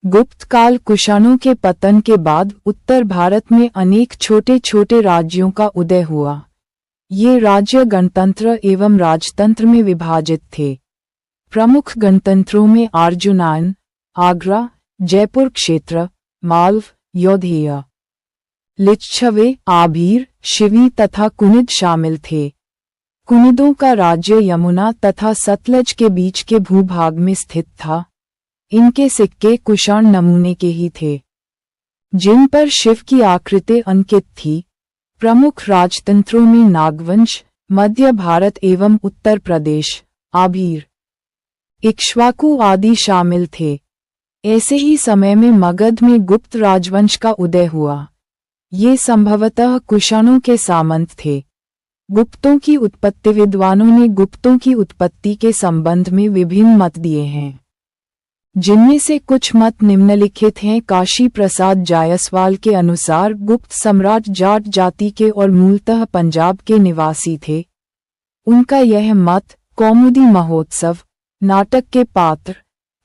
गुप्त काल कुषाणों के पतन के बाद उत्तर भारत में अनेक छोटे छोटे राज्यों का उदय हुआ। ये राज्य गणतंत्र एवं राजतंत्र में विभाजित थे। प्रमुख गणतंत्रों में अर्जुनायन, आगरा, जयपुर क्षेत्र, मालव, यौधेय, लिच्छवे, आभीर, शिवी तथा कुनिद शामिल थे। कुनिदों का राज्य यमुना तथा सतलज के बीच के भूभाग में स्थित था। इनके सिक्के कुषाण नमूने के ही थे, जिन पर शिव की आकृति अंकित थी। प्रमुख राजतंत्रों में नागवंश, मध्य भारत एवं उत्तर प्रदेश, आभीर, इक्ष्वाकु आदि शामिल थे। ऐसे ही समय में मगध में गुप्त राजवंश का उदय हुआ। ये संभवतः कुषाणों के सामंत थे। गुप्तों की उत्पत्ति विद्वानों ने गुप्तों की उत्पत्ति के संबंध में विभिन्न मत दिए हैं, जिनमें से कुछ मत निम्नलिखित हैं। काशी प्रसाद जायसवाल के अनुसार गुप्त सम्राट जाट जाति के और मूलतः पंजाब के निवासी थे। उनका यह मत कौमुदी महोत्सव नाटक के पात्र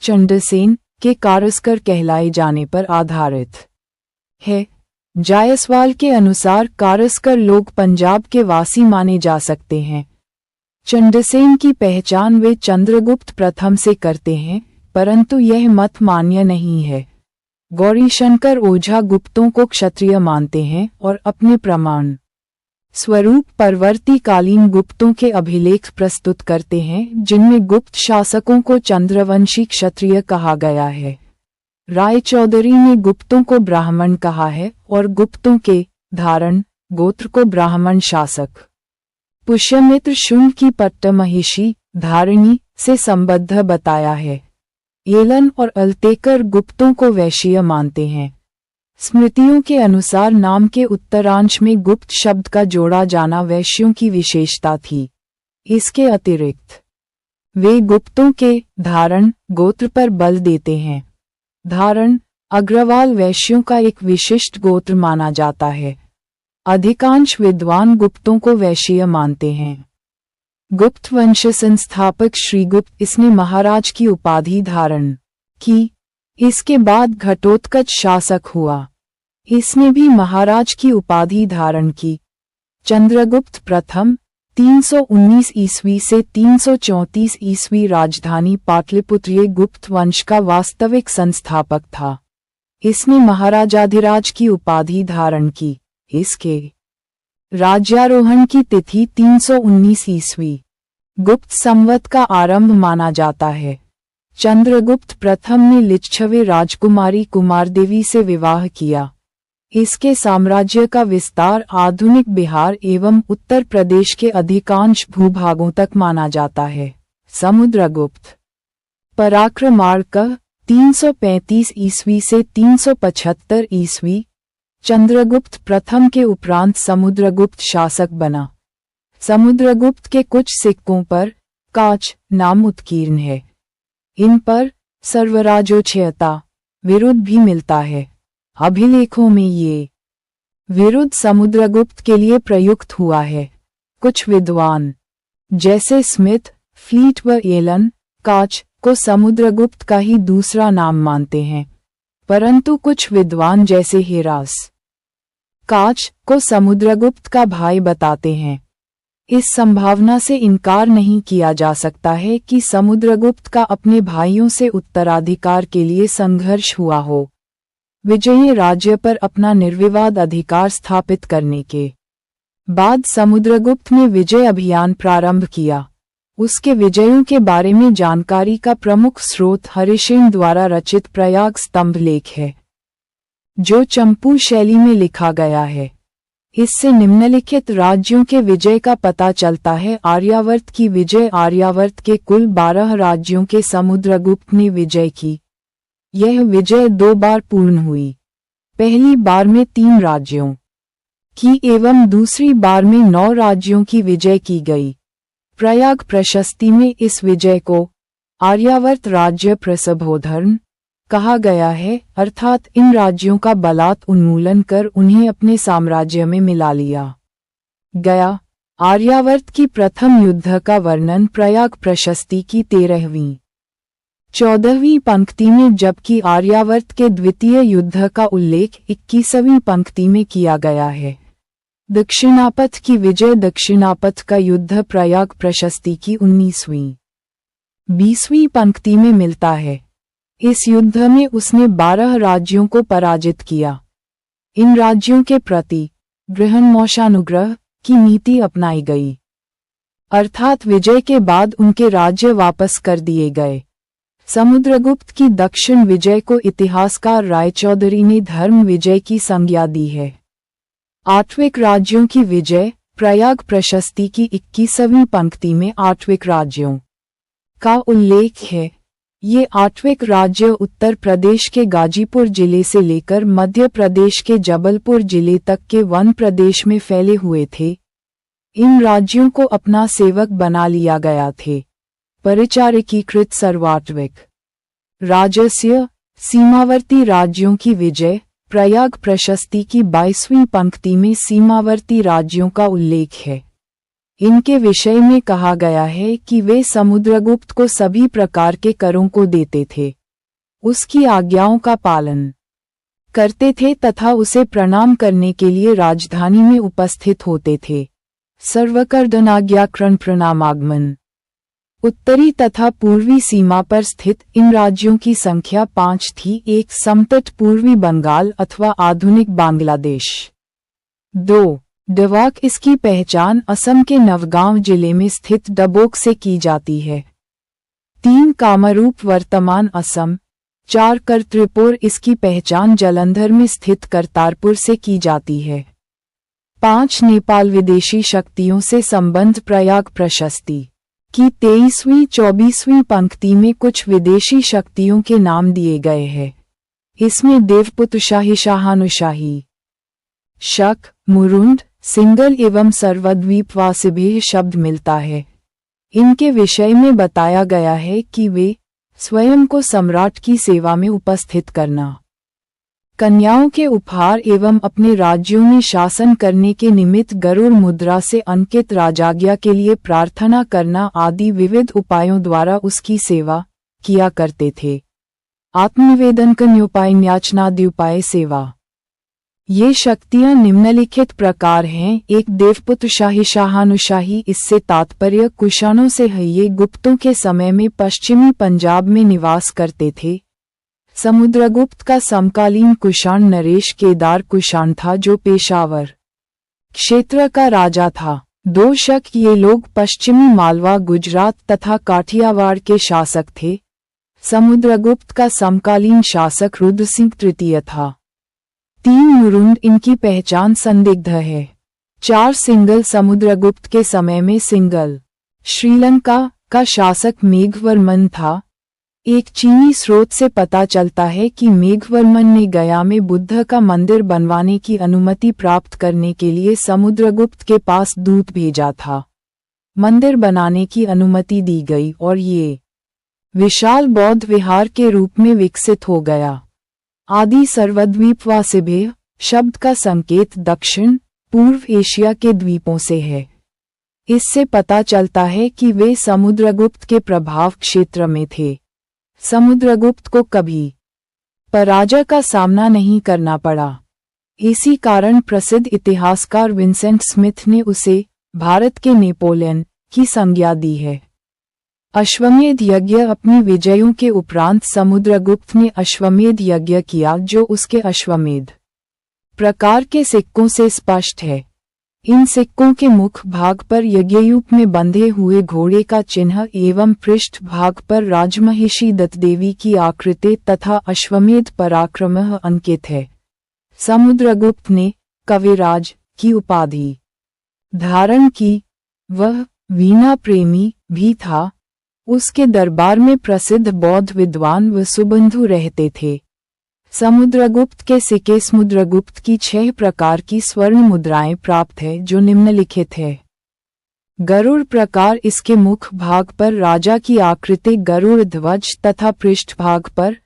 चंडसेन के कारस्कर कहलाए जाने पर आधारित है। जायसवाल के अनुसार कारस्कर लोग पंजाब के वासी माने जा सकते हैं। चंडसेन की पहचान वे चंद्रगुप्त प्रथम से करते हैं, परंतु यह मत मान्य नहीं है। गौरीशंकर ओझा गुप्तों को क्षत्रिय मानते हैं और अपने प्रमाण स्वरूप परवर्तीकालीन गुप्तों के अभिलेख प्रस्तुत करते हैं, जिनमें गुप्त शासकों को चंद्रवंशी क्षत्रिय कहा गया है। राय चौधरी ने गुप्तों को ब्राह्मण कहा है और गुप्तों के धारण गोत्र को ब्राह्मण शासक। पुष्यमित्र शुंग की पट्टमहिषी धारिणी से संबद्ध बताया है। येलन और अल्तेकर गुप्तों को वैश्य मानते हैं। स्मृतियों के अनुसार नाम के उत्तरांश में गुप्त शब्द का जोड़ा जाना वैश्यों की विशेषता थी। इसके अतिरिक्त वे गुप्तों के धारण गोत्र पर बल देते हैं। धारण अग्रवाल वैश्यों का एक विशिष्ट गोत्र माना जाता है। अधिकांश विद्वान गुप्तों को वैश्य मानते हैं। गुप्त वंश संस्थापक श्रीगुप्त इसने महाराज की उपाधि धारण की। इसके बाद घटोत्कच शासक हुआ। इसने भी महाराज की उपाधि धारण की। चंद्रगुप्त प्रथम 319 ईस्वी से 334 ईस्वी राजधानी पाटलिपुत्र गुप्त वंश का वास्तविक संस्थापक था। इसने महाराजाधिराज की उपाधि धारण की। इसके राज्यारोहण की तिथि 319 ईस्वी गुप्त संवत का आरंभ माना जाता है। चंद्रगुप्त प्रथम ने लिच्छवे राजकुमारी कुमारदेवी से विवाह किया। इसके साम्राज्य का विस्तार आधुनिक बिहार एवं उत्तर प्रदेश के अधिकांश भूभागों तक माना जाता है। समुद्रगुप्त पराक्रमार्क 335 ईस्वी से 375 ईस्वी चंद्रगुप्त प्रथम के उपरांत समुद्रगुप्त शासक बना। समुद्रगुप्त के कुछ सिक्कों पर काच नाम उत्कीर्ण है। इन पर सर्वराजोच्चयता विरुद्ध भी मिलता है। अभिलेखों में ये विरुद्ध समुद्रगुप्त के लिए प्रयुक्त हुआ है। कुछ विद्वान जैसे स्मिथ, फ्लीट व येलन काच को समुद्रगुप्त का ही दूसरा नाम मानते हैं, परंतु कुछ विद्वान जैसे हेरास काच को समुद्रगुप्त का भाई बताते हैं। इस संभावना से इनकार नहीं किया जा सकता है कि समुद्रगुप्त का अपने भाइयों से उत्तराधिकार के लिए संघर्ष हुआ हो। विजयी राज्य पर अपना निर्विवाद अधिकार स्थापित करने के बाद समुद्रगुप्त ने विजय अभियान प्रारंभ किया। उसके विजयों के बारे में जानकारी का प्रमुख स्रोत हरिसेन द्वारा रचित प्रयाग स्तंभ लेख है, जो चंपू शैली में लिखा गया है। इससे निम्नलिखित राज्यों के विजय का पता चलता है। आर्यावर्त की विजय। आर्यावर्त के कुल 12 राज्यों के समुद्रगुप्त ने विजय की। यह विजय 2 बार पूर्ण हुई। पहली बार में 3 राज्यों की एवं दूसरी बार में 9 राज्यों की विजय की गई। प्रयाग प्रशस्ति में इस विजय को आर्यावर्त राज्य प्रसभोधर्म कहा गया है, अर्थात इन राज्यों का बलात् उन्मूलन कर उन्हें अपने साम्राज्य में मिला लिया गया। आर्यावर्त की प्रथम युद्ध का वर्णन प्रयाग प्रशस्ति की 13वीं 14वीं पंक्ति में, जबकि आर्यावर्त के द्वितीय युद्ध का उल्लेख 21वीं पंक्ति में किया गया है। दक्षिणापथ की विजय। दक्षिणापथ का युद्ध प्रयाग प्रशस्ति की 19वीं 20वीं पंक्ति में मिलता है। इस युद्ध में उसने 12 राज्यों को पराजित किया। इन राज्यों के प्रति गृहन्मोक्षानुग्रह की नीति अपनाई गई, अर्थात विजय के बाद उनके राज्य वापस कर दिए गए। समुद्रगुप्त की दक्षिण विजय को इतिहासकार रायचौधरी ने धर्म विजय की संज्ञा दी है। आठविक राज्यों की विजय। प्रयाग प्रशस्ति की 21वीं पंक्ति में आठविक राज्यों का उल्लेख है। ये आठविक राज्य उत्तर प्रदेश के गाजीपुर जिले से लेकर मध्य प्रदेश के जबलपुर जिले तक के वन प्रदेश में फैले हुए थे। इन राज्यों को अपना सेवक बना लिया गया थे। परिचारिकीकृत सर्वात्विक राजस्व। सीमावर्ती राज्यों की विजय। प्रयाग प्रशस्ति की 22वीं पंक्ति में सीमावर्ती राज्यों का उल्लेख है। इनके विषय में कहा गया है कि वे समुद्रगुप्त को सभी प्रकार के करों को देते थे, उसकी आज्ञाओं का पालन करते थे तथा उसे प्रणाम करने के लिए राजधानी में उपस्थित होते थे। सर्वकर्दनाज्ञाकरण प्रणामागमन। उत्तरी तथा पूर्वी सीमा पर स्थित इन राज्यों की संख्या 5 थी। एक समतट पूर्वी बंगाल अथवा आधुनिक बांग्लादेश। 2. डवाक। इसकी पहचान असम के नवगांव जिले में स्थित डबोक से की जाती है। 3. कामरूप वर्तमान असम। 4. करत्रिपुर। इसकी पहचान जलंधर में स्थित करतारपुर से की जाती है। 5. नेपाल। विदेशी शक्तियों से संबंध। प्रयाग प्रशस्ति की 23वीं 24वीं पंक्ति में कुछ विदेशी शक्तियों के नाम दिए गए हैं। इसमें देवपुत्रशाही, शाहानुशाही, शक, मुरुंड, सिंगल एवं सर्वद्वीपवासिभ्य शब्द मिलता है। इनके विषय में बताया गया है कि वे स्वयं को सम्राट की सेवा में उपस्थित करना, कन्याओं के उपहार एवं अपने राज्यों में शासन करने के निमित्त गरुड़ मुद्रा से अंकित राजाज्ञा के लिए प्रार्थना करना आदि विविध उपायों द्वारा उसकी सेवा किया करते थे। आत्मनिवेदन, कन्योपाय, याचनादि उपाय सेवा। ये शक्तियां निम्नलिखित प्रकार हैं। 1. देवपुत्रशाही, शाहानुशाही। इससे तात्पर्य कुषाणों से है। ये गुप्तों के समय में पश्चिमी पंजाब में निवास करते थे। समुद्रगुप्त का समकालीन कुषाण नरेश केदार कुषाण था, जो पेशावर क्षेत्र का राजा था। 2. शक। ये लोग पश्चिमी मालवा, गुजरात तथा काठियावाड़ के शासक थे। समुद्रगुप्त का समकालीन शासक रुद्रसिंह तृतीय था। 3. मुरुंड। इनकी पहचान संदिग्ध है। 4. सिंगल। समुद्रगुप्त के समय में सिंगल श्रीलंका का शासक मेघवर्मन था। एक चीनी स्रोत से पता चलता है कि मेघवर्मन ने गया में बुद्ध का मंदिर बनवाने की अनुमति प्राप्त करने के लिए समुद्रगुप्त के पास दूत भेजा था। मंदिर बनाने की अनुमति दी गई और ये विशाल बौद्ध विहार के रूप में विकसित हो गया। आदि सर्वद्वीपवासिभ्य शब्द का संकेत दक्षिण पूर्व एशिया के द्वीपों से है। इससे पता चलता है कि वे समुद्रगुप्त के प्रभाव क्षेत्र में थे। समुद्रगुप्त को कभी पराजय का सामना नहीं करना पड़ा। इसी कारण प्रसिद्ध इतिहासकार विंसेंट स्मिथ ने उसे भारत के नेपोलियन की संज्ञा दी है। अश्वमेध यज्ञ। अपनी विजयों के उपरांत समुद्रगुप्त ने अश्वमेध यज्ञ किया, जो उसके अश्वमेध प्रकार के सिक्कों से स्पष्ट है। इन सिक्कों के मुख भाग पर यज्ञयूप में बंधे हुए घोड़े का चिन्ह एवं पृष्ठ भाग पर राजमहिषी दत्तदेवी की आकृति तथा अश्वमेध पराक्रम अंकित है। समुद्रगुप्त ने कविराज की उपाधि धारण की। वह वीणा प्रेमी भी था। उसके दरबार में प्रसिद्ध बौद्ध विद्वान वसुबंधु रहते थे। समुद्रगुप्त के सिक्के। समुद्रगुप्त की 6 प्रकार की स्वर्ण मुद्राएं प्राप्त है, जो निम्नलिखित है। गरुड़ प्रकार। इसके मुख भाग पर राजा की आकृति गरुड़ ध्वज तथा पृष्ठ भाग पर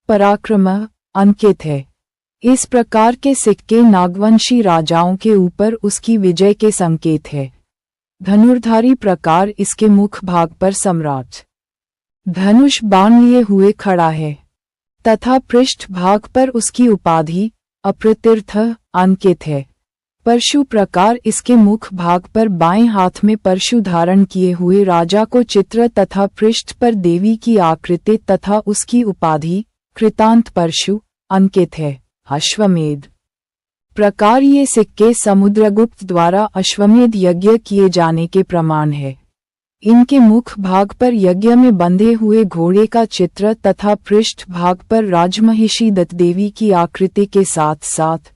पराक्रम अंकित है। इस प्रकार के सिक्के नागवंशी राजाओं के ऊपर उसकी विजय के संकेत है। धनुर्धारी प्रकार। इसके मुख भाग पर सम्राट धनुष बाण लिए हुए खड़ा है तथा पृष्ठ भाग पर उसकी उपाधि अप्रतीर्थ अंकित है। परशु प्रकार इसके मुख भाग पर बाएं हाथ में परशु धारण किए हुए राजा को चित्र तथा पृष्ठ पर देवी की आकृति तथा उसकी उपाधि कृतांत परशु अंकित है। अश्वमेध प्रकार ये सिक्के समुद्रगुप्त द्वारा अश्वमेध यज्ञ किए जाने के प्रमाण है। इनके मुख भाग पर यज्ञ में बंधे हुए घोड़े का चित्र तथा पृष्ठ भाग पर राजमहिषी दत्तदेवी की आकृति के साथ साथ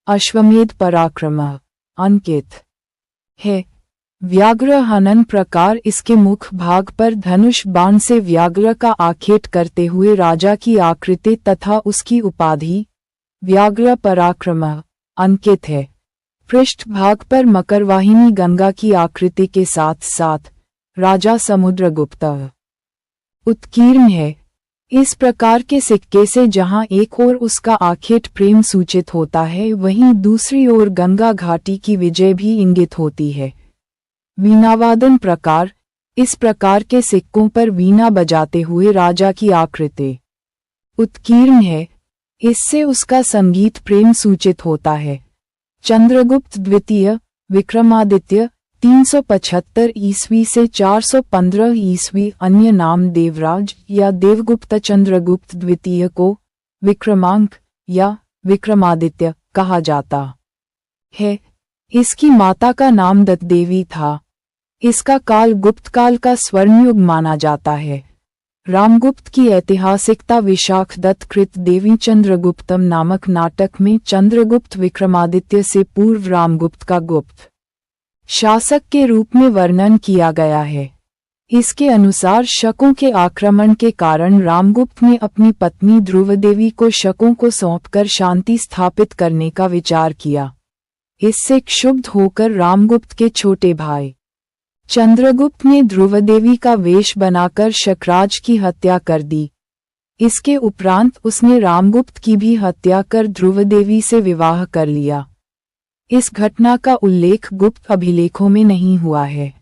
अश्वमेध पराक्रम अंकित है। व्याघ्र हनन प्रकार इसके मुख भाग पर धनुष बाण से व्याघ्र का आखेट करते हुए राजा की आकृति तथा उसकी उपाधि व्याघ्र पराक्रम अंकित है। पृष्ठ भाग पर मकरवाहिनी गंगा की आकृति के साथ साथ राजा समुद्रगुप्त उत्कीर्ण है। इस प्रकार के सिक्के से जहां एक ओर उसका आखेट प्रेम सूचित होता है, वहीं दूसरी ओर गंगा घाटी की विजय भी इंगित होती है। वीणावादन प्रकार इस प्रकार के सिक्कों पर वीणा बजाते हुए राजा की आकृति उत्कीर्ण है। इससे उसका संगीत प्रेम सूचित होता है। चंद्रगुप्त द्वितीय विक्रमादित्य 375 ईस्वी से 415 ईस्वी अन्य नाम देवराज या देवगुप्त चंद्रगुप्त द्वितीय को विक्रमांक या विक्रमादित्य कहा जाता है। इसकी माता का नाम दत्तदेवी था। इसका काल गुप्त काल का स्वर्णयुग माना जाता है। रामगुप्त की ऐतिहासिकता विशाख दत्त कृत देवी चंद्रगुप्तम नामक नाटक में चंद्रगुप्त विक्रमादित्य से पूर्व रामगुप्त का गुप्त शासक के रूप में वर्णन किया गया है। इसके अनुसार शकों के आक्रमण के कारण रामगुप्त ने अपनी पत्नी ध्रुवदेवी को शकों को सौंपकर शांति स्थापित करने का विचार किया। इससे क्षुब्ध होकर रामगुप्त के छोटे भाई चंद्रगुप्त ने ध्रुवदेवी का वेश बनाकर शकराज की हत्या कर दी। इसके उपरांत उसने रामगुप्त की भी हत्या कर ध्रुवदेवी से विवाह कर लिया। इस घटना का उल्लेख गुप्त अभिलेखों में नहीं हुआ है,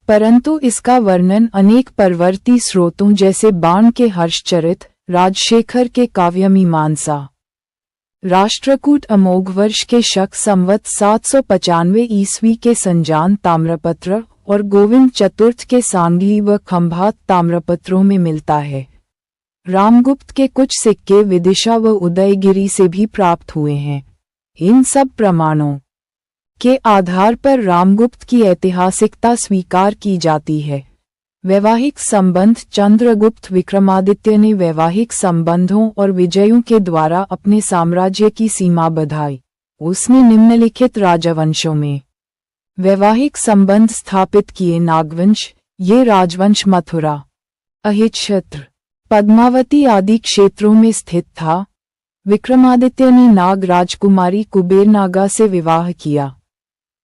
परंतु इसका वर्णन अनेक परवर्ती स्रोतों जैसे बाण के हर्षचरित, राजशेखर के काव्यमीमांसा, राष्ट्रकूट अमोघवर्ष के शक संवत 795 ईस्वी के संजान ताम्रपत्र और गोविंद चतुर्थ के सांगली व खंभात ताम्रपत्रों में मिलता है। रामगुप्त के कुछ सिक्के विदिशा व उदयगिरी से भी प्राप्त हुए हैं। इन सब प्रमाणों के आधार पर रामगुप्त की ऐतिहासिकता स्वीकार की जाती है। वैवाहिक संबंध चंद्रगुप्त विक्रमादित्य ने वैवाहिक संबंधों और विजयों के द्वारा अपने साम्राज्य की सीमा बढ़ाई। उसने निम्नलिखित राजवंशों में वैवाहिक संबंध स्थापित किए। नागवंश, ये राजवंश मथुरा, अहिच्छत्र, पद्मावती आदि क्षेत्रों में स्थित था। विक्रमादित्य ने नाग राजकुमारी कुबेरनागा से विवाह किया।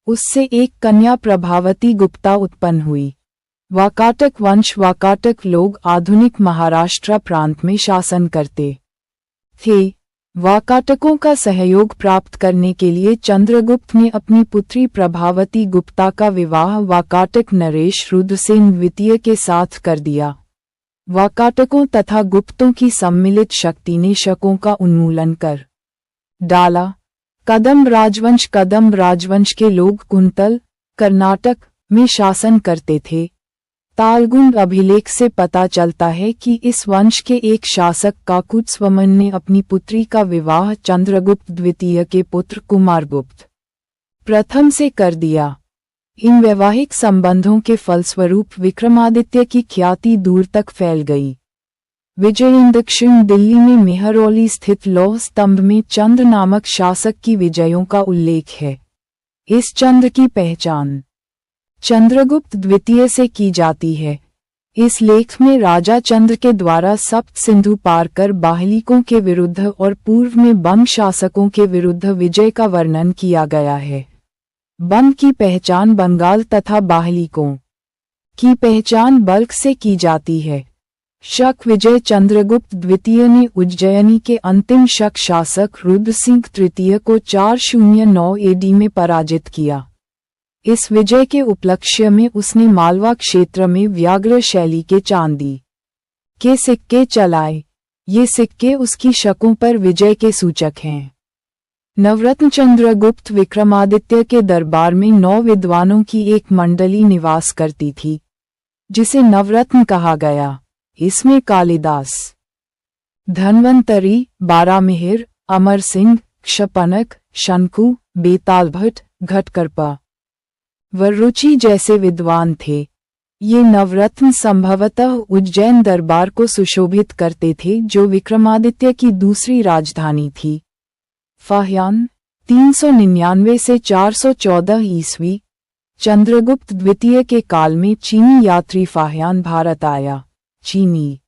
उससे एक कन्या प्रभावती गुप्ता उत्पन्न हुई। वाकाटक वंश वाकाटक लोग आधुनिक महाराष्ट्र प्रांत में शासन करते थे। वाकाटकों का सहयोग प्राप्त करने के लिए चंद्रगुप्त ने अपनी पुत्री प्रभावती गुप्ता का विवाह वाकाटक नरेश रुद्रसेन द्वितीय के साथ कर दिया। वाकाटकों तथा गुप्तों की सम्मिलित शक्ति ने शकों का उन्मूलन कर डाला। कदम्ब राजवंश के लोग कुंतल, कर्नाटक में शासन करते थे। तालगुंड अभिलेख से पता चलता है कि इस वंश के एक शासक काकुत्स्वमन ने अपनी पुत्री का विवाह चंद्रगुप्त द्वितीय के पुत्र कुमारगुप्त प्रथम से कर दिया। इन वैवाहिक संबंधों के फलस्वरूप विक्रमादित्य की ख्याति दूर तक फैल गई। दक्षिण दिल्ली में मेहरौली स्थित लौह स्तंभ में चंद्र नामक शासक की विजयों का उल्लेख है। इस चंद्र की पहचान चंद्रगुप्त द्वितीय से की जाती है। इस लेख में राजा चंद्र के द्वारा सप्त सिंधु पार कर बाहलिकों के विरुद्ध और पूर्व में बंग शासकों के विरुद्ध विजय का वर्णन किया गया है। बंग की पहचान बंगाल तथा बाहलिकों की पहचान बल्ख से की जाती है। शक विजय चंद्रगुप्त द्वितीय ने उज्जयिनी के अंतिम शक शासक रुद्रसिंह तृतीय को 409 एडी में पराजित किया। इस विजय के उपलक्ष्य में उसने मालवा क्षेत्र में व्याघ्र शैली के चांदी के सिक्के चलाए। ये सिक्के उसकी शकों पर विजय के सूचक हैं। नवरत्न चंद्रगुप्त विक्रमादित्य के दरबार में 9 विद्वानों की एक मंडली निवास करती थी, जिसे नवरत्न कहा गया। इसमें कालिदास, धन्वंतरी, बारामिहिर, अमर सिंह, क्षपनक, शंकु, बेतालभट्ट, घटकरपा व रुचि जैसे विद्वान थे। ये नवरत्न संभवतः उज्जैन दरबार को सुशोभित करते थे, जो विक्रमादित्य की दूसरी राजधानी थी। फाह्यान 399 से 414 ईस्वी। चंद्रगुप्त द्वितीय के काल में चीनी यात्री फाह्यान भारत आया। चीनी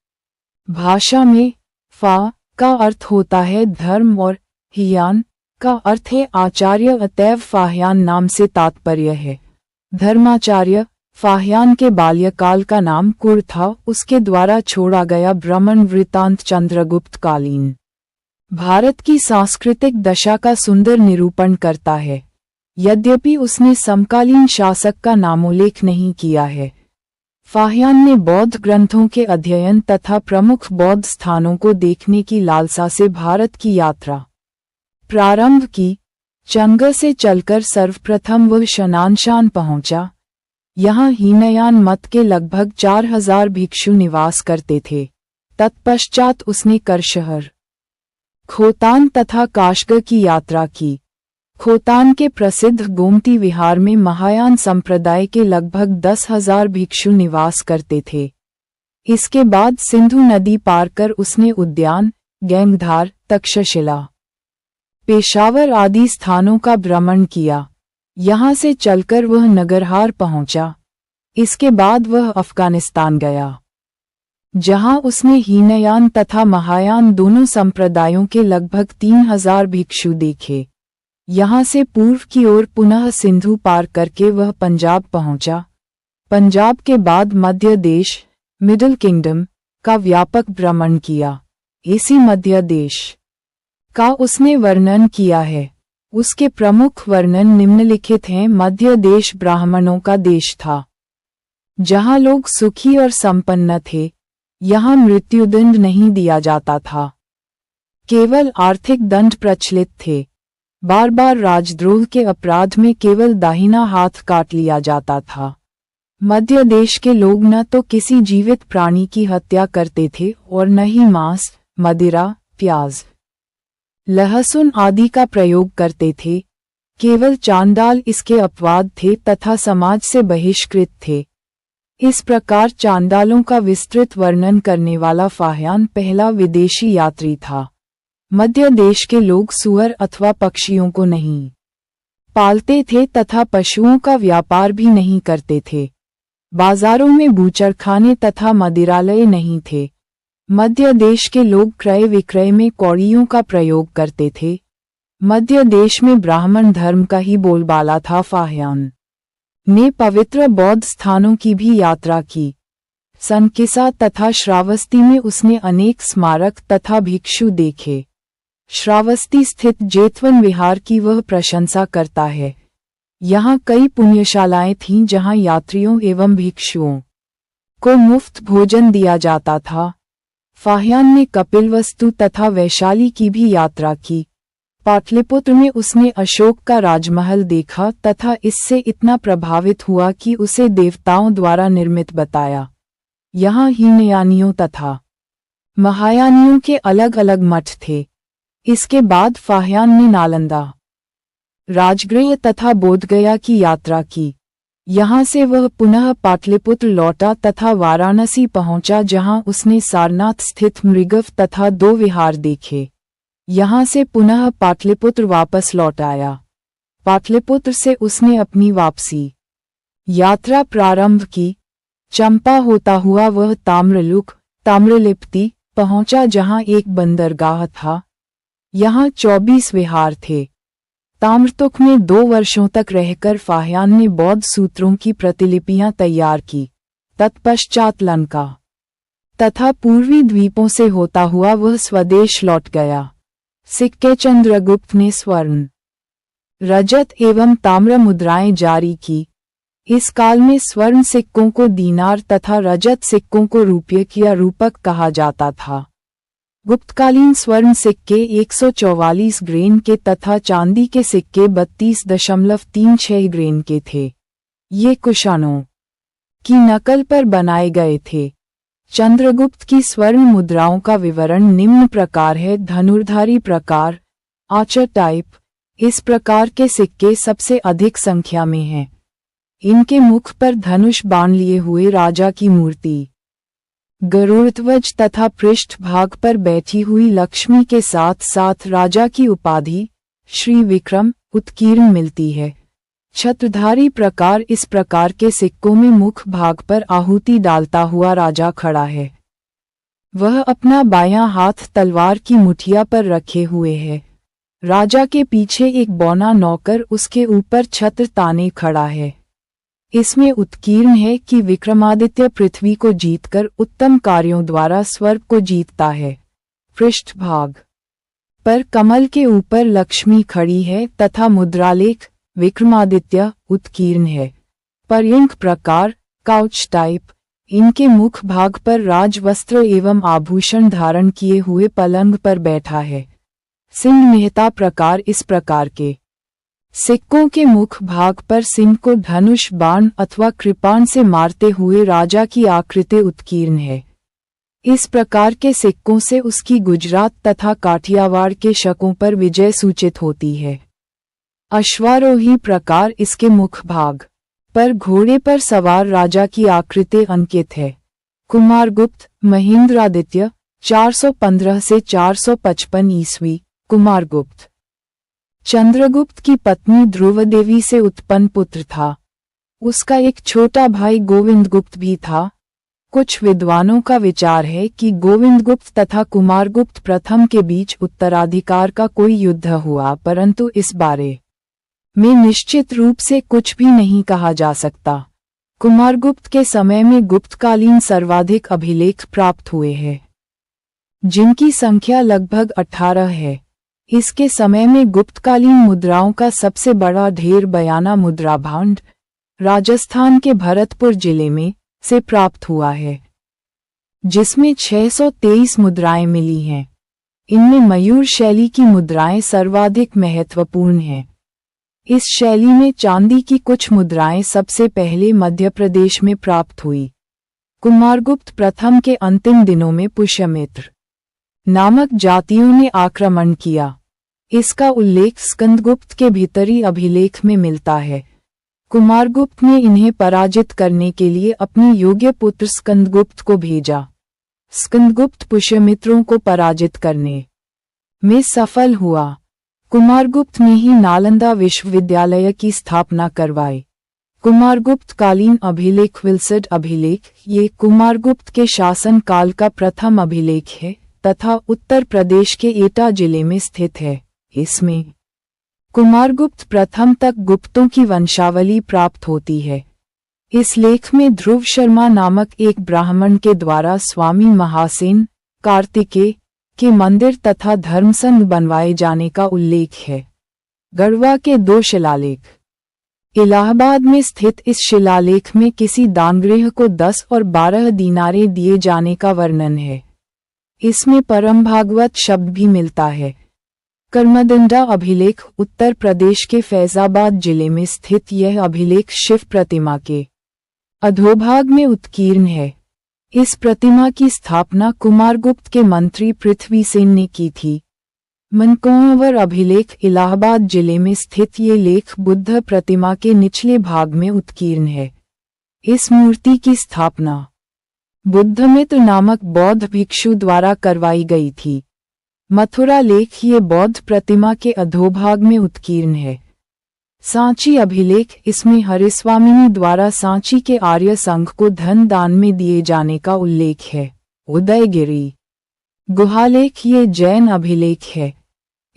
भाषा में फा का अर्थ होता है धर्म और हियान का अर्थ है आचार्य, अतएव फाह्यान नाम से तात्पर्य है धर्माचार्य। फाह्यान के बाल्यकाल का नाम कुर था। उसके द्वारा छोड़ा गया भ्रमण वृत्तांत चंद्रगुप्त कालीन भारत की सांस्कृतिक दशा का सुंदर निरूपण करता है, यद्यपि उसने समकालीन शासक का नामोल्लेख नहीं किया है। फाह्यान ने बौद्ध ग्रंथों के अध्ययन तथा प्रमुख बौद्ध स्थानों को देखने की लालसा से भारत की यात्रा प्रारंभ की। चंग से चलकर सर्वप्रथम वह शनानशान पहुंचा। यहाँ हीनयान मत के लगभग 4000 भिक्षु निवास करते थे। तत्पश्चात उसने करशहर, खोतान तथा काशग की यात्रा की। खोतान के प्रसिद्ध गोमती विहार में महायान संप्रदाय के लगभग 10,000 भिक्षु निवास करते थे। इसके बाद सिंधु नदी पार कर उसने उद्यान, गैंगधार, तक्षशिला, पेशावर आदि स्थानों का भ्रमण किया। यहाँ से चलकर वह नगरहार पहुंचा। इसके बाद वह अफगानिस्तान गया, जहां उसने हीनयान तथा महायान दोनों संप्रदायों के लगभग 3000 भिक्षु देखे। यहाँ से पूर्व की ओर पुनः सिंधु पार करके वह पंजाब पहुंचा। पंजाब के बाद मध्य देश, मिडिल किंगडम का व्यापक भ्रमण किया। इसी मध्य देश का उसने वर्णन किया है। उसके प्रमुख वर्णन निम्नलिखित हैं। मध्य देश ब्राह्मणों का देश था, जहां लोग सुखी और संपन्न थे। यहाँ मृत्युदंड नहीं दिया जाता था, केवल आर्थिक दंड प्रचलित थे। बार बार राजद्रोह के अपराध में केवल दाहिना हाथ काट लिया जाता था। मध्य देश के लोग न तो किसी जीवित प्राणी की हत्या करते थे और न ही मांस, मदिरा, प्याज, लहसुन आदि का प्रयोग करते थे। केवल चांडाल इसके अपवाद थे तथा समाज से बहिष्कृत थे। इस प्रकार चांडालों का विस्तृत वर्णन करने वाला फाह्यान पहला विदेशी यात्री था। मध्य देश के लोग सुअर अथवा पक्षियों को नहीं पालते थे तथा पशुओं का व्यापार भी नहीं करते थे। बाजारों में बूचड़खाने तथा मदिरालय नहीं थे। मध्य देश के लोग क्रय विक्रय में कौड़ियों का प्रयोग करते थे। मध्य देश में ब्राह्मण धर्म का ही बोलबाला था। फाह्यान ने पवित्र बौद्ध स्थानों की भी यात्रा की। सनकिसा तथा श्रावस्ती में उसने अनेक स्मारक तथा भिक्षु देखे। श्रावस्ती स्थित जेतवन विहार की वह प्रशंसा करता है। यहाँ कई पुण्यशालाएं थीं जहाँ यात्रियों एवं भिक्षुओं को मुफ्त भोजन दिया जाता था। फाह्यान ने कपिलवस्तु तथा वैशाली की भी यात्रा की। पाटलिपुत्र में उसने अशोक का राजमहल देखा तथा इससे इतना प्रभावित हुआ कि उसे देवताओं द्वारा निर्मित बताया। यहाँ हीनयानियों तथा महायानियों के अलग अलग मठ थे। इसके बाद फाह्यान ने नालंदा, राजगृह तथा बोधगया की यात्रा की। यहाँ से वह पुनः पाटलिपुत्र लौटा तथा वाराणसी पहुंचा, जहाँ उसने सारनाथ स्थित मृगव तथा 2 विहार देखे। यहाँ से पुनः पाटलिपुत्र वापस लौट आया। पाटलिपुत्र से उसने अपनी वापसी यात्रा प्रारंभ की। चंपा होता हुआ वह ताम्रलुक, ताम्रलिप्ति पहुंचा, जहाँ एक बंदरगाह था। यहाँ 24 विहार थे। ताम्रतुक में 2 वर्षों तक रहकर फाह्यान ने बौद्ध सूत्रों की प्रतिलिपियां तैयार की। तत्पश्चात लंका तथा पूर्वी द्वीपों से होता हुआ वह स्वदेश लौट गया। सिक्के चंद्रगुप्त ने स्वर्ण, रजत एवं ताम्र मुद्राएं जारी की। इस काल में स्वर्ण सिक्कों को दीनार तथा रजत सिक्कों को रुपये या रूपक कहा जाता था। गुप्तकालीन स्वर्ण सिक्के 144 ग्रेन के तथा चांदी के सिक्के 32.36 ग्रेन के थे। ये कुषाणों की नकल पर बनाए गए थे। चंद्रगुप्त की स्वर्ण मुद्राओं का विवरण निम्न प्रकार है। धनुर्धारी प्रकार, आर्चर टाइप। इस प्रकार के सिक्के सबसे अधिक संख्या में हैं। इनके मुख पर धनुष बाण लिए हुए राजा की मूर्ति, गरुड़ध्वज तथा पृष्ठ भाग पर बैठी हुई लक्ष्मी के साथ साथ राजा की उपाधि श्री विक्रम उत्कीर्ण मिलती है। छत्रधारी प्रकार, इस प्रकार के सिक्कों में मुख भाग पर आहुति डालता हुआ राजा खड़ा है। वह अपना बायां हाथ तलवार की मुठिया पर रखे हुए है। राजा के पीछे एक बौना नौकर उसके ऊपर छत्र ताने खड़ा है। इसमें उत्कीर्ण है कि विक्रमादित्य पृथ्वी को जीतकर उत्तम कार्यों द्वारा स्वर्ग को जीतता है। पृष्ठभाग पर कमल के ऊपर लक्ष्मी खड़ी है तथा मुद्रालेख विक्रमादित्य उत्कीर्ण है। पर्यंक प्रकार, काउच टाइप। इनके मुख भाग पर राजवस्त्र एवं आभूषण धारण किए हुए पलंग पर बैठा है। सिंह मेहता प्रकार, इस प्रकार के सिक्कों के मुख भाग पर सिंह को धनुष बाण अथवा कृपाण से मारते हुए राजा की आकृति उत्कीर्ण है। इस प्रकार के सिक्कों से उसकी गुजरात तथा काठियावाड़ के शकों पर विजय सूचित होती है। अश्वारोही प्रकार, इसके मुख भाग पर घोड़े पर सवार राजा की आकृति अंकित है। कुमारगुप्त महेंद्रादित्य 415 से 455 ईस्वी। कुमारगुप्त चंद्रगुप्त की पत्नी ध्रुवदेवी से उत्पन्न पुत्र था। उसका एक छोटा भाई गोविंदगुप्त भी था। कुछ विद्वानों का विचार है कि गोविंदगुप्त तथा कुमारगुप्त प्रथम के बीच उत्तराधिकार का कोई युद्ध हुआ, परंतु इस बारे में निश्चित रूप से कुछ भी नहीं कहा जा सकता। कुमारगुप्त के समय में गुप्तकालीन सर्वाधिक अभिलेख प्राप्त हुए हैं, जिनकी संख्या लगभग 18 है। इसके समय में गुप्तकालीन मुद्राओं का सबसे बड़ा ढेर बयाना मुद्रा भांड राजस्थान के भरतपुर जिले में से प्राप्त हुआ है, जिसमें 623 मुद्राएं मिली हैं। इनमें मयूर शैली की मुद्राएं सर्वाधिक महत्वपूर्ण हैं। इस शैली में चांदी की कुछ मुद्राएं सबसे पहले मध्य प्रदेश में प्राप्त हुई। कुमारगुप्त प्रथम के अंतिम दिनों में पुष्यमित्र नामक जातियों ने आक्रमण किया। इसका उल्लेख स्कंदगुप्त के भीतरी अभिलेख में मिलता है। कुमारगुप्त ने इन्हें पराजित करने के लिए अपने योग्य पुत्र स्कंदगुप्त को भेजा। स्कंदगुप्त पुष्यमित्रों को पराजित करने में सफल हुआ। कुमारगुप्त ने ही नालंदा विश्वविद्यालय की स्थापना करवाई। कुमारगुप्त कालीन अभिलेख विल्सड अभिलेख, ये कुमारगुप्त के शासन काल का प्रथम अभिलेख है तथा उत्तर प्रदेश के एटा जिले में स्थित है। इसमें कुमारगुप्त प्रथम तक गुप्तों की वंशावली प्राप्त होती है। इस लेख में ध्रुव शर्मा नामक एक ब्राह्मण के द्वारा स्वामी महासेन कार्तिकेय के मंदिर तथा धर्मसंघ बनवाए जाने का उल्लेख है। गढ़वा के 2 शिलालेख। इलाहाबाद में स्थित इस शिलालेख में किसी दानगृह को 10 और 12 दीनारे दिए जाने का वर्णन है। इसमें परम भागवत शब्द भी मिलता है। कर्मदंडा अभिलेख, उत्तर प्रदेश के फैजाबाद जिले में स्थित यह अभिलेख शिव प्रतिमा के अधोभाग में उत्कीर्ण है। इस प्रतिमा की स्थापना कुमारगुप्त के मंत्री पृथ्वीसेन ने की थी। मनकोहवर अभिलेख, इलाहाबाद जिले में स्थित ये लेख बुद्ध प्रतिमा के निचले भाग में उत्कीर्ण है। इस मूर्ति की स्थापना बुद्धमित्र नामक बौद्ध भिक्षु द्वारा करवाई गई थी। मथुरा लेख, ये बौद्ध प्रतिमा के अधोभाग में उत्कीर्ण है। सांची अभिलेख, इसमें हरिस्वामिनी द्वारा सांची के आर्य संघ को धन दान में दिए जाने का उल्लेख है। उदयगिरी गुहालेख, ये जैन अभिलेख है।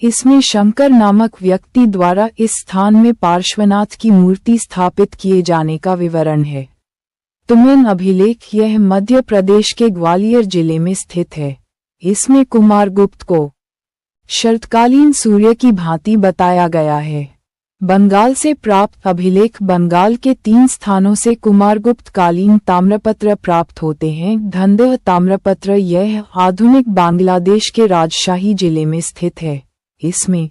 इसमें शंकर नामक व्यक्ति द्वारा इस स्थान में पार्श्वनाथ की मूर्ति स्थापित किए जाने का विवरण है। तुमेन अभिलेख, यह मध्य प्रदेश के ग्वालियर जिले में स्थित है। इसमें कुमारगुप्त को शरतकालीन सूर्य की भांति बताया गया है। बंगाल से प्राप्त अभिलेख बंगाल के 3 स्थानों से कुमारगुप्त कालीन ताम्रपत्र प्राप्त होते हैं। धनदेव ताम्रपत्र यह आधुनिक बांग्लादेश के राजशाही जिले में स्थित है। इसमें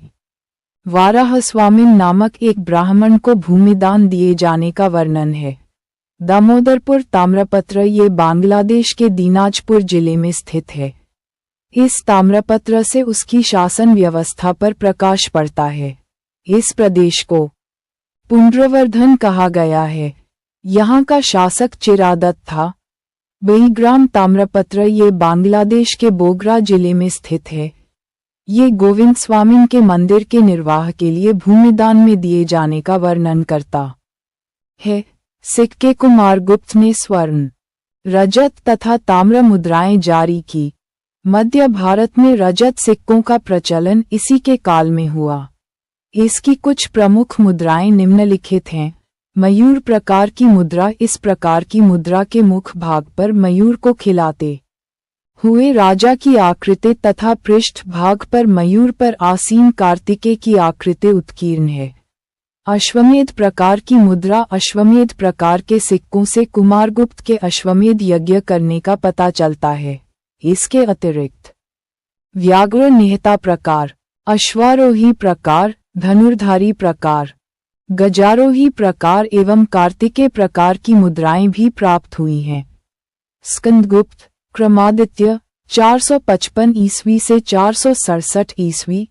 वाराहस्वामिन नामक एक ब्राह्मण को भूमिदान दिए जाने का वर्णन है। दामोदरपुर ताम्रपत्र ये बांग्लादेश के दीनाजपुर जिले में स्थित है। इस ताम्रपत्र से उसकी शासन व्यवस्था पर प्रकाश पड़ता है। इस प्रदेश को पुंड्रवर्धन कहा गया है। यहाँ का शासक चिरादत्त था। बेईग्राम ताम्रपत्र ये बांग्लादेश के बोगरा जिले में स्थित है। ये गोविंद स्वामी के मंदिर के निर्वाह के लिए भूमिदान में दिए जाने का वर्णन करता है। सिक्के कुमारगुप्त ने स्वर्ण, रजत तथा ताम्र मुद्राएं जारी की। मध्य भारत में रजत सिक्कों का प्रचलन इसी के काल में हुआ। इसकी कुछ प्रमुख मुद्राएं निम्नलिखित हैं। मयूर प्रकार की मुद्रा, इस प्रकार की मुद्रा के मुख भाग पर मयूर को खिलाते हुए राजा की आकृति तथा पृष्ठ भाग पर मयूर पर आसीन कार्तिकेय की आकृति उत्कीर्ण है। अश्वमेध प्रकार की मुद्रा, अश्वमेध प्रकार के सिक्कों से कुमारगुप्त के अश्वमेध यज्ञ करने का पता चलता है। इसके अतिरिक्त व्याघ्र निहता प्रकार, अश्वारोही प्रकार, धनुर्धारी प्रकार, गजारोही प्रकार एवं कार्तिकेय प्रकार की मुद्राएं भी प्राप्त हुई हैं। स्कंदगुप्त क्रमादित्य 455 ईस्वी से 467 ईस्वी।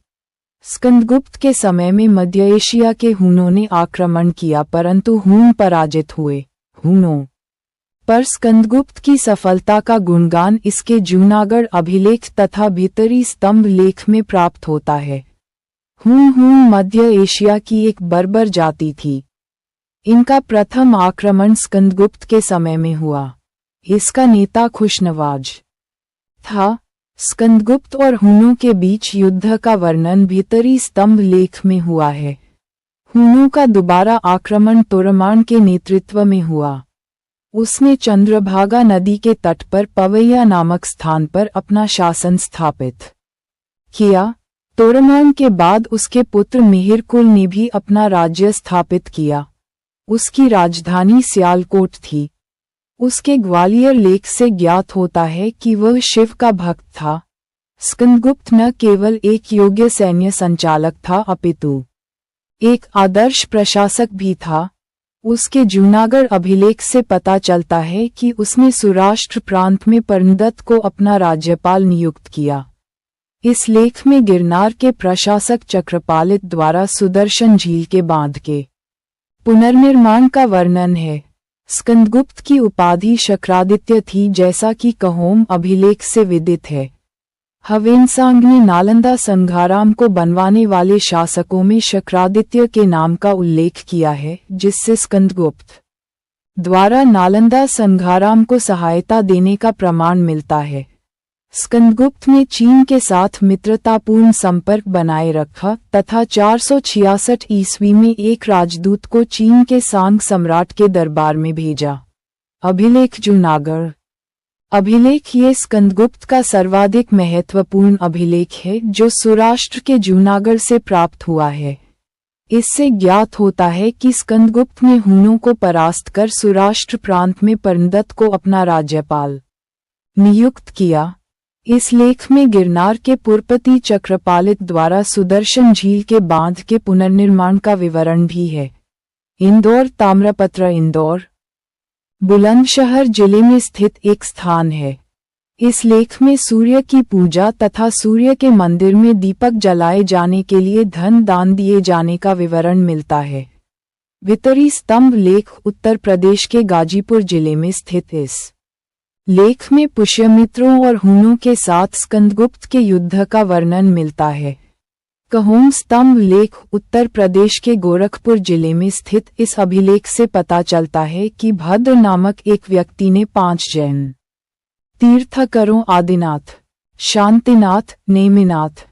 स्कंदगुप्त के समय में मध्य एशिया के हूनों ने आक्रमण किया परंतु हून पराजित हुए। हूनों पर स्कंदगुप्त की सफलता का गुणगान इसके जूनागढ़ अभिलेख तथा भीतरी स्तंभ लेख में प्राप्त होता है। हून मध्य एशिया की एक बर्बर जाति थी। इनका प्रथम आक्रमण स्कंदगुप्त के समय में हुआ। इसका नेता खुशनवाज था। स्कंदगुप्त और हूनों के बीच युद्ध का वर्णन भीतरी स्तंभ लेख में हुआ है। हूनों का दोबारा आक्रमण तोरमान के नेतृत्व में हुआ। उसने चंद्रभागा नदी के तट पर पवैया नामक स्थान पर अपना शासन स्थापित किया। तोरमान के बाद उसके पुत्र मिहिरकुल ने भी अपना राज्य स्थापित किया। उसकी राजधानी सियालकोट थी। उसके ग्वालियर लेख से ज्ञात होता है कि वह शिव का भक्त था। स्कंदगुप्त न केवल एक योग्य सैन्य संचालक था अपितु एक आदर्श प्रशासक भी था। उसके जूनागढ़ अभिलेख से पता चलता है कि उसने सौराष्ट्र प्रांत में परमदत्त को अपना राज्यपाल नियुक्त किया। इस लेख में गिरनार के प्रशासक चक्रपालित द्वारा सुदर्शन झील के बांध के पुनर्निर्माण का वर्णन है। स्कंदगुप्त की उपाधि शक्रादित्य थी, जैसा कि कहोम अभिलेख से विदित है। हवेनसांग ने नालंदा संघाराम को बनवाने वाले शासकों में शक्रादित्य के नाम का उल्लेख किया है, जिससे स्कंदगुप्त द्वारा नालंदा संघाराम को सहायता देने का प्रमाण मिलता है। स्कंदगुप्त ने चीन के साथ मित्रतापूर्ण संपर्क बनाए रखा तथा 466 ईस्वी में एक राजदूत को चीन के सांग सम्राट के दरबार में भेजा। अभिलेख जूनागढ़ अभिलेख ये स्कंदगुप्त का सर्वाधिक महत्वपूर्ण अभिलेख है जो सौराष्ट्र के जूनागढ़ से प्राप्त हुआ है। इससे ज्ञात होता है कि स्कंदगुप्त ने हूनों को परास्त कर सौराष्ट्र प्रांत में परमदत्त को अपना राज्यपाल नियुक्त किया। इस लेख में गिरनार के पुरपति चक्रपालित द्वारा सुदर्शन झील के बांध के पुनर्निर्माण का विवरण भी है। इंदौर ताम्रपत्र इंदौर बुलंदशहर जिले में स्थित एक स्थान है। इस लेख में सूर्य की पूजा तथा सूर्य के मंदिर में दीपक जलाए जाने के लिए धन दान दिए जाने का विवरण मिलता है। भीतरी स्तंभ लेख उत्तर प्रदेश के गाजीपुर जिले में स्थित इस लेख में पुष्यमित्रों और हूनों के साथ स्कंदगुप्त के युद्ध का वर्णन मिलता है। कहोम स्तंभ लेख उत्तर प्रदेश के गोरखपुर जिले में स्थित इस अभिलेख से पता चलता है कि भद्र नामक एक व्यक्ति ने 5 जैन तीर्थंकरों आदिनाथ, शांतिनाथ, नेमिनाथ,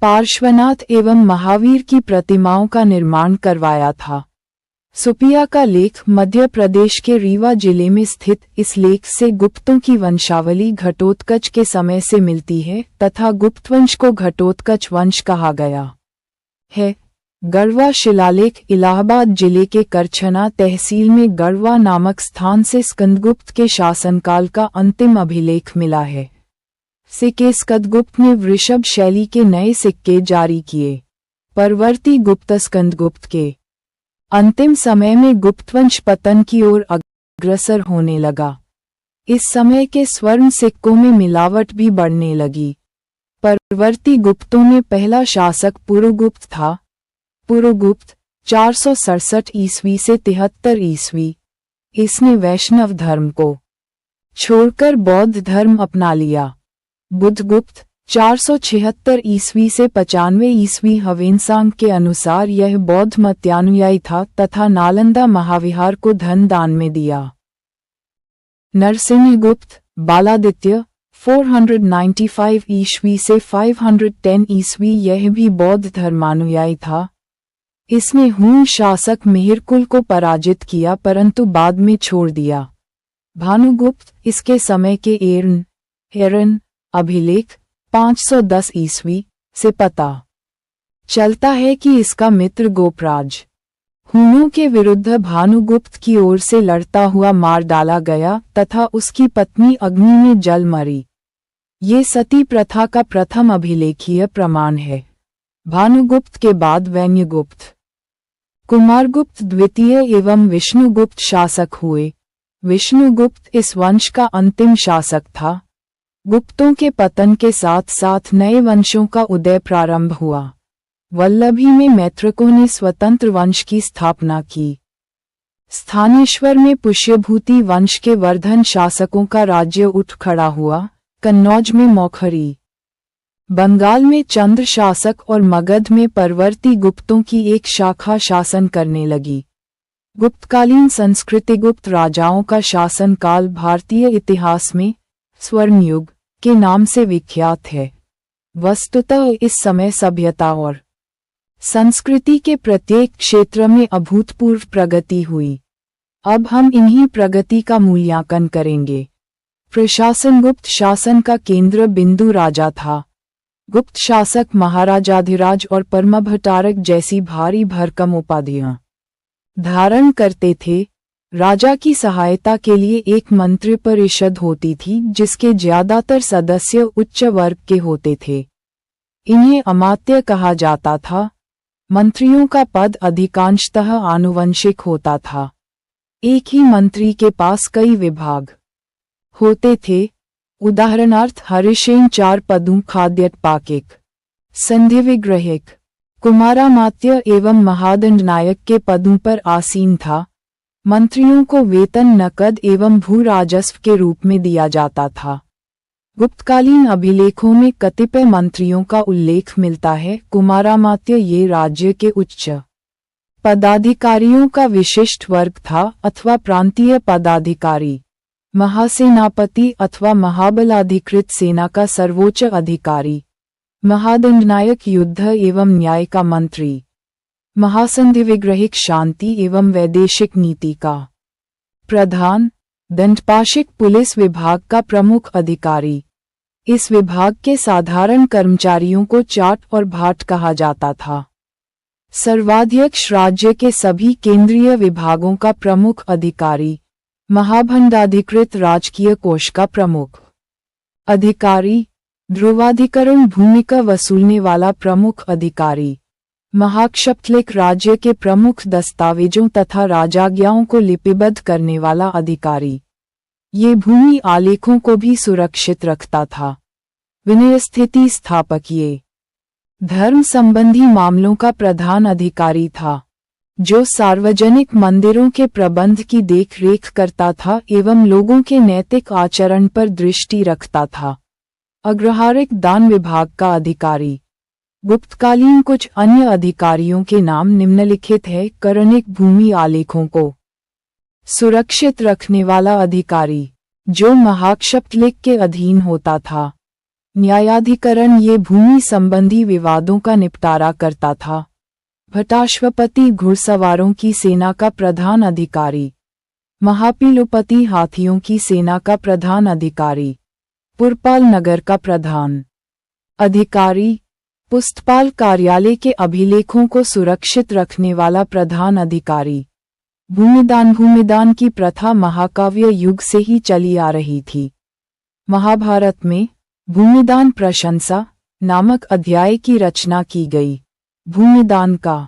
पार्श्वनाथ एवं महावीर की प्रतिमाओं का निर्माण करवाया था। सुपिया का लेख मध्य प्रदेश के रीवा जिले में स्थित इस लेख से गुप्तों की वंशावली घटोत्कच के समय से मिलती है तथा गुप्तवंश को घटोत्कच वंश कहा गया है। गढ़वा शिलालेख इलाहाबाद जिले के करछना तहसील में गढ़वा नामक स्थान से स्कंदगुप्त के शासनकाल का अंतिम अभिलेख मिला है। सिक्के स्कंदगुप्त ने वृषभ शैली के नए सिक्के जारी किए। परवर्ती गुप्त स्कंदगुप्त के अंतिम समय में गुप्तवंश पतन की ओर अग्रसर होने लगा। इस समय के स्वर्ण सिक्कों में मिलावट भी बढ़ने लगी। परवर्ती गुप्तों में पहला शासक पुरुगुप्त था। पुरुगुप्त 467 ईस्वी से 73 ईस्वी। इसने वैष्णव धर्म को छोड़कर बौद्ध धर्म अपना लिया। बुद्धगुप्त 476 ईस्वी से 95 ईस्वी। हवेनसांग के अनुसार यह बौद्ध मतानुयायी था तथा नालंदा महाविहार को धन दान में दिया। नरसिंहगुप्त बालादित्य 495 ईस्वी से 510 ईस्वी। यह भी बौद्ध धर्मानुयायी था। इसने हूण शासक मिहिरकुल को पराजित किया परंतु बाद में छोड़ दिया। भानुगुप्त इसके समय के एरन अभिलेख 510 ईस्वी से पता चलता है कि इसका मित्र गोपराज हूणों के विरुद्ध भानुगुप्त की ओर से लड़ता हुआ मार डाला गया तथा उसकी पत्नी अग्नि में जल मरी। ये सती प्रथा का प्रथम अभिलेखीय प्रमाण है। भानुगुप्त के बाद वैन्यगुप्त कुमारगुप्त द्वितीय एवं विष्णुगुप्त शासक हुए। विष्णुगुप्त इस वंश का अंतिम शासक था। गुप्तों के पतन के साथ साथ नए वंशों का उदय प्रारंभ हुआ। वल्लभी में मैत्रकों ने स्वतंत्र वंश की स्थापना की। स्थानेश्वर में पुष्यभूति वंश के वर्धन शासकों का राज्य उठ खड़ा हुआ। कन्नौज में मौखरी, बंगाल में चंद्र शासक और मगध में परवर्ती गुप्तों की एक शाखा शासन करने लगी। गुप्तकालीन संस्कृति गुप्त राजाओं का शासनकाल भारतीय इतिहास में स्वर्णयुग के नाम से विख्यात है। वस्तुतः इस समय सभ्यता और संस्कृति के प्रत्येक क्षेत्र में अभूतपूर्व प्रगति हुई। अब हम इन्हीं प्रगति का मूल्यांकन करेंगे। प्रशासन गुप्त शासन का केंद्र बिंदु राजा था। गुप्त शासक महाराजाधिराज और परमभट्टारक जैसी भारी भरकम उपाधियां धारण करते थे। राजा की सहायता के लिए एक मंत्री परिषद होती थी जिसके ज्यादातर सदस्य उच्च वर्ग के होते थे। इन्हें अमात्य कहा जाता था। मंत्रियों का पद अधिकांशतः आनुवंशिक होता था। एक ही मंत्री के पास कई विभाग होते थे। उदाहरणार्थ हरिसेन 4 पदों खाद्योत्पादक, संधि विग्रहिक, कुमारामात्य एवं महादंडनायक के पदों पर आसीन था। मंत्रियों को वेतन नकद एवं भू राजस्व के रूप में दिया जाता था। गुप्तकालीन अभिलेखों में कतिपय मंत्रियों का उल्लेख मिलता है। कुमारामात्य ये राज्य के उच्च पदाधिकारियों का विशिष्ट वर्ग था अथवा प्रांतीय पदाधिकारी। महासेनापति अथवा महाबलाधिकृत सेना का सर्वोच्च अधिकारी। महादंडनायक युद्ध एवं न्याय का मंत्री। महासंधि विग्रहिक शांति एवं वैदेशिक नीति का प्रधान। दंडपाशिक पुलिस विभाग का प्रमुख अधिकारी। इस विभाग के साधारण कर्मचारियों को चाट और भाट कहा जाता था। सर्वाध्यक्ष राज्य के सभी केंद्रीय विभागों का प्रमुख अधिकारी। महाभंडाधिकृत राजकीय कोष का प्रमुख अधिकारी। ध्रुवाधिकरण भूमिका वसूलने वाला प्रमुख अधिकारी। महाक्षपथलिक राज्य के प्रमुख दस्तावेजों तथा राजाज्ञाओं को लिपिबद्ध करने वाला अधिकारी। ये भूमि आलेखों को भी सुरक्षित रखता था। विनय स्थिति स्थापक ये धर्म संबंधी मामलों का प्रधान अधिकारी था, जो सार्वजनिक मंदिरों के प्रबंध की देखरेख करता था एवं लोगों के नैतिक आचरण पर दृष्टि रखता था। अग्रहारिक दान विभाग का अधिकारी। गुप्तकालीन कुछ अन्य अधिकारियों के नाम निम्नलिखित है। करनिक भूमि आलेखों को सुरक्षित रखने वाला अधिकारी, जो महाक्षपथलिक के अधीन होता था। न्यायाधिकरण ये भूमि संबंधी विवादों का निपटारा करता था। भटाश्वपति घुड़सवारों की सेना का प्रधान अधिकारी। महापीलुपति हाथियों की सेना का प्रधान अधिकारी। पुरपाल नगर का प्रधान अधिकारी। पुस्तपाल कार्यालय के अभिलेखों को सुरक्षित रखने वाला प्रधान अधिकारी। भूमिदान की प्रथा महाकाव्य युग से ही चली आ रही थी। महाभारत में भूमिदान प्रशंसा नामक अध्याय की रचना की गई। भूमिदान का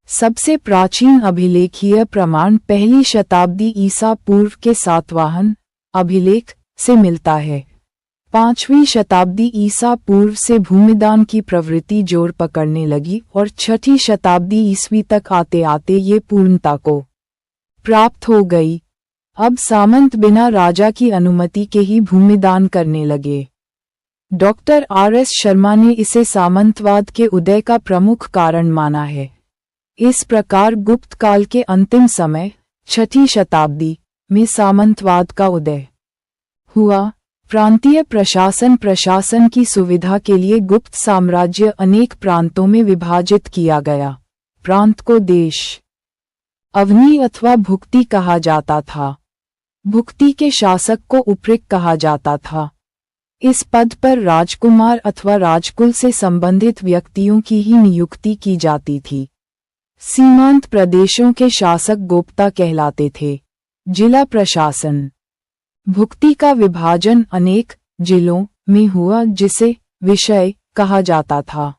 सबसे प्राचीन अभिलेखीय प्रमाण पहली शताब्दी ईसा पूर्व के सातवाहन अभिलेख से मिलता है। 5वीं शताब्दी ईसा पूर्व से भूमिदान की प्रवृत्ति जोर पकड़ने लगी और 6ठी शताब्दी ईस्वी तक आते आते ये पूर्णता को प्राप्त हो गई। अब सामंत बिना राजा की अनुमति के ही भूमिदान करने लगे। Doctor R.S. शर्मा ने इसे सामंतवाद के उदय का प्रमुख कारण माना है। इस प्रकार गुप्त काल के अंतिम समय 6ठी शताब्दी में सामंतवाद का उदय हुआ। प्रांतीय प्रशासन की सुविधा के लिए गुप्त साम्राज्य अनेक प्रांतों में विभाजित किया गया। प्रांत को देश, अवनी अथवा भुक्ति कहा जाता था। भुक्ति के शासक को उपरिक कहा जाता था। इस पद पर राजकुमार अथवा राजकुल से संबंधित व्यक्तियों की ही नियुक्ति की जाती थी। सीमांत प्रदेशों के शासक गोप्ता कहलाते थे। जिला प्रशासन। भुक्ति का विभाजन अनेक जिलों में हुआ जिसे विषय कहा जाता था।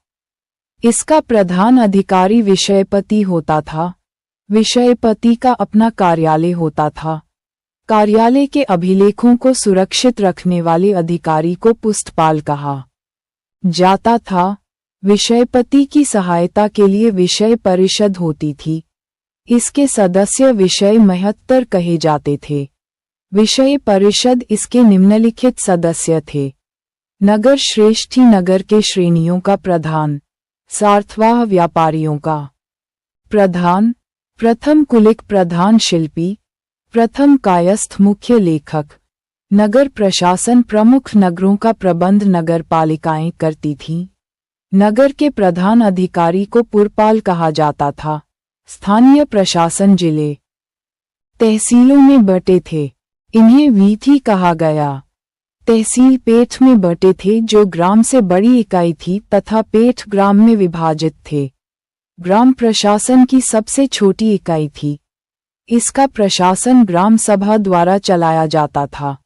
इसका प्रधान अधिकारी विषयपति होता था। विषयपति का अपना कार्यालय होता था। कार्यालय के अभिलेखों को सुरक्षित रखने वाले अधिकारी को पुस्तपाल कहा जाता था। विषयपति की सहायता के लिए विषय परिषद होती थी। इसके सदस्य विषय महत्तर कहे जाते थे। विषय परिषद इसके निम्नलिखित सदस्य थे। नगर श्रेष्ठी नगर के श्रेणियों का प्रधान। सार्थवाह व्यापारियों का प्रधान। प्रथम कुलिक प्रधान शिल्पी। प्रथम कायस्थ मुख्य लेखक। नगर प्रशासन प्रमुख नगरों का प्रबंध नगर पालिकाएं करती थीं। नगर के प्रधान अधिकारी को पुरपाल कहा जाता था। स्थानीय प्रशासन जिले तहसीलों में बटे थे। इन्हें वीथी कहा गया। तहसील पेठ में बटे थे जो ग्राम से बड़ी इकाई थी तथा पेठ ग्राम में विभाजित थे। ग्राम प्रशासन की सबसे छोटी इकाई थी। इसका प्रशासन ग्राम सभा द्वारा चलाया जाता था।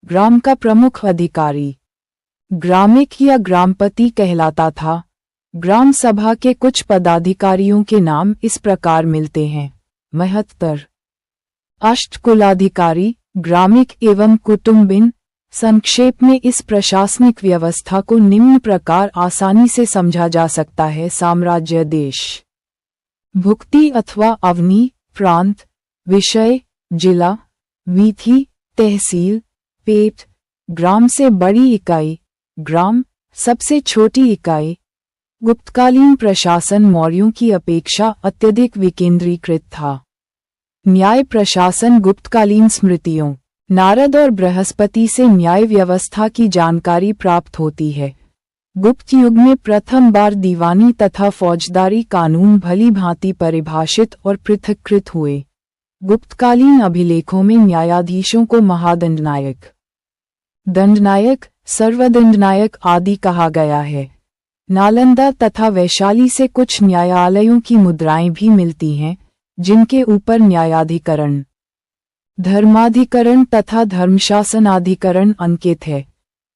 ग्राम का प्रमुख अधिकारी ग्रामिक या ग्रामपति कहलाता था। ग्राम सभा के कुछ पदाधिकारियों के नाम इस प्रकार मिलते हैं। महत्तर अष्टकुलाधिकारी, ग्रामिक एवं कुटुंबिन। संक्षेप में इस प्रशासनिक व्यवस्था को निम्न प्रकार आसानी से समझा जा सकता है। साम्राज्य देश, भुक्ति अथवा अवनी प्रांत, विषय जिला, वीथी तहसील, पेठ ग्राम से बड़ी इकाई, ग्राम सबसे छोटी इकाई। गुप्तकालीन प्रशासन मौर्यों की अपेक्षा अत्यधिक विकेंद्रीकृत था। न्याय प्रशासन गुप्तकालीन स्मृतियों, नारद और बृहस्पति से न्याय व्यवस्था की जानकारी प्राप्त होती है। गुप्त युग में प्रथम बार दीवानी तथा फौजदारी कानून भली भांति परिभाषित और पृथक्कृत हुए। गुप्तकालीन अभिलेखों में न्यायाधीशों को महादंडनायक, दंडनायक, सर्वदंडनायक आदि कहा गया है। नालंदा तथा वैशाली से कुछ न्यायालयों की मुद्राएं भी मिलती हैं जिनके ऊपर न्यायाधिकरण, धर्माधिकरण तथा धर्मशासनाधिकरण अंकित है।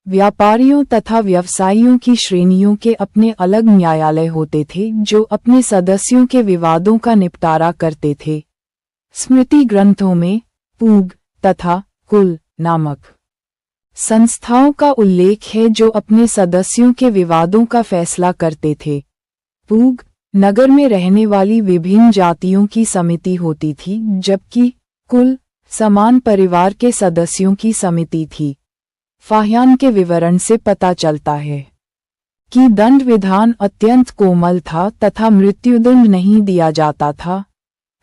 व्यापारियों तथा व्यवसायियों की श्रेणियों के अपने अलग न्यायालय होते थे जो अपने सदस्यों के विवादों का निपटारा करते थे। स्मृति ग्रंथों में पूग तथा कुल नामक संस्थाओं का उल्लेख है जो अपने सदस्यों के विवादों का फैसला करते थे। पूग नगर में रहने वाली विभिन्न जातियों की समिति होती थी जबकि कुल समान परिवार के सदस्यों की समिति थी। फाह्यान के विवरण से पता चलता है कि दंड विधान अत्यंत कोमल था तथा मृत्युदंड नहीं दिया जाता था।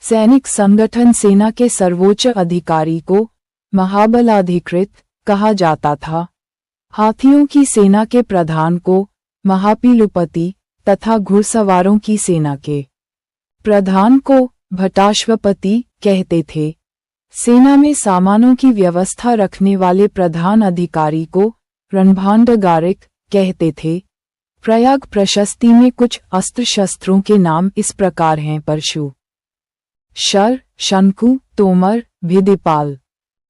सैनिक संगठन सेना के सर्वोच्च अधिकारी को महाबलाधिकृत कहा जाता था। हाथियों की सेना के प्रधान को महापीलुपति तथा घुड़सवारों की सेना के प्रधान को भटाश्वपति कहते थे। सेना में सामानों की व्यवस्था रखने वाले प्रधान अधिकारी को रणभांडागारिक कहते थे। प्रयाग प्रशस्ति में कुछ अस्त्र शस्त्रों के नाम इस प्रकार हैं: परशु, शर, शंकु, तोमर, भिदिपाल,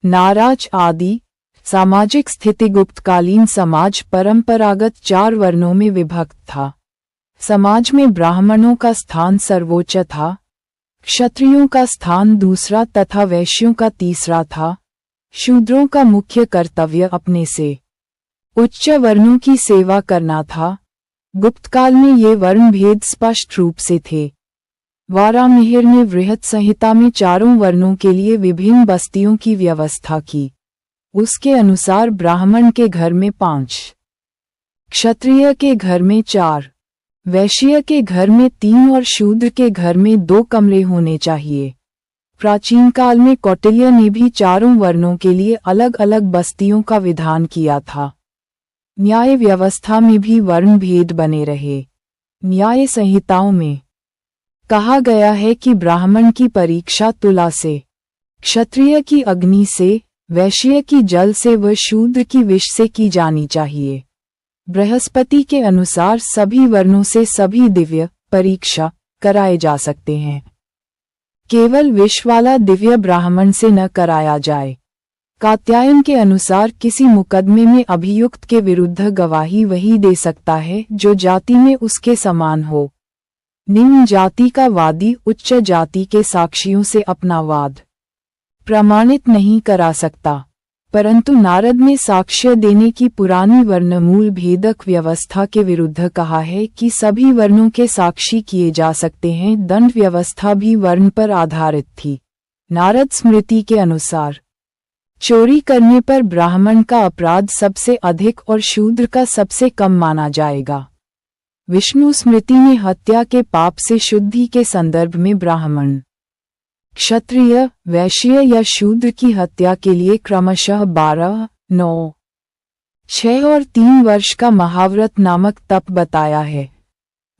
नाराज आदि। सामाजिक स्थिति गुप्तकालीन समाज परंपरागत 4 वर्णों में विभक्त था। समाज में ब्राह्मणों का स्थान सर्वोच्च था, क्षत्रियों का स्थान दूसरा तथा वैश्यों का तीसरा था। शूद्रों का मुख्य कर्तव्य अपने से उच्च वर्णों की सेवा करना था। गुप्तकाल में ये वर्ण भेद स्पष्ट रूप से थे। वारामिहिर ने वृहत संहिता में 4 वर्णों के लिए विभिन्न बस्तियों की व्यवस्था की। उसके अनुसार ब्राह्मण के घर में 5, क्षत्रिय के घर में 4, वैश्य के घर में 3 और शूद्र के घर में 2 कमरे होने चाहिए। प्राचीन काल में कौटिल्य ने भी 4 वर्णों के लिए अलग अलग बस्तियों का विधान किया था। न्याय व्यवस्था में भी वर्ण भेद बने रहे। न्याय संहिताओं में कहा गया है कि ब्राह्मण की परीक्षा तुला से, क्षत्रिय की अग्नि से, वैश्य की जल से व शूद्र की विष से की जानी चाहिए। बृहस्पति के अनुसार सभी वर्णों से सभी दिव्य परीक्षा कराए जा सकते हैं। केवल विष वाला दिव्य ब्राह्मण से न कराया जाए। कात्यायन के अनुसार किसी मुकदमे में अभियुक्त के विरुद्ध गवाही वही दे सकता है जो जाति में उसके समान हो। निम्न जाति का वादी उच्च जाति के साक्षियों से अपना वाद प्रमाणित नहीं करा सकता। परंतु नारद ने साक्ष्य देने की पुरानी वर्णमूल भेदक व्यवस्था के विरुद्ध कहा है कि सभी वर्णों के साक्षी किए जा सकते हैं। दंड व्यवस्था भी वर्ण पर आधारित थी। नारद स्मृति के अनुसार चोरी करने पर ब्राह्मण का अपराध सबसे अधिक और शूद्र का सबसे कम माना जाएगा। विष्णु स्मृति में हत्या के पाप से शुद्धि के संदर्भ में ब्राह्मण, क्षत्रिय, वैश्य या शूद्र की हत्या के लिए क्रमशः 12, 9, 6 और 3 वर्ष का महाव्रत नामक तप बताया है।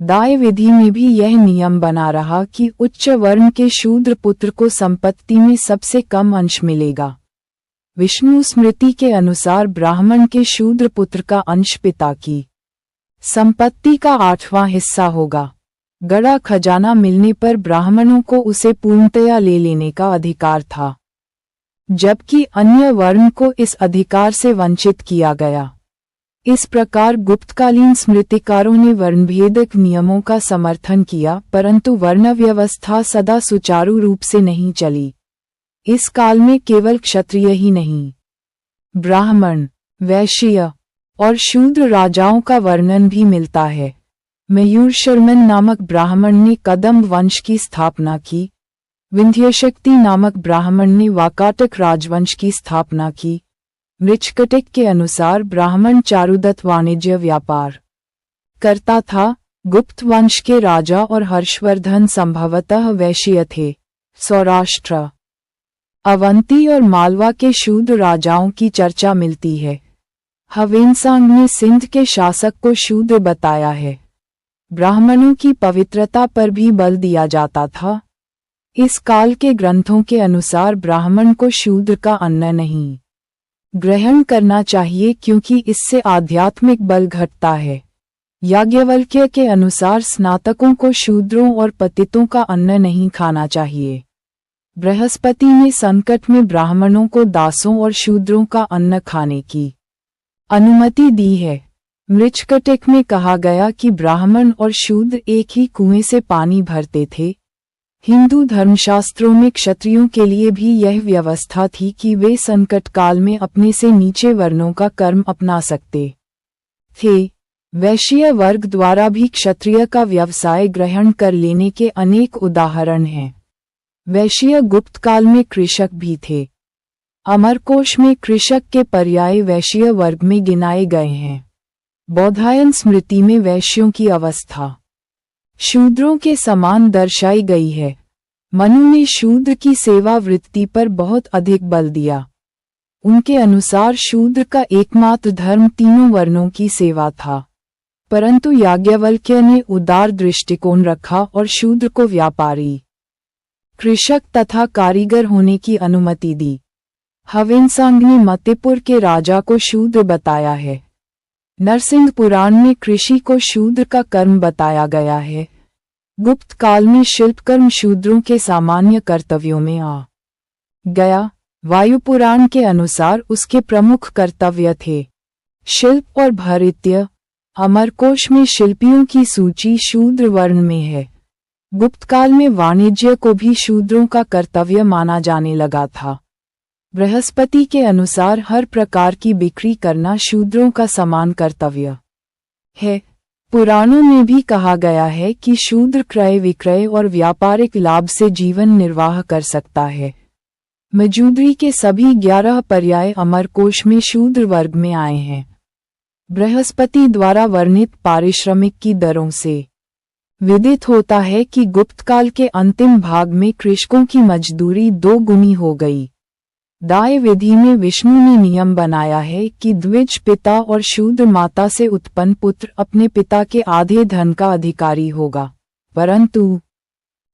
दाय विधि में भी यह नियम बना रहा कि उच्च वर्ण के शूद्र पुत्र को संपत्ति में सबसे कम अंश मिलेगा। विष्णु स्मृति के अनुसार ब्राह्मण के शूद्र पुत्र का अंश पिता की संपत्ति का 8वां हिस्सा होगा। गड़ा खजाना मिलने पर ब्राह्मणों को उसे पूर्णतया ले लेने का अधिकार था, जबकि अन्य वर्ण को इस अधिकार से वंचित किया गया। इस प्रकार गुप्तकालीन स्मृतिकारों ने वर्णभेदक नियमों का समर्थन किया, परंतु वर्ण व्यवस्था सदा सुचारू रूप से नहीं चली। इस काल में केवल क्षत्रिय ही नहीं, ब्राह्मण, वैश्य और शूद्र राजाओं का वर्णन भी मिलता है। मयूर शर्मन नामक ब्राह्मण ने कदम्ब वंश की स्थापना की। विंध्यशक्ति नामक ब्राह्मण ने वाकाटक राजवंश की स्थापना की। मृच्छकटिक के अनुसार ब्राह्मण चारुदत्त वाणिज्य व्यापार करता था। गुप्त वंश के राजा और हर्षवर्धन संभवतः वैश्य थे। सौराष्ट्र, अवंती और मालवा के शूद्र राजाओं की चर्चा मिलती है। हवेनसांग ने सिंध के शासक को शूद्र बताया है। ब्राह्मणों की पवित्रता पर भी बल दिया जाता था। इस काल के ग्रंथों के अनुसार ब्राह्मण को शूद्र का अन्न नहीं ग्रहण करना चाहिए, क्योंकि इससे आध्यात्मिक बल घटता है। याज्ञवल्क्य के अनुसार स्नातकों को शूद्रों और पतितों का अन्न नहीं खाना चाहिए। बृहस्पति ने संकट में ब्राह्मणों को दासों और शूद्रों का अन्न खाने की अनुमति दी है। मृच्छकटिक में कहा गया कि ब्राह्मण और शूद्र एक ही कुएं से पानी भरते थे। हिंदू धर्मशास्त्रों में क्षत्रियों के लिए भी यह व्यवस्था थी कि वे संकट काल में अपने से नीचे वर्णों का कर्म अपना सकते थे। वैश्य वर्ग द्वारा भी क्षत्रिय का व्यवसाय ग्रहण कर लेने के अनेक उदाहरण हैं। वैश्य गुप्त काल में कृषक भी थे। अमरकोश में कृषक के पर्याय वैश्य वर्ग में गिनाए गए हैं। बौधायन स्मृति में वैश्यों की अवस्था शूद्रों के समान दर्शाई गई है। मनु ने शूद्र की सेवा वृत्ति पर बहुत अधिक बल दिया। उनके अनुसार शूद्र का एकमात्र धर्म तीनों वर्णों की सेवा था, परंतु याज्ञवल्क्य ने उदार दृष्टिकोण रखा और शूद्र को व्यापारी, कृषक तथा कारीगर होने की अनुमति दी। हवेनसांग ने मतिपुर के राजा को शूद्र बताया है। नरसिंह पुराण में कृषि को शूद्र का कर्म बताया गया है। गुप्त काल में शिल्पकर्म शूद्रों के सामान्य कर्तव्यों में आ गया। वायु पुराण के अनुसार उसके प्रमुख कर्तव्य थे शिल्प और भृत्य। अमरकोश में शिल्पियों की सूची शूद्र वर्ण में है। गुप्त काल में वाणिज्य को भी शूद्रों का कर्तव्य माना जाने लगा था। बृहस्पति के अनुसार हर प्रकार की बिक्री करना शूद्रों का समान कर्तव्य है। पुराणों में भी कहा गया है कि शूद्र क्रय विक्रय और व्यापारिक लाभ से जीवन निर्वाह कर सकता है। मजूदरी के सभी 11 पर्याय अमरकोश में शूद्र वर्ग में आए हैं। बृहस्पति द्वारा वर्णित पारिश्रमिक की दरों से विदित होता है कि गुप्त काल के अंतिम भाग में कृषकों की मजदूरी 2 गुनी हो गई। दाय विधि में विष्णु ने नियम बनाया है कि द्विज पिता और शूद्र माता से उत्पन्न पुत्र अपने पिता के आधे धन का अधिकारी होगा, परंतु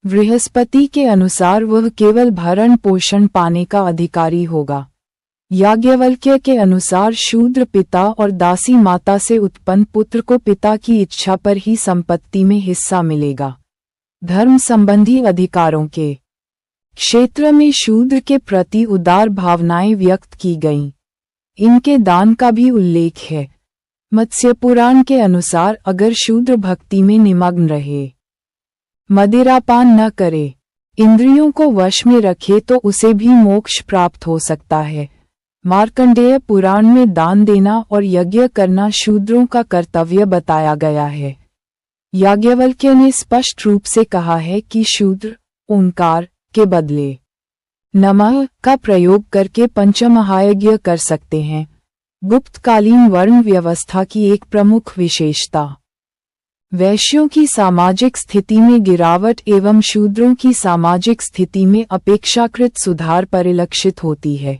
बृहस्पति के अनुसार वह केवल भरण पोषण पाने का अधिकारी होगा। याज्ञवल्क्य के अनुसार शूद्र पिता और दासी माता से उत्पन्न पुत्र को पिता की इच्छा पर ही संपत्ति में हिस्सा मिलेगा। धर्म संबंधी अधिकारों के क्षेत्र में शूद्र के प्रति उदार भावनाएं व्यक्त की गईं। इनके दान का भी उल्लेख है। मत्स्य पुराण के अनुसार अगर शूद्र भक्ति में निमग्न रहे, मदिरापान न करे, इंद्रियों को वश में रखे तो उसे भी मोक्ष प्राप्त हो सकता है। मार्कंडेय पुराण में दान देना और यज्ञ करना शूद्रों का कर्तव्य बताया गया है। याज्ञवल्क्य ने स्पष्ट रूप से कहा है कि शूद्र ओंकार के बदले नमः का प्रयोग करके पंचमहायज्ञ कर सकते हैं। गुप्तकालीन वर्ण व्यवस्था की एक प्रमुख विशेषता वैश्यों की सामाजिक स्थिति में गिरावट एवं शूद्रों की सामाजिक स्थिति में अपेक्षाकृत सुधार परिलक्षित होती है।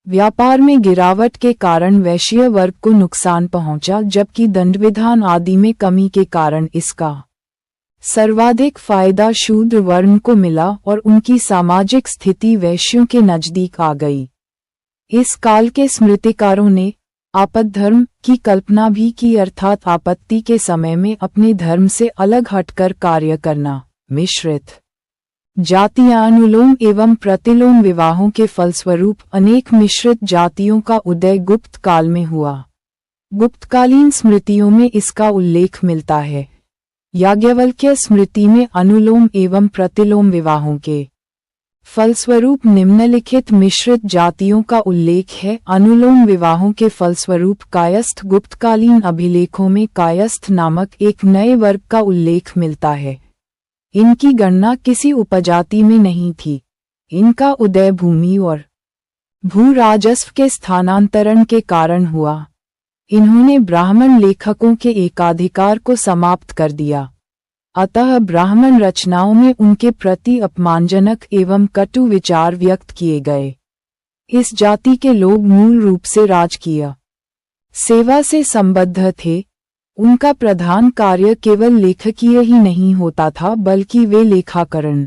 व्यापार में गिरावट के कारण वैश्य वर्ग को नुकसान पहुंचा, जबकि दंडविधान आदि में कमी के कारण इसका सर्वाधिक फायदा शूद्र वर्ण को मिला और उनकी सामाजिक स्थिति वैश्यों के नजदीक आ गई। इस काल के स्मृतिकारों ने आपद्धर्म की कल्पना भी की, अर्थात आपत्ति के समय में अपने धर्म से अलग हटकर कार्य करना। मिश्रित जातियां अनुलोम एवं प्रतिलोम विवाहों के फलस्वरूप अनेक मिश्रित जातियों का उदय गुप्त काल में हुआ। गुप्तकालीन स्मृतियों में इसका उल्लेख मिलता है। याज्ञवल्क्य स्मृति में अनुलोम एवं प्रतिलोम विवाहों के फलस्वरूप निम्नलिखित मिश्रित जातियों का उल्लेख है। अनुलोम विवाहों के फलस्वरूप कायस्थ गुप्तकालीन अभिलेखों में कायस्थ नामक एक नए वर्ग का उल्लेख मिलता है। इनकी गणना किसी उपजाति में नहीं थी। इनका उदय भूमि और भू राजस्व के स्थानांतरण के कारण हुआ। इन्होंने ब्राह्मण लेखकों के एकाधिकार को समाप्त कर दिया, अतः ब्राह्मण रचनाओं में उनके प्रति अपमानजनक एवं कटु विचार व्यक्त किए गए। इस जाति के लोग मूल रूप से राजकीय सेवा से संबद्ध थे। उनका प्रधान कार्य केवल लेखकीय ही नहीं होता था, बल्कि वे लेखाकरण,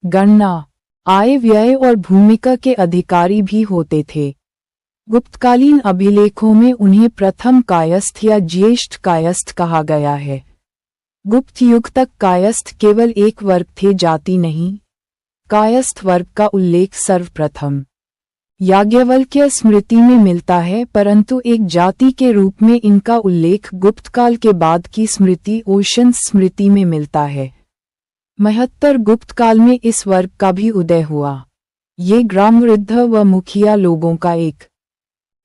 गणना, आय व्यय और भूमिका के अधिकारी भी होते थे। गुप्तकालीन अभिलेखों में उन्हें प्रथम कायस्थ या ज्येष्ठ कायस्थ कहा गया है। गुप्त युग तक कायस्थ केवल एक वर्ग थे, जाति नहीं। कायस्थ वर्ग का उल्लेख सर्वप्रथम याज्ञवल्क्य स्मृति में मिलता है, परंतु एक जाति के रूप में इनका उल्लेख गुप्तकाल के बाद की स्मृति ओशन स्मृति में मिलता है। महत्तर गुप्तकाल में इस वर्ग का भी उदय हुआ। ये ग्रामवृद्ध व मुखिया लोगों का एक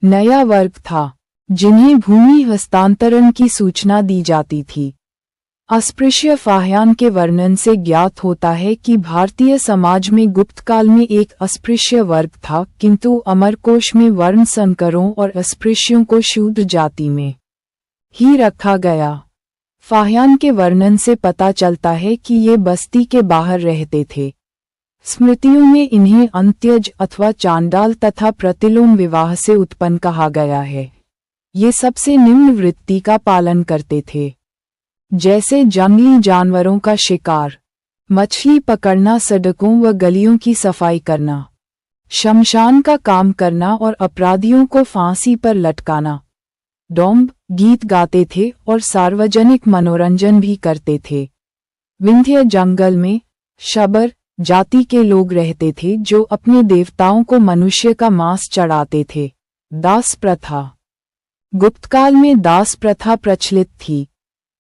नया वर्ग था, जिन्हें भूमि हस्तांतरण की सूचना दी जाती थी। अस्पृश्य फाह्यान के वर्णन से ज्ञात होता है कि भारतीय समाज में गुप्तकाल में एक अस्पृश्य वर्ग था, किंतु अमरकोश में वर्ण संकरों और अस्पृश्यों को शूद्र जाति में ही रखा गया। फाह्यान के वर्णन से पता चलता है कि ये बस्ती के बाहर रहते थे। स्मृतियों में इन्हें अंत्यज अथवा चांडाल तथा प्रतिलोम विवाह से उत्पन्न कहा गया है। ये सबसे निम्न वृत्ति का पालन करते थे, जैसे जंगली जानवरों का शिकार, मछली पकड़ना, सड़कों व गलियों की सफाई करना, शमशान का काम करना और अपराधियों को फांसी पर लटकाना। डोंब, गीत गाते थे और सार्वजनिक मनोरंजन भी करते थे। विंध्य जंगल में शबर जाति के लोग रहते थे जो अपने देवताओं को मनुष्य का मांस चढ़ाते थे। दास प्रथा। गुप्तकाल में दास प्रथा प्रचलित थी।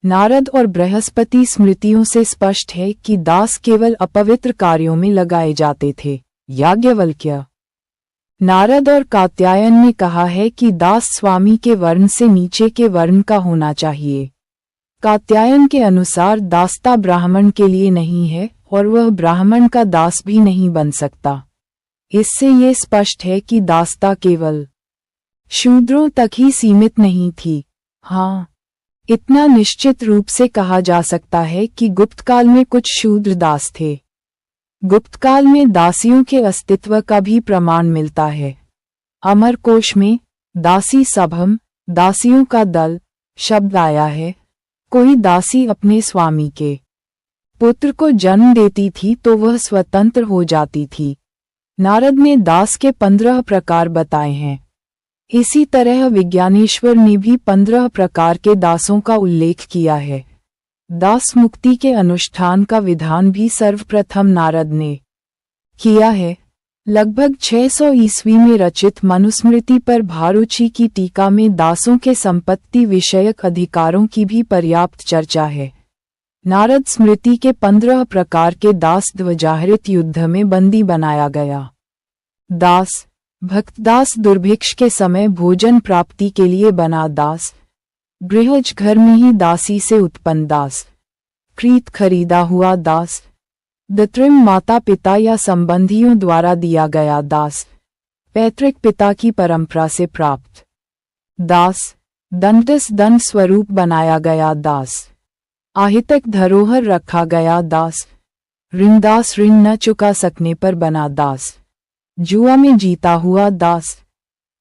नारद और बृहस्पति स्मृतियों से स्पष्ट है कि दास केवल अपवित्र कार्यों में लगाए जाते थे। याज्ञवल्क्य। नारद और कात्यायन ने कहा है कि दास स्वामी के वर्ण से नीचे के वर्ण का होना चाहिए। कात्यायन के अनुसार दासता ब्राह्मण के लिए नहीं है और वह ब्राह्मण का दास भी नहीं बन सकता। इससे ये स्पष्ट है कि दासता केवल शूद्रों तक ही सीमित नहीं थी। हाँ, इतना निश्चित रूप से कहा जा सकता है कि गुप्तकाल में कुछ शूद्र दास थे। गुप्तकाल में दासियों के अस्तित्व का भी प्रमाण मिलता है। अमरकोश में दासी सभम, दासियों का दल शब्द आया है। कोई दासी अपने स्वामी के पुत्र को जन्म देती थी तो वह स्वतंत्र हो जाती थी। नारद ने दास के 15 प्रकार बताए हैं। इसी तरह विज्ञानेश्वर ने भी 15 प्रकार के दासों का उल्लेख किया है। दास मुक्ति के अनुष्ठान का विधान भी सर्वप्रथम नारद ने किया है। लगभग 600 ईस्वी में रचित मनुस्मृति पर भारुची की टीका में दासों के संपत्ति विषयक अधिकारों की भी पर्याप्त चर्चा है। नारद स्मृति के 15 प्रकार के दास ध्वजाहरित युद्ध में बंदी बनाया गया। दास भक्तदास दुर्भिक्ष के समय भोजन प्राप्ति के लिए बना दास। गृहज घर में ही दासी से उत्पन्न दास। क्रीत खरीदा हुआ दास। दत्रिम माता पिता या संबंधियों द्वारा दिया गया दास। पैतृक पिता की परंपरा से प्राप्त दास। दंडस दंड स्वरूप बनाया गया दास। आहितक धरोहर रखा गया दास। ऋणदास ऋण न चुका सकने पर बना दास। जुआ में जीता हुआ दास।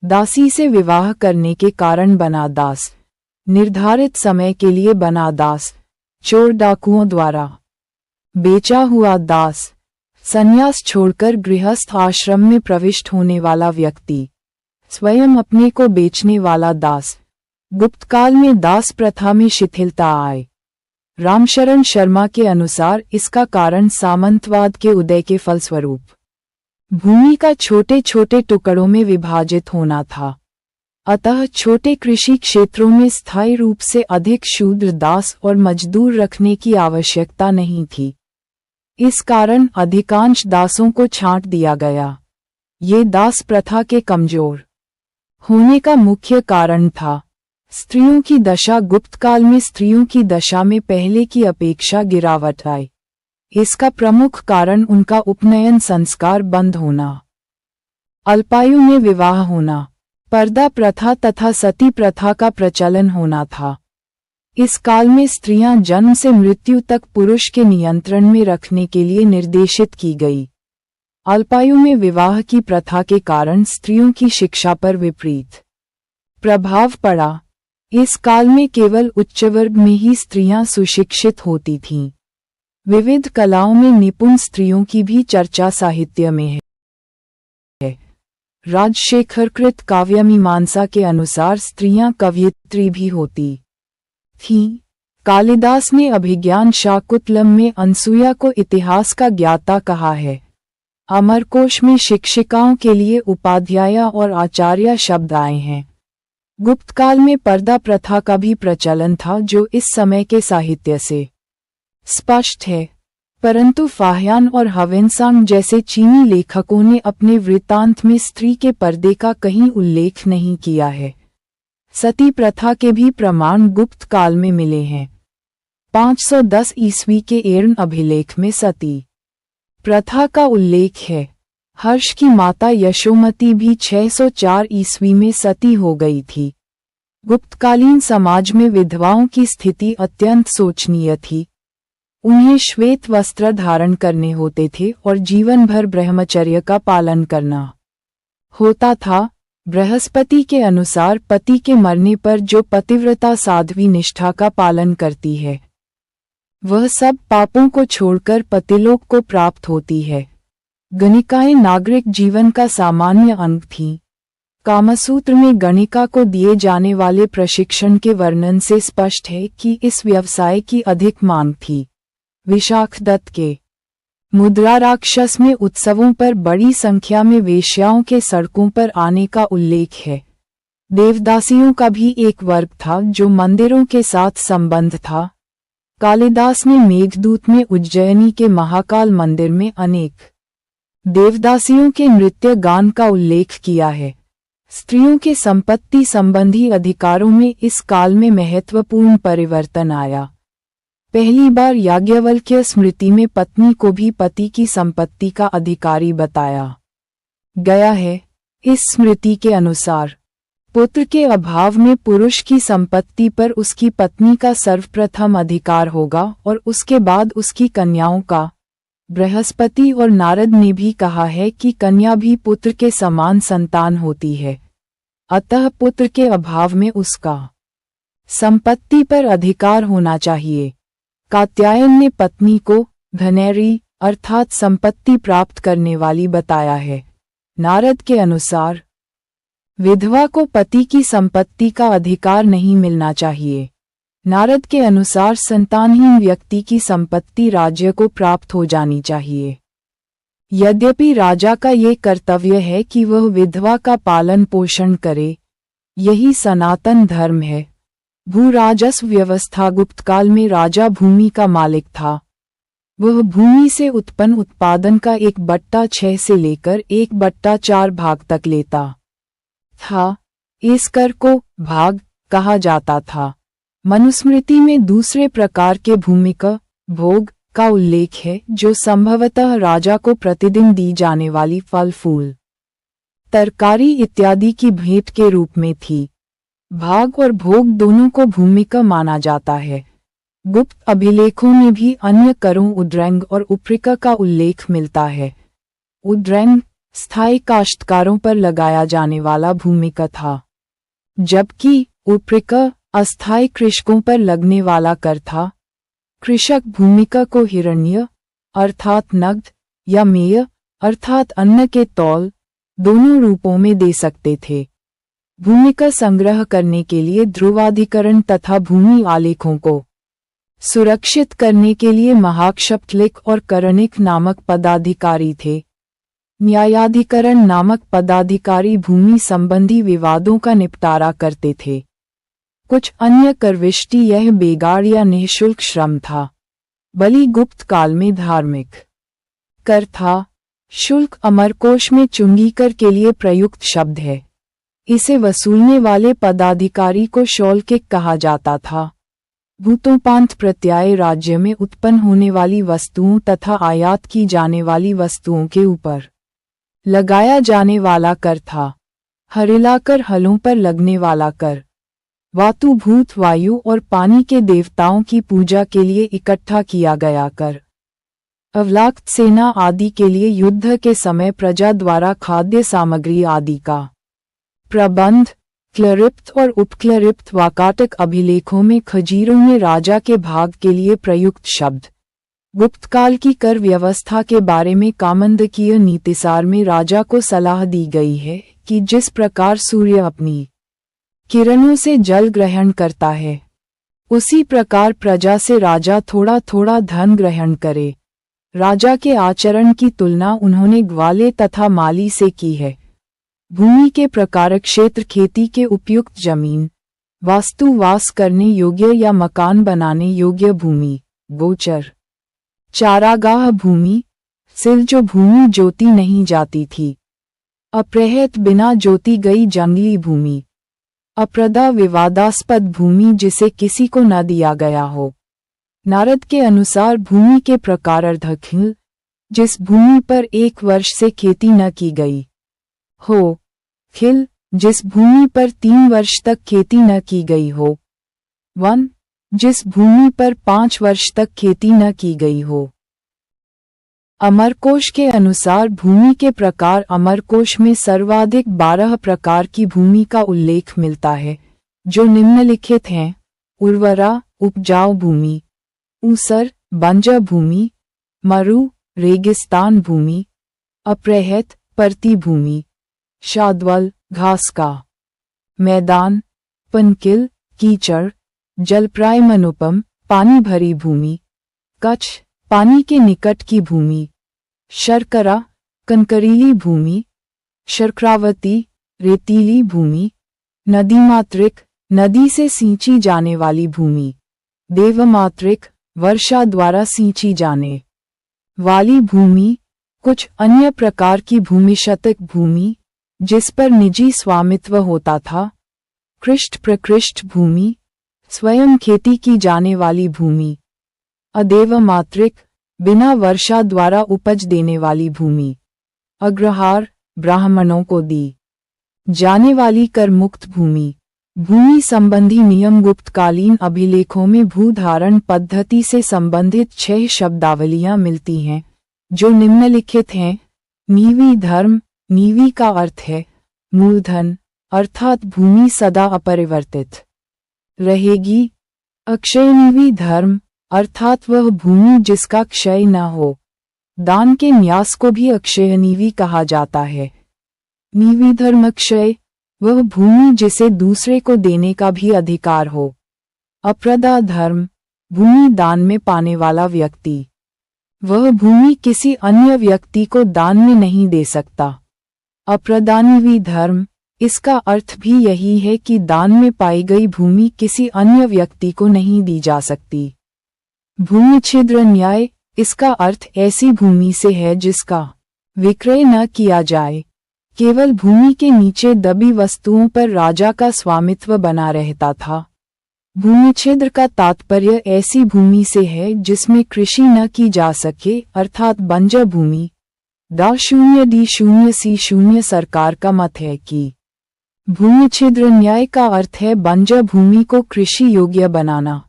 दासी से विवाह करने के कारण बना दास। निर्धारित समय के लिए बना दास। चोर डाकुओं द्वारा बेचा हुआ दास। संन्यास छोड़कर गृहस्थ आश्रम में प्रविष्ट होने वाला व्यक्ति। स्वयं अपने को बेचने वाला दास। गुप्तकाल में दास प्रथा में शिथिलता आए। रामशरण शर्मा के अनुसार इसका कारण सामंतवाद के उदय के फलस्वरूप भूमि का छोटे छोटे टुकड़ों में विभाजित होना था। अतः छोटे कृषि क्षेत्रों में स्थायी रूप से अधिक शूद्र दास और मजदूर रखने की आवश्यकता नहीं थी। इस कारण अधिकांश दासों को छांट दिया गया। ये दास प्रथा के कमजोर होने का मुख्य कारण था। स्त्रियों की दशा गुप्तकाल में स्त्रियों की दशा में पहले की अपेक्षा गिरावट आई। इसका प्रमुख कारण उनका उपनयन संस्कार बंद होना, अल्पायु में विवाह होना, पर्दा प्रथा तथा सती प्रथा का प्रचलन होना था। इस काल में स्त्रियां जन्म से मृत्यु तक पुरुष के नियंत्रण में रखने के लिए निर्देशित की गई। अल्पायु में विवाह की प्रथा के कारण स्त्रियों की शिक्षा पर विपरीत प्रभाव पड़ा। इस काल में केवल उच्च वर्ग में ही स्त्रियां सुशिक्षित होती थीं। विविध कलाओं में निपुण स्त्रियों की भी चर्चा साहित्य में है। राजशेखरकृत काव्यमीमांसा के अनुसार स्त्रियां कवयित्री भी होती थीं। कालिदास ने अभिज्ञान शाकुंतलम में अनसुया को इतिहास का ज्ञाता कहा है। अमरकोश में शिक्षिकाओं के लिए उपाध्याया और आचार्य शब्द आए हैं। गुप्तकाल में पर्दा प्रथा का भी प्रचलन था जो इस समय के साहित्य से स्पष्ट है, परंतु फाह्यान और हवेनसांग जैसे चीनी लेखकों ने अपने वृत्तांत में स्त्री के पर्दे का कहीं उल्लेख नहीं किया है। सती प्रथा के भी प्रमाण गुप्त काल में मिले हैं। 510 ईस्वी के एर्न अभिलेख में सती प्रथा का उल्लेख है। हर्ष की माता यशोमती भी 604 ईस्वी में सती हो गई थी। गुप्तकालीन समाज में विधवाओं की स्थिति अत्यंत शोचनीय थी। उन्हें श्वेत वस्त्र धारण करने होते थे और जीवन भर ब्रह्मचर्य का पालन करना होता था। बृहस्पति के अनुसार पति के मरने पर जो पतिव्रता साध्वी निष्ठा का पालन करती है वह सब पापों को छोड़कर पतिलोक को प्राप्त होती है। गणिकाएं नागरिक जीवन का सामान्य अंग थीं। कामसूत्र में गणिका को दिए जाने वाले प्रशिक्षण के वर्णन से स्पष्ट है कि इस व्यवसाय की अधिक मांग थी। विशाखदत्त के मुद्रा राक्षस में उत्सवों पर बड़ी संख्या में वेश्याओं के सड़कों पर आने का उल्लेख है। देवदासियों का भी एक वर्ग था जो मंदिरों के साथ संबंध था। कालिदास ने मेघदूत में उज्जैनी के महाकाल मंदिर में अनेक देवदासियों के नृत्य गान का उल्लेख किया है। स्त्रियों के संपत्ति संबंधी अधिकारों में इस काल में महत्वपूर्ण परिवर्तन आया। पहली बार याज्ञवल्क्य स्मृति में पत्नी को भी पति की संपत्ति का अधिकारी बताया गया है। इस स्मृति के अनुसार पुत्र के अभाव में पुरुष की संपत्ति पर उसकी पत्नी का सर्वप्रथम अधिकार होगा और उसके बाद उसकी कन्याओं का। बृहस्पति और नारद ने भी कहा है कि कन्या भी पुत्र के समान संतान होती है, अतः पुत्र के अभाव में उसका संपत्ति पर अधिकार होना चाहिए। कात्यायन ने पत्नी को धनैरी अर्थात संपत्ति प्राप्त करने वाली बताया है। नारद के अनुसार विधवा को पति की संपत्ति का अधिकार नहीं मिलना चाहिए। नारद के अनुसार संतानहीन व्यक्ति की संपत्ति राज्य को प्राप्त हो जानी चाहिए। यद्यपि राजा का ये कर्तव्य है कि वह विधवा का पालन पोषण करे, यही सनातन धर्म है। भू राजस्व व्यवस्था गुप्तकाल में राजा भूमि का मालिक था। वह भूमि से उत्पन्न उत्पादन का 1/6 से लेकर 1/4 भाग तक लेता था। इस कर को भाग कहा जाता था। मनुस्मृति में दूसरे प्रकार के भूमिका भोग का उल्लेख है, जो संभवतः राजा को प्रतिदिन दी जाने वाली फल फूल तरकारी इत्यादि की भेंट के रूप में थी। भाग और भोग दोनों को भूमिका माना जाता है। गुप्त अभिलेखों में भी अन्य करों उद्रैंग और उप्रिका का उल्लेख मिलता है। उद्रैंग स्थायी काश्तकारों पर लगाया जाने वाला भूमिका था, जबकि उप्रिका अस्थायी कृषकों पर लगने वाला कर था। कृषक भूमिका को हिरण्य अर्थात नगद या मेय अर्थात अन्न के तौल दोनों रूपों में दे सकते थे। भूमिका संग्रह करने के लिए ध्रुवाधिकरण तथा भूमि आलेखों को सुरक्षित करने के लिए महाक्षपलिक और करनिक नामक पदाधिकारी थे। न्यायाधिकरण नामक पदाधिकारी भूमि संबंधी विवादों का निपटारा करते थे। कुछ अन्य करविष्टि यह बेगार या निःशुल्क श्रम था। बलि गुप्त काल में धार्मिक कर था। शुल्क अमरकोश में चुंगी कर के लिए प्रयुक्त शब्द है। इसे वसूलने वाले पदाधिकारी को शौल्किक कहा जाता था। भूतोपांत प्रत्यय राज्य में उत्पन्न होने वाली वस्तुओं तथा आयात की जाने वाली वस्तुओं के ऊपर लगाया जाने वाला कर था। हरिलाकर हलों पर लगने वाला कर। वातु भूत वायु और पानी के देवताओं की पूजा के लिए इकट्ठा किया गया कर। अवलाक्त सेना आदि के लिए युद्ध के समय प्रजा द्वारा खाद्य सामग्री आदि का प्रबंध। क्लरिप्त और उपक्लरिप्त वाकाटक अभिलेखों में खजीरों में राजा के भाग के लिए प्रयुक्त शब्द। गुप्तकाल की कर व्यवस्था के बारे में कामंदकीय नीतिसार में राजा को सलाह दी गई है कि जिस प्रकार सूर्य अपनी किरणों से जल ग्रहण करता है, उसी प्रकार प्रजा से राजा थोड़ा थोड़ा धन ग्रहण करे। राजा के आचरण की तुलना उन्होंने ग्वाले तथा माली से की है। भूमि के प्रकार क्षेत्र खेती के उपयुक्त जमीन, वास्तु वास करने योग्य या मकान बनाने योग्य भूमि, गोचर चारागाह भूमि, सिल जो भूमि जोती नहीं जाती थी, अप्रहत बिना जोती गई जंगली भूमि, अप्रदा विवादास्पद भूमि जिसे किसी को न दिया गया हो। नारद के अनुसार भूमि के प्रकार अर्धखिल, जिस भूमि पर 1 वर्ष से खेती न की गई हो। खिल, जिस भूमि पर 3 वर्ष तक खेती न की गई हो। वन, जिस भूमि पर 5 वर्ष तक खेती न की गई हो। अमरकोश के अनुसार भूमि के प्रकार अमरकोश में सर्वाधिक 12 प्रकार की भूमि का उल्लेख मिलता है, जो निम्नलिखित हैं: उर्वरा उपजाऊ भूमि, ऊसर बंजर भूमि, मरु रेगिस्तान भूमि, अप्रहत परती भूमि, शाद्वल घास का मैदान, पनकिल, कीचड़, जलप्राय अनुपम, पानी भरी भूमि, कच्छ, पानी के निकट की भूमि, शर्करा, कंकरीली भूमि, शर्करावती, रेतीली भूमि, नदीमातृक, नदी से सींची जाने वाली भूमि, देवमातृक, वर्षा द्वारा सींची जाने वाली भूमि, कुछ अन्य प्रकार की भूमि, शतक भूमि, जिस पर निजी स्वामित्व होता था, कृष्ट प्रकृष्ट भूमि, स्वयं खेती की जाने वाली भूमि, अदेवमातृक, बिना वर्षा द्वारा उपज देने वाली भूमि, अग्रहार, ब्राह्मणों को दी जाने वाली कर मुक्त भूमि। भूमि संबंधी नियम गुप्तकालीन अभिलेखों में भूधारण पद्धति से संबंधित 6 शब्दावलियां मिलती हैं, जो निम्नलिखित हैं। नीवी धर्म, नीवी का अर्थ है मूलधन, अर्थात भूमि सदा अपरिवर्तित रहेगी। अक्षय नीवी धर्म, अर्थात वह भूमि जिसका क्षय न हो। दान के न्यास को भी अक्षय नीवी कहा जाता है। नीवी धर्म अक्षय, वह भूमि जिसे दूसरे को देने का भी अधिकार हो। अप्रदा धर्म, भूमि दान में पाने वाला व्यक्ति, वह भूमि किसी अन्य व्यक्ति को दान में नहीं दे सकता। अप्रदानीवी धर्म, इसका अर्थ भी यही है कि दान में पाई गई भूमि किसी अन्य व्यक्ति को नहीं दी जा सकती। भूमि छिद्र न्याय, इसका अर्थ ऐसी भूमि से है जिसका विक्रय न किया जाए। केवल भूमि के नीचे दबी वस्तुओं पर राजा का स्वामित्व बना रहता था। भूमि छिद्र का तात्पर्य ऐसी भूमि से है जिसमें कृषि न की जा सके, अर्थात बंजर भूमि। D0D0C0 सरकार का मत है कि भूमि छिद्र न्याय का अर्थ है बंजर भूमि को कृषि योग्य बनाना।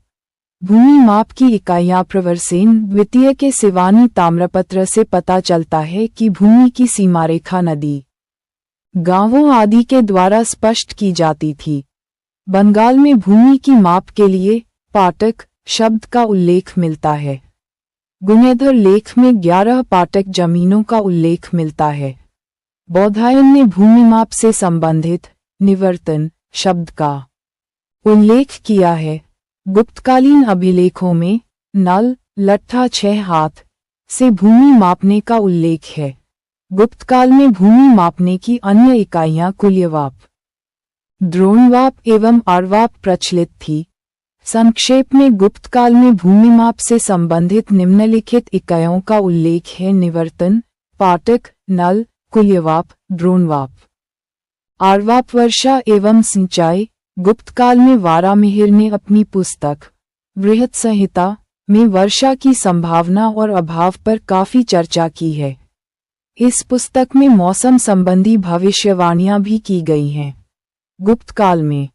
भूमि माप की इकाइयां प्रवरसेन द्वितीय के सिवानी ताम्रपत्र से पता चलता है कि भूमि की सीमारेखा नदी, गांवों आदि के द्वारा स्पष्ट की जाती थी। बंगाल में भूमि की माप के लिए पाटक शब्द का उल्लेख मिलता है। गुणेधर लेख में 11 पाटक जमीनों का उल्लेख मिलता है। बौधायन ने भूमि माप से संबंधित निवर्तन शब्द का उल्लेख किया है। गुप्तकालीन अभिलेखों में नल, लट्ठा 6 हाथ से भूमि मापने का उल्लेख है। गुप्तकाल में भूमि मापने की अन्य इकाइयां कुल्यवाप, द्रोणवाप एवं आरवाप प्रचलित थी। संक्षेप में गुप्तकाल में भूमि माप से संबंधित निम्नलिखित इकाइयों का उल्लेख है। निवर्तन, पाटक, नल, कुल्यवाप, द्रोणवाप, आरवाप। वर्षा एवं सिंचाई। गुप्तकाल में वारामिहिर ने अपनी पुस्तक बृहद संहिता में वर्षा की संभावना और अभाव पर काफी चर्चा की है। इस पुस्तक में मौसम संबंधी भविष्यवाणियां भी की गई हैं। गुप्तकाल में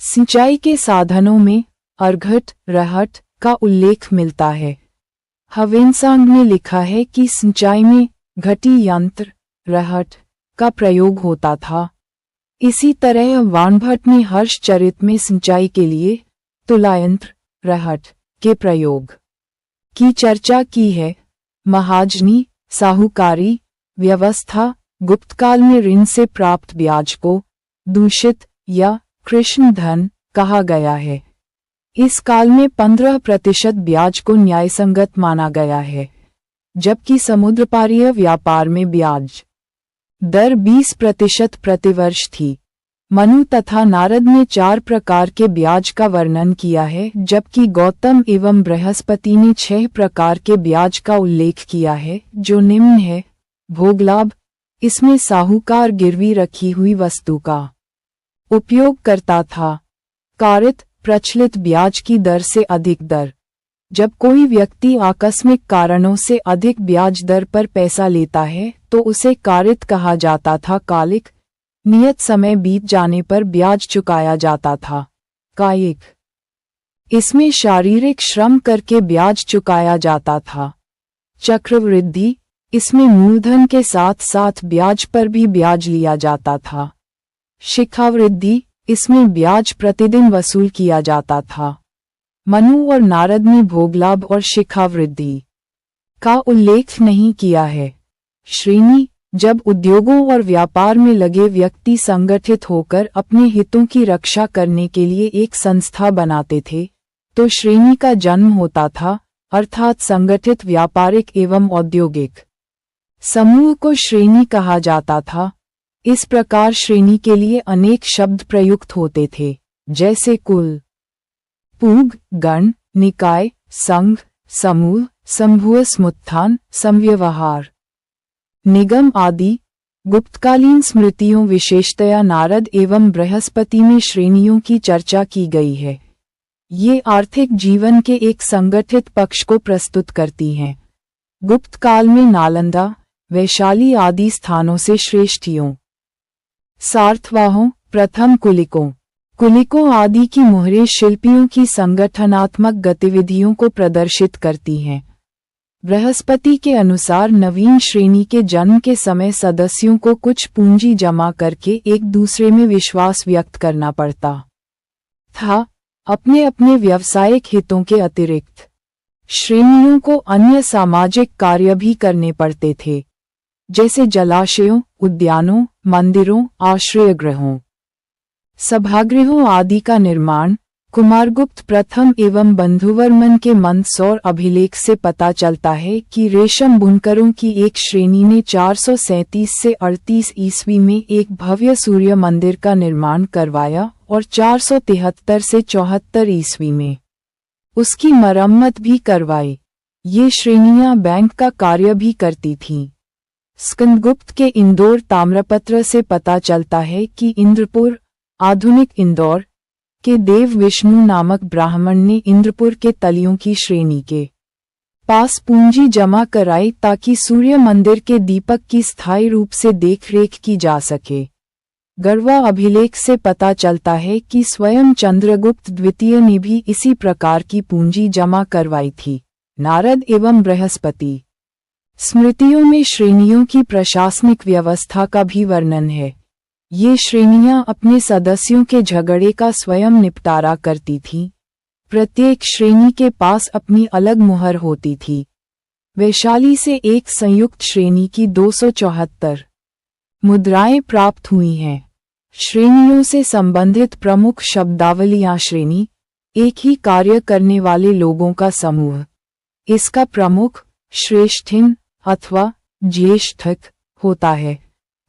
सिंचाई के साधनों में अर्घट, रहट का उल्लेख मिलता है। हवेनसांग ने लिखा है कि सिंचाई में घटी यंत्र, रहट का प्रयोग होता था। इसी तरह वाणभट्ट ने हर्षचरित में सिंचाई के लिए तुलायंत्र, रहट के प्रयोग की चर्चा की है। महाजनी, साहूकारी व्यवस्था। गुप्तकाल में ऋण से प्राप्त ब्याज को दूषित या कृष्ण धन कहा गया है। इस काल में 15% ब्याज को न्यायसंगत माना गया है, जबकि समुद्रपारीय व्यापार में ब्याज दर 20% प्रतिवर्ष थी। मनु तथा नारद ने 4 प्रकार के ब्याज का वर्णन किया है, जबकि गौतम एवं बृहस्पति ने 6 प्रकार के ब्याज का उल्लेख किया है, जो निम्न है। भोगलाभ, इसमें साहूकार गिरवी रखी हुई वस्तु का उपयोग करता था। कारित, प्रचलित ब्याज की दर से अधिक दर। जब कोई व्यक्ति आकस्मिक कारणों से अधिक ब्याज दर पर पैसा लेता है तो उसे कारित कहा जाता था। कालिक, नियत समय बीत जाने पर ब्याज चुकाया जाता था। कायिक, इसमें शारीरिक श्रम करके ब्याज चुकाया जाता था। चक्रवृद्धि, इसमें मूलधन के साथ साथ ब्याज पर भी ब्याज लिया जाता था। शिखावृद्धि, इसमें ब्याज प्रतिदिन वसूल किया जाता था। मनु और नारद ने भोगलाभ और शिखावृद्धि का उल्लेख नहीं किया है। श्रेणी, जब उद्योगों और व्यापार में लगे व्यक्ति संगठित होकर अपने हितों की रक्षा करने के लिए एक संस्था बनाते थे, तो श्रेणी का जन्म होता था, अर्थात संगठित व्यापारिक एवं औद्योगिक समूह को श्रेणी कहा जाता था। इस प्रकार श्रेणी के लिए अनेक शब्द प्रयुक्त होते थे, जैसे कुल, पूग, गण, निकाय, संघ, समूह, समूह, समुत्थान, समव्यवहार, निगम आदि। गुप्तकालीन स्मृतियों विशेषतया नारद एवं बृहस्पति में श्रेणियों की चर्चा की गई है। ये आर्थिक जीवन के एक संगठित पक्ष को प्रस्तुत करती हैं। गुप्त काल में नालंदा, वैशाली आदि स्थानों से श्रेष्ठियों, सार्थवाहों, प्रथम कुलिकों आदि की मुहरें शिल्पियों की संगठनात्मक गतिविधियों को प्रदर्शित करती हैं। बृहस्पति के अनुसार नवीन श्रेणी के जन्म के समय सदस्यों को कुछ पूंजी जमा करके एक दूसरे में विश्वास व्यक्त करना पड़ता था। अपने अपने व्यावसायिक हितों के अतिरिक्त श्रेणियों को अन्य सामाजिक कार्य भी करने पड़ते थे, जैसे जलाशयों, उद्यानों, मंदिरों, आश्रयगृहों, सभागृहों आदि का निर्माण। कुमारगुप्त प्रथम एवं बंधुवर्मन के मंदसौर अभिलेख से पता चलता है कि रेशम बुनकरों की एक श्रेणी ने 437 से 38 ईस्वी में एक भव्य सूर्य मंदिर का निर्माण करवाया और 473 से 74 ईस्वी में उसकी मरम्मत भी करवाई। ये श्रेणियां बैंक का कार्य भी करती थीं। स्कंदगुप्त के इंदौर ताम्रपत्र से पता चलता है कि इंद्रपुर, आधुनिक इंदौर, के देव विष्णु नामक ब्राह्मण ने इंद्रपुर के तलियों की श्रेणी के पास पूंजी जमा कराई ताकि सूर्य मंदिर के दीपक की स्थायी रूप से देखरेख की जा सके। गढ़वा अभिलेख से पता चलता है कि स्वयं चंद्रगुप्त द्वितीय ने भी इसी प्रकार की पूंजी जमा करवाई थी। नारद एवं बृहस्पति स्मृतियों में श्रेणियों की प्रशासनिक व्यवस्था का भी वर्णन है। ये श्रेणियां अपने सदस्यों के झगड़े का स्वयं निपटारा करती थीं। प्रत्येक श्रेणी के पास अपनी अलग मुहर होती थी। वैशाली से एक संयुक्त श्रेणी की 274 मुद्राएं प्राप्त हुई हैं। श्रेणियों से संबंधित प्रमुख शब्दावलियां श्रेणी, एक ही कार्य करने वाले लोगों का समूह। इसका प्रमुख श्रेष्ठिन अथवा ज्येष्ठक होता है।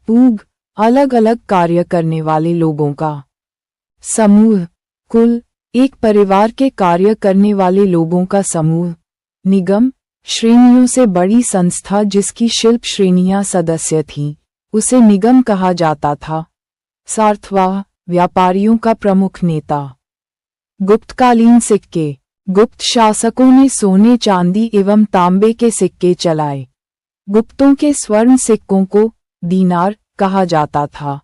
पूग, अलग अलग कार्य करने वाले लोगों का समूह। कुल, एक परिवार के कार्य करने वाले लोगों का समूह। निगम, श्रेणियों से बड़ी संस्था जिसकी शिल्प श्रेणियां सदस्य थीं, उसे निगम कहा जाता था। सार्थवाह, व्यापारियों का प्रमुख नेता। गुप्तकालीन सिक्के, गुप्त शासकों ने सोने, चांदी एवं तांबे के सिक्के चलाए। गुप्तों के स्वर्ण सिक्कों को दीनार कहा जाता था।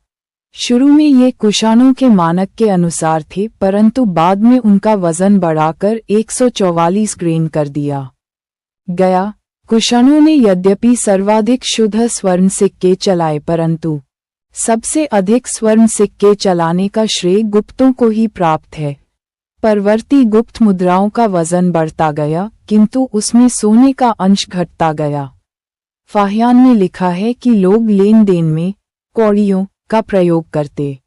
शुरू में ये कुषाणों के मानक के अनुसार थे, परंतु बाद में उनका वजन बढ़ाकर 144 ग्रेन कर दिया गया। कुषाणों ने यद्यपि सर्वाधिक शुद्ध स्वर्ण सिक्के चलाए, परंतु सबसे अधिक स्वर्ण सिक्के चलाने का श्रेय गुप्तों को ही प्राप्त है। परवर्ती गुप्त मुद्राओं का वजन बढ़ता गया, किंतु उसमें सोने का अंश घटता गया। फाहियान में लिखा है कि लोग लेन देन में कौड़ियों का प्रयोग करते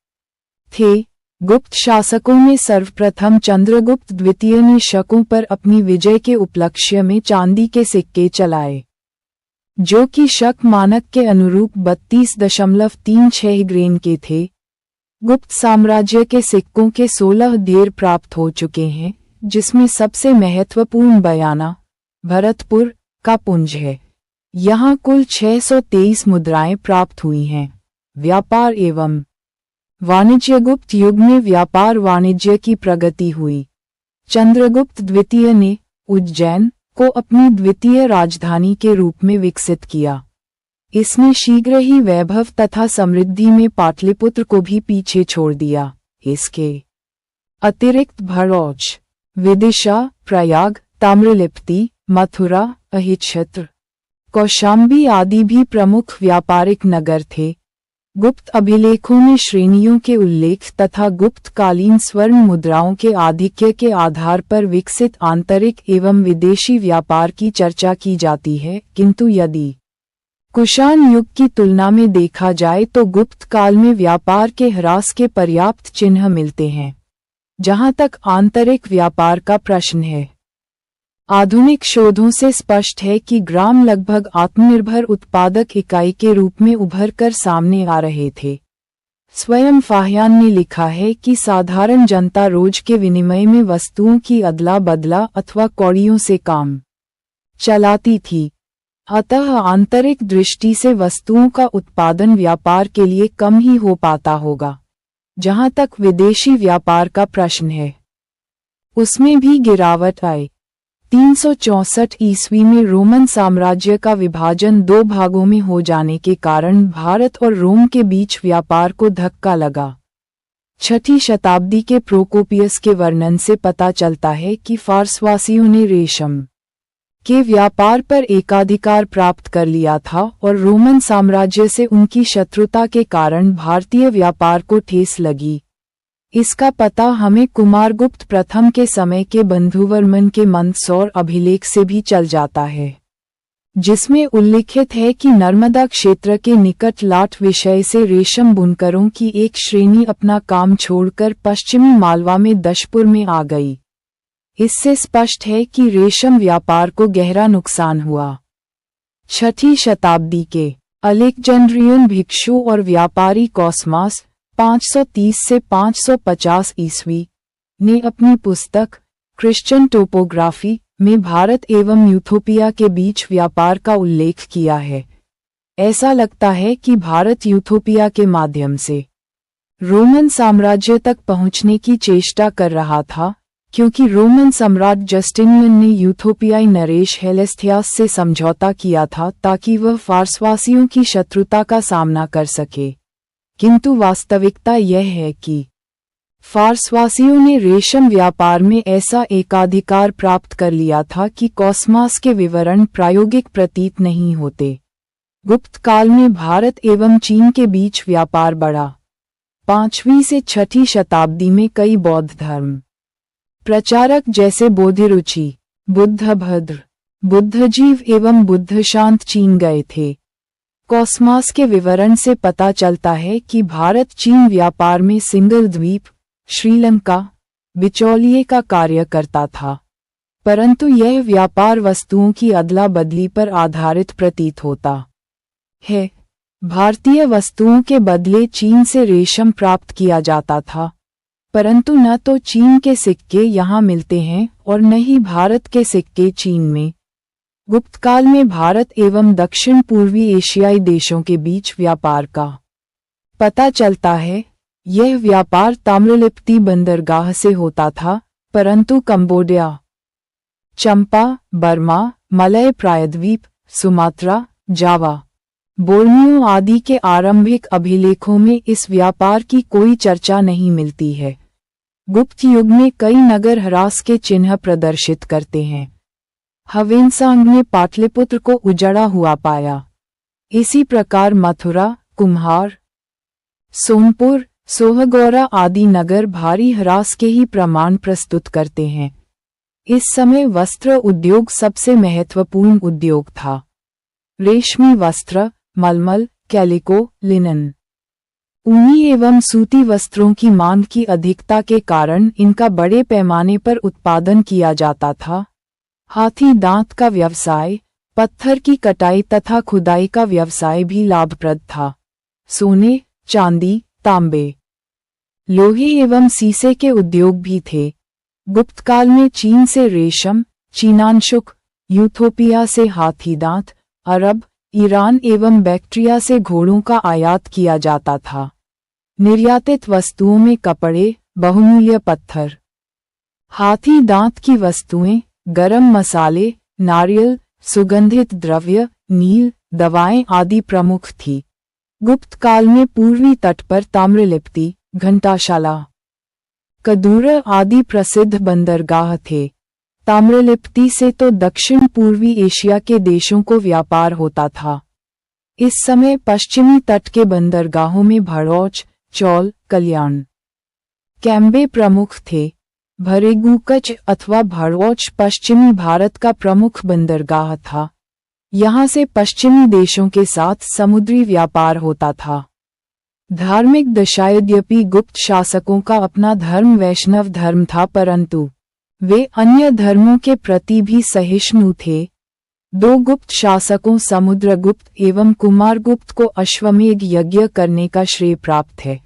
थे। गुप्त शासकों में सर्वप्रथम चंद्रगुप्त द्वितीय ने शकों पर अपनी विजय के उपलक्ष्य में चांदी के सिक्के चलाए, जो कि शक मानक के अनुरूप 32.36 ग्रेन के थे। गुप्त साम्राज्य के सिक्कों के 16 ढेर प्राप्त हो चुके हैं, जिसमें सबसे महत्वपूर्ण बयाना, भरतपुर का पुंज है। यहाँ कुल 623 मुद्राएं प्राप्त हुई हैं। व्यापार एवं वाणिज्य, गुप्त युग में व्यापार वाणिज्य की प्रगति हुई। चंद्रगुप्त द्वितीय ने उज्जैन को अपनी द्वितीय राजधानी के रूप में विकसित किया। इसने शीघ्र ही वैभव तथा समृद्धि में पाटलिपुत्र को भी पीछे छोड़ दिया। इसके अतिरिक्त भड़ौच, विदिशा, प्रयाग, ताम्रलिप्ति, मथुरा, अहिच्छत्र, कौशाम्बी आदि भी प्रमुख व्यापारिक नगर थे। गुप्त अभिलेखों में श्रेणियों के उल्लेख तथा गुप्तकालीन स्वर्ण मुद्राओं के आधिक्य के आधार पर विकसित आंतरिक एवं विदेशी व्यापार की चर्चा की जाती है, किंतु यदि कुषाण युग की तुलना में देखा जाए तो गुप्त काल में व्यापार के ह्रास के पर्याप्त चिन्ह मिलते हैं। जहां तक आंतरिक व्यापार का प्रश्न है, आधुनिक शोधों से स्पष्ट है कि ग्राम लगभग आत्मनिर्भर उत्पादक इकाई के रूप में उभर कर सामने आ रहे थे। स्वयं फाहियान ने लिखा है कि साधारण जनता रोज के विनिमय में वस्तुओं की अदला बदला अथवा कौड़ियों से काम चलाती थी। अतः आंतरिक दृष्टि से वस्तुओं का उत्पादन व्यापार के लिए कम ही हो पाता होगा। जहां तक विदेशी व्यापार का प्रश्न है, उसमें भी गिरावट आई। 364 ईस्वी में रोमन साम्राज्य का विभाजन 2 भागों में हो जाने के कारण भारत और रोम के बीच व्यापार को धक्का लगा। 6ठी शताब्दी के प्रोकोपियस के वर्णन से पता चलता है कि फारसवासियों ने रेशम के व्यापार पर एकाधिकार प्राप्त कर लिया था और रोमन साम्राज्य से उनकी शत्रुता के कारण भारतीय व्यापार को ठेस लगी। इसका पता हमें कुमारगुप्त प्रथम के समय के बंधुवर्मन के मंदसौर अभिलेख से भी चल जाता है, जिसमें उल्लिखित है कि नर्मदा क्षेत्र के निकट लाट विषय से रेशम बुनकरों की एक श्रेणी अपना काम छोड़कर पश्चिमी मालवा में दशपुर में आ गई। इससे स्पष्ट है कि रेशम व्यापार को गहरा नुकसान हुआ। 6ठी शताब्दी के अलेक्जेंड्रियन भिक्षु और व्यापारी कॉस्मास 530 से 550 ईस्वी ने अपनी पुस्तक क्रिश्चियन टोपोग्राफी में भारत एवं यूथोपिया के बीच व्यापार का उल्लेख किया है। ऐसा लगता है कि भारत यूथोपिया के माध्यम से रोमन साम्राज्य तक पहुंचने की चेष्टा कर रहा था, क्योंकि रोमन सम्राट जस्टिनियन ने यूथोपियाई नरेश हेलेस्थियास से समझौता किया था ताकि वह फारसवासियों की शत्रुता का सामना कर सके। किंतु वास्तविकता यह है कि फारसवासियों ने रेशम व्यापार में ऐसा एकाधिकार प्राप्त कर लिया था कि कॉस्मास के विवरण प्रायोगिक प्रतीत नहीं होते। गुप्त काल में भारत एवं चीन के बीच व्यापार बढ़ा। 5वीं से 6ठी शताब्दी में कई बौद्ध धर्म प्रचारक जैसे बोधिरुचि, बुद्धभद्र, बुद्धजीव एवं बुद्धशांत चीन गए थे। कॉस्मास के विवरण से पता चलता है कि भारत चीन व्यापार में सिंगल द्वीप, श्रीलंका, बिचौलिए का कार्य करता था, परंतु यह व्यापार वस्तुओं की अदला बदली पर आधारित प्रतीत होता है। भारतीय वस्तुओं के बदले चीन से रेशम प्राप्त किया जाता था, परंतु न तो चीन के सिक्के यहाँ मिलते हैं और न ही भारत के सिक्के चीन में। गुप्त काल में भारत एवं दक्षिण पूर्वी एशियाई देशों के बीच व्यापार का पता चलता है। यह व्यापार ताम्रलिप्ति बंदरगाह से होता था, परंतु कंबोडिया, चंपा, बर्मा, मलय प्रायद्वीप, सुमात्रा, जावा, बोर्नियो आदि के आरंभिक अभिलेखों में इस व्यापार की कोई चर्चा नहीं मिलती है। गुप्त युग में कई नगर ह्रास के चिन्ह प्रदर्शित करते हैं। हवेनसांग ने पाटलिपुत्र को उजड़ा हुआ पाया। इसी प्रकार मथुरा, कुम्हार, सोनपुर, सोहगौरा आदि नगर भारी ह्रास के ही प्रमाण प्रस्तुत करते हैं। इस समय वस्त्र उद्योग सबसे महत्वपूर्ण उद्योग था। रेशमी वस्त्र, मलमल, कैलिको, लिनन, ऊनी एवं सूती वस्त्रों की मांग की अधिकता के कारण इनका बड़े पैमाने पर उत्पादन किया जाता था। हाथी दांत का व्यवसाय, पत्थर की कटाई तथा खुदाई का व्यवसाय भी लाभप्रद था। सोने, चांदी, तांबे, लोहे एवं सीसे के उद्योग भी थे। गुप्त काल में चीन से रेशम, चीनांशुक, यूथोपिया से हाथी दांत, अरब, ईरान एवं बैक्ट्रिया से घोड़ों का आयात किया जाता था। निर्यातित वस्तुओं में कपड़े, बहुमूल्य पत्थर, हाथी दांत की वस्तुएं, गरम मसाले, नारियल, सुगंधित द्रव्य, नील, दवाएं आदि प्रमुख थी। गुप्त काल में पूर्वी तट पर ताम्रलिप्ति, घंटाशाला, कदूर आदि प्रसिद्ध बंदरगाह थे। ताम्रलिप्ति से तो दक्षिण पूर्वी एशिया के देशों को व्यापार होता था। इस समय पश्चिमी तट के बंदरगाहों में भड़ौच, चौल, कल्याण, कैम्बे प्रमुख थे। भरेगुकच अथवा भड़ौच पश्चिमी भारत का प्रमुख बंदरगाह था। यहाँ से पश्चिमी देशों के साथ समुद्री व्यापार होता था। धार्मिक दशा यद्यपि गुप्त शासकों का अपना धर्म वैष्णव धर्म था, परंतु वे अन्य धर्मों के प्रति भी सहिष्णु थे। दो गुप्त शासकों समुद्रगुप्त एवं कुमारगुप्त को अश्वमेध यज्ञ करने का श्रेय प्राप्त है।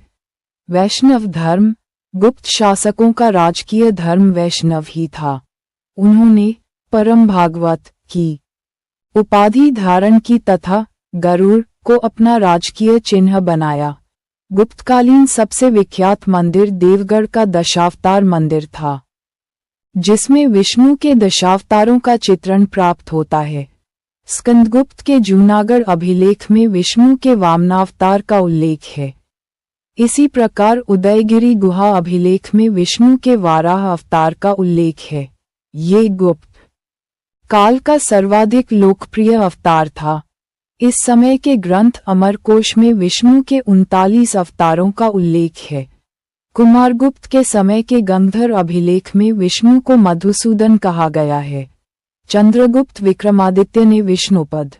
वैष्णव धर्म, गुप्त शासकों का राजकीय धर्म वैष्णव ही था। उन्होंने परम भागवत की उपाधि धारण की तथा गरुड़ को अपना राजकीय चिन्ह बनाया। गुप्तकालीन सबसे विख्यात मंदिर देवगढ़ का दशावतार मंदिर था, जिसमें विष्णु के दशावतारों का चित्रण प्राप्त होता है। स्कंदगुप्त के जूनागढ़ अभिलेख में विष्णु के वामनावतार का उल्लेख है। इसी प्रकार उदयगिरी गुहा अभिलेख में विष्णु के वाराह अवतार का उल्लेख है। ये गुप्त काल का सर्वाधिक लोकप्रिय अवतार था। इस समय के ग्रंथ अमरकोश में विष्णु के 39 अवतारों का उल्लेख है। कुमारगुप्त के समय के गंधर अभिलेख में विष्णु को मधुसूदन कहा गया है। चंद्रगुप्त विक्रमादित्य ने विष्णुपद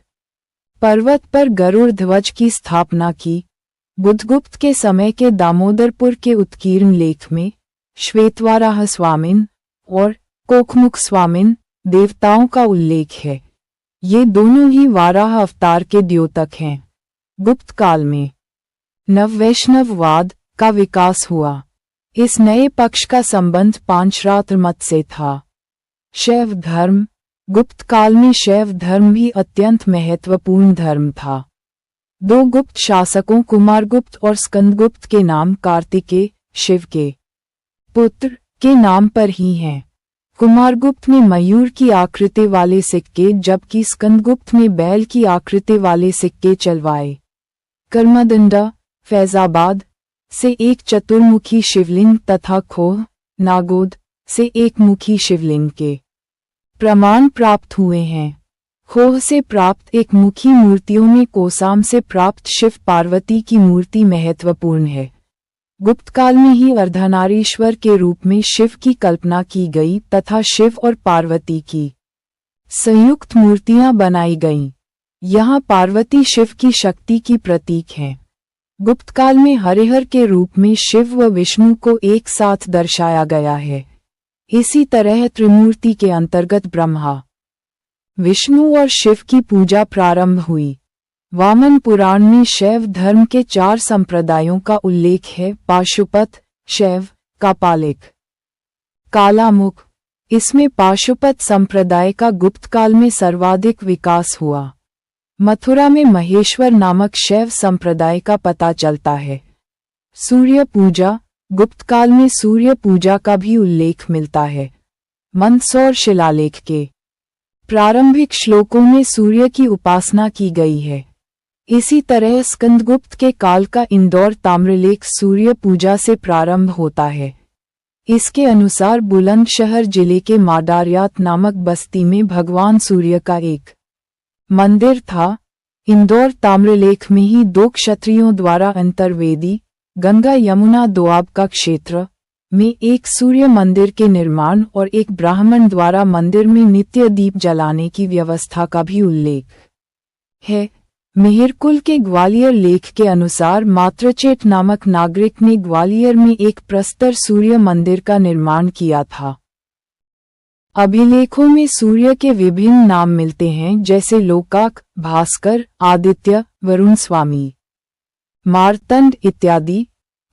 पर्वत पर गरुड़ ध्वज की स्थापना की। बुधगुप्त के समय के दामोदरपुर के उत्कीर्ण लेख में श्वेतवाराह स्वामिन और कोकमुख स्वामिन देवताओं का उल्लेख है। ये दोनों ही वाराह अवतार के द्योतक हैं। गुप्त काल में नववैष्णववाद का विकास हुआ। इस नए पक्ष का संबंध पांचरात्र मत से था। शैव धर्म, गुप्त काल में शैव धर्म भी अत्यंत महत्वपूर्ण धर्म था। दो गुप्त शासकों कुमारगुप्त और स्कंदगुप्त के नाम कार्तिकेय, शिव के पुत्र, के नाम पर ही हैं। कुमारगुप्त ने मयूर की आकृति वाले सिक्के जबकि स्कंदगुप्त ने बैल की आकृति वाले सिक्के चलवाए। कर्मदंडा, फैजाबाद से एक चतुर्मुखी शिवलिंग तथा खोह, नागोद से एक मुखी शिवलिंग के प्रमाण प्राप्त हुए हैं। खोह से प्राप्त एक मुखी मूर्तियों में कोसाम से प्राप्त शिव पार्वती की मूर्ति महत्वपूर्ण है। गुप्त काल में ही अर्धनारीश्वर के रूप में शिव की कल्पना की गई तथा शिव और पार्वती की संयुक्त मूर्तियां बनाई गईं। यहाँ पार्वती शिव की शक्ति की प्रतीक हैं। गुप्त काल में हरिहर के रूप में शिव व विष्णु को एक साथ दर्शाया गया है। इसी तरह त्रिमूर्ति के अंतर्गत ब्रह्मा, विष्णु और शिव की पूजा प्रारंभ हुई। वामन पुराण में शैव धर्म के 4 संप्रदायों का उल्लेख है। पाशुपत, शैव, कापालिक, कालामुख। इसमें पाशुपत संप्रदाय का गुप्त काल में सर्वाधिक विकास हुआ। मथुरा में महेश्वर नामक शैव संप्रदाय का पता चलता है। सूर्य पूजा, गुप्त काल में सूर्य पूजा का भी उल्लेख मिलता है। मंदसौर शिलालेख के प्रारंभिक श्लोकों में सूर्य की उपासना की गई है। इसी तरह स्कंदगुप्त के काल का इंदौर ताम्रलेख सूर्य पूजा से प्रारंभ होता है। इसके अनुसार बुलंदशहर जिले के माडारियात नामक बस्ती में भगवान सूर्य का एक मंदिर था। इंदौर ताम्रलेख में ही 2 क्षत्रियों द्वारा अंतर्वेदी, गंगा यमुना दोआब का क्षेत्र में एक सूर्य मंदिर के निर्माण और एक ब्राह्मण द्वारा मंदिर में नित्य दीप जलाने की व्यवस्था का भी उल्लेख है। मिहिरकुल के ग्वालियर लेख के अनुसार मात्रचेट नामक नागरिक ने ग्वालियर में एक प्रस्तर सूर्य मंदिर का निर्माण किया था। अभिलेखों में सूर्य के विभिन्न नाम मिलते हैं, जैसे लोकाक, भास्कर, आदित्य, वरुण स्वामी, मार्तंड इत्यादि।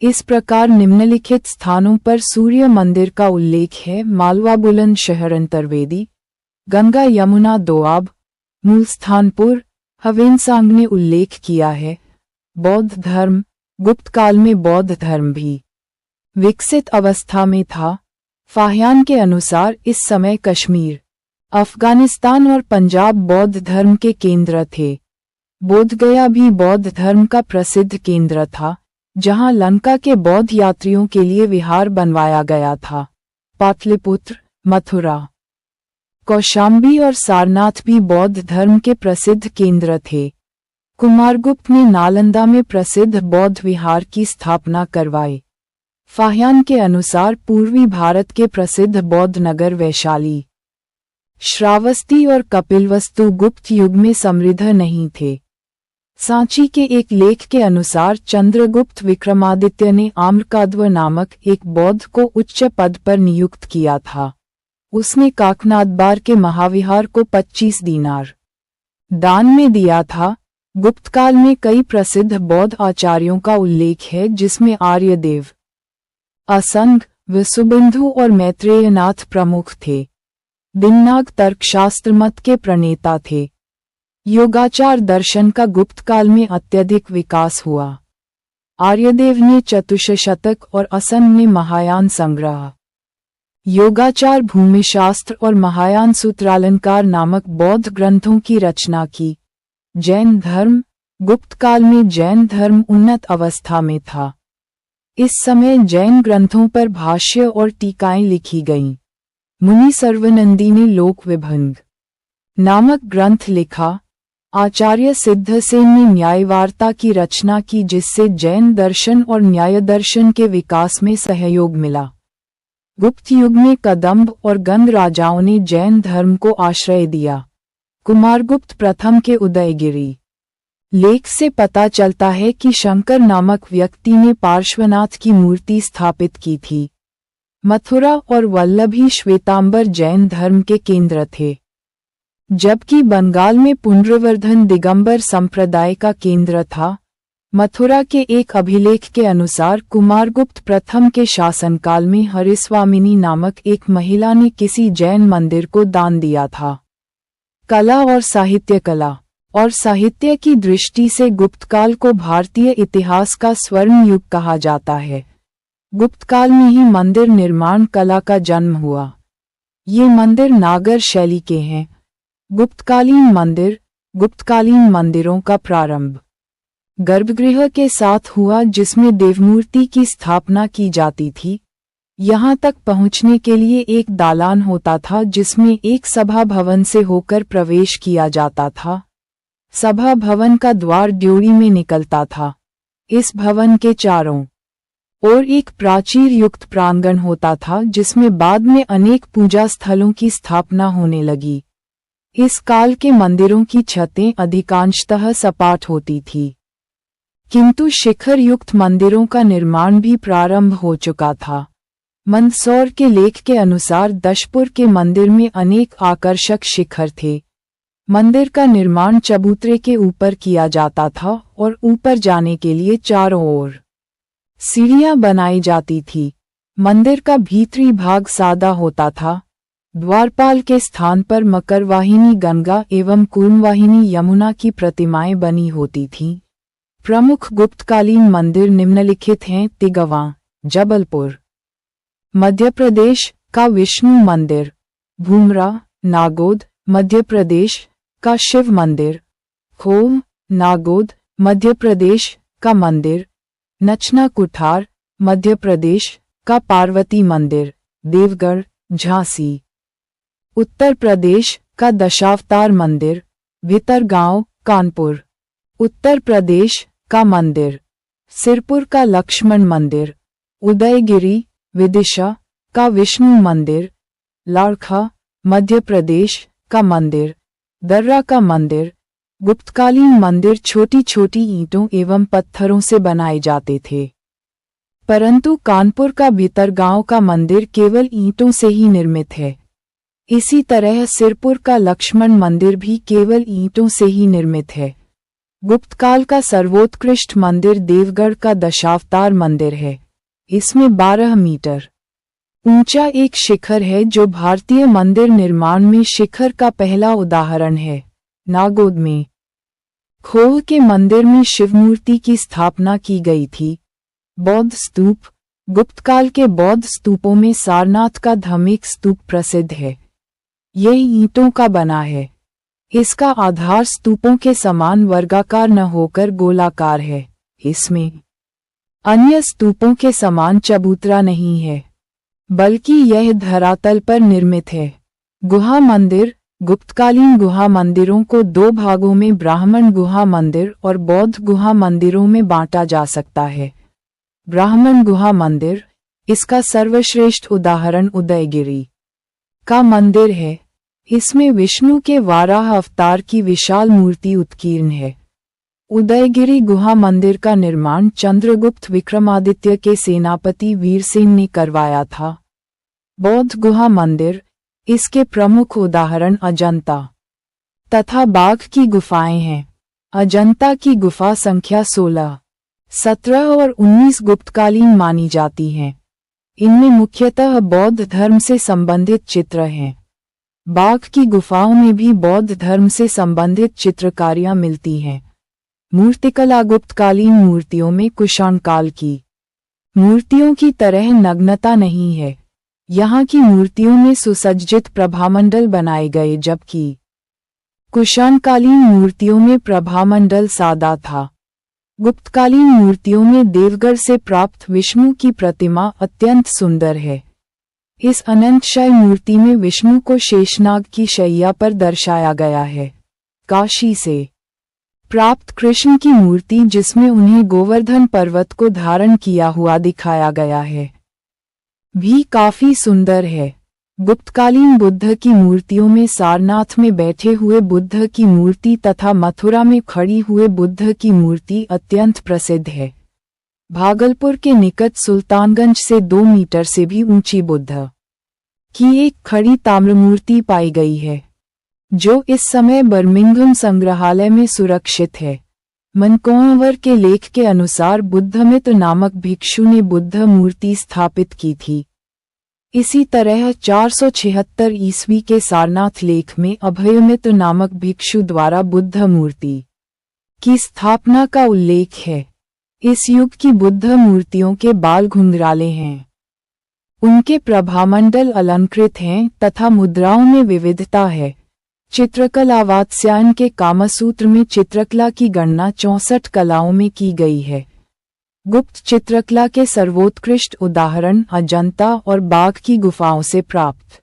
इस प्रकार निम्नलिखित स्थानों पर सूर्य मंदिर का उल्लेख है। मालवा बुलंदशहर अंतर्वेदी, गंगा यमुना दोआब, मूलस्थानपुर, हवेनसांग ने उल्लेख किया है। बौद्ध धर्म, गुप्त काल में बौद्ध धर्म भी विकसित अवस्था में था। फाहियान के अनुसार इस समय कश्मीर, अफगानिस्तान और पंजाब बौद्ध धर्म के केंद्र थे। बोधगया भी बौद्ध धर्म का प्रसिद्ध केंद्र था, जहां लंका के बौद्ध यात्रियों के लिए विहार बनवाया गया था। पाटलिपुत्र, मथुरा, कौशाम्बी और सारनाथ भी बौद्ध धर्म के प्रसिद्ध केंद्र थे। कुमारगुप्त ने नालंदा में प्रसिद्ध बौद्ध विहार की स्थापना करवाई। फाहियान के अनुसार पूर्वी भारत के प्रसिद्ध बौद्ध नगर वैशाली, श्रावस्ती और कपिलवस्तु गुप्त युग में समृद्ध नहीं थे। सांची के एक लेख के अनुसार चंद्रगुप्त विक्रमादित्य ने आम्रकाद्व नामक एक बौद्ध को उच्च पद पर नियुक्त किया था। उसने काकनादबार के महाविहार को 25 दीनार दान में दिया था। गुप्तकाल में कई प्रसिद्ध बौद्ध आचार्यों का उल्लेख है, जिसमें आर्यदेव, असंग, वसुबंधु और मैत्रेयनाथ प्रमुख थे। दिन्नाग तर्कशास्त्र मत के प्रणेता थे। योगाचार दर्शन का गुप्तकाल में अत्यधिक विकास हुआ। आर्यदेव ने चतुष्शतक और असंग ने महायान संग्रह, योगाचार भूमिशास्त्र और महायान सूत्रालंकार नामक बौद्ध ग्रंथों की रचना की। जैन धर्म, गुप्तकाल में जैन धर्म उन्नत अवस्था में था। इस समय जैन ग्रंथों पर भाष्य और टीकाएं लिखी गईं। मुनि सर्वनंदी ने लोक विभंग नामक ग्रंथ लिखा। आचार्य सिद्धसेन ने न्यायवार्ता की रचना की, जिससे जैन दर्शन और न्याय दर्शन के विकास में सहयोग मिला। गुप्त युग में कदंब और गंग राजाओं ने जैन धर्म को आश्रय दिया। कुमारगुप्त प्रथम के उदयगिरी लेख से पता चलता है कि शंकर नामक व्यक्ति ने पार्श्वनाथ की मूर्ति स्थापित की थी। मथुरा और वल्लभी श्वेतांबर जैन धर्म के केंद्र थे, जबकि बंगाल में पुंड्रवर्धन दिगंबर संप्रदाय का केंद्र था। मथुरा के एक अभिलेख के अनुसार कुमारगुप्त प्रथम के शासनकाल में हरिस्वामिनी नामक एक महिला ने किसी जैन मंदिर को दान दिया था। कला और साहित्य की दृष्टि से गुप्तकाल को भारतीय इतिहास का स्वर्ण युग कहा जाता है। गुप्तकाल में ही मंदिर निर्माण कला का जन्म हुआ। ये मंदिर नागर शैली के हैं। गुप्तकालीन मंदिरों का प्रारंभ गर्भगृह के साथ हुआ, जिसमें देवमूर्ति की स्थापना की जाती थी। यहाँ तक पहुँचने के लिए एक दालान होता था, जिसमें एक सभा भवन से होकर प्रवेश किया जाता था। सभा भवन का द्वार ड्योढ़ी में निकलता था। इस भवन के चारों ओर एक प्राचीर युक्त प्रांगण होता था, जिसमें बाद में अनेक पूजा स्थलों की स्थापना होने लगी। इस काल के मंदिरों की छतें अधिकांशतः सपाट होती थी, किंतु शिखर युक्त मंदिरों का निर्माण भी प्रारंभ हो चुका था। मंदसौर के लेख के अनुसार दशपुर के मंदिर में अनेक आकर्षक शिखर थे। मंदिर का निर्माण चबूतरे के ऊपर किया जाता था और ऊपर जाने के लिए चारों ओर सीढ़ियां बनाई जाती थी। मंदिर का भीतरी भाग सादा होता था। द्वारपाल के स्थान पर मकरवाहिनी गंगा एवं कूर्मवाहिनी यमुना की प्रतिमाएं बनी होती थीं। प्रमुख गुप्तकालीन मंदिर निम्नलिखित हैं। तिगवां, जबलपुर, मध्य प्रदेश का विष्णु मंदिर। भूमरा, नागोद, मध्य प्रदेश का शिव मंदिर। खोम, नागोद, मध्य प्रदेश का मंदिर। नचना कुठार, मध्य प्रदेश का पार्वती मंदिर। देवगढ़, झांसी, उत्तर प्रदेश का दशावतार मंदिर। भितरगांव, कानपुर, उत्तर प्रदेश का मंदिर। सिरपुर का लक्ष्मण मंदिर। उदयगिरी, विदिशा का विष्णु मंदिर। लाड़खा, मध्य प्रदेश का मंदिर। दर्रा का मंदिर। गुप्तकालीन मंदिर छोटी छोटी ईंटों एवं पत्थरों से बनाए जाते थे, परंतु कानपुर का भितरगांव का मंदिर केवल ईंटों से ही निर्मित है। इसी तरह सिरपुर का लक्ष्मण मंदिर भी केवल ईंटों से ही निर्मित है। गुप्तकाल का सर्वोत्कृष्ट मंदिर देवगढ़ का दशावतार मंदिर है। इसमें 12 मीटर ऊंचा एक शिखर है, जो भारतीय मंदिर निर्माण में शिखर का पहला उदाहरण है। नागोद में खोह के मंदिर में शिवमूर्ति की स्थापना की गई थी। बौद्ध स्तूप। गुप्तकाल के बौद्ध स्तूपों में सारनाथ का धम्मिक स्तूप प्रसिद्ध है। यह ईंटों का बना है। इसका आधार स्तूपों के समान वर्गाकार न होकर गोलाकार है। इसमें अन्य स्तूपों के समान चबूतरा नहीं है, बल्कि यह धरातल पर निर्मित है। गुहा मंदिर। गुप्तकालीन गुहा मंदिरों को 2 भागों में ब्राह्मण गुहा मंदिर और बौद्ध गुहा मंदिरों में बांटा जा सकता है। ब्राह्मण गुहा मंदिर, इसका सर्वश्रेष्ठ उदाहरण उदयगिरी का मंदिर है। इसमें विष्णु के वाराह अवतार की विशाल मूर्ति उत्कीर्ण है। उदयगिरी गुहा मंदिर का निर्माण चंद्रगुप्त विक्रमादित्य के सेनापति वीरसेन ने करवाया था। बौद्ध गुहा मंदिर, इसके प्रमुख उदाहरण अजंता तथा बाघ की गुफाएं हैं। अजंता की गुफा संख्या 16, 17 और 19 गुप्तकालीन मानी जाती हैं। इनमें मुख्यतः बौद्ध धर्म से संबंधित चित्र हैं। बाघ की गुफाओं में भी बौद्ध धर्म से संबंधित चित्रकारियां मिलती हैं। मूर्तिकला गुप्तकालीन मूर्तियों में कुषाण काल की मूर्तियों की तरह नग्नता नहीं है। यहाँ की मूर्तियों में सुसज्जित प्रभामंडल बनाए गए, जबकि कुषाणकालीन मूर्तियों में प्रभामंडल सादा था। गुप्तकालीन मूर्तियों में देवगढ़ से प्राप्त विष्णु की प्रतिमा अत्यंत सुंदर है। इस अनंतशय मूर्ति में विष्णु को शेषनाग की शैया पर दर्शाया गया है। काशी से प्राप्त कृष्ण की मूर्ति, जिसमें उन्हें गोवर्धन पर्वत को धारण किया हुआ दिखाया गया है, भी काफी सुंदर है। गुप्तकालीन बुद्ध की मूर्तियों में सारनाथ में बैठे हुए बुद्ध की मूर्ति तथा मथुरा में खड़ी हुए बुद्ध की मूर्ति अत्यंत प्रसिद्ध है। भागलपुर के निकट सुल्तानगंज से 2 मीटर से भी ऊंची बुद्ध की एक खड़ी ताम्रमूर्ति पाई गई है, जो इस समय बर्मिंघम संग्रहालय में सुरक्षित है। मनकोहवर के लेख के अनुसार बुद्धमित्र नामक भिक्षु ने बुद्ध मूर्ति स्थापित की थी। इसी तरह 476 ईस्वी के सारनाथ लेख में अभयमित्र नामक भिक्षु द्वारा बुद्ध मूर्ति की स्थापना का उल्लेख है। इस युग की बुद्ध मूर्तियों के बाल घुंघराले हैं। उनके प्रभामंडल अलंकृत हैं तथा मुद्राओं में विविधता है। चित्रकला वात्स्यायन के कामसूत्र में चित्रकला की गणना 64 कलाओं में की गई है। गुप्त चित्रकला के सर्वोत्कृष्ट उदाहरण अजंता और बाघ की गुफाओं से प्राप्त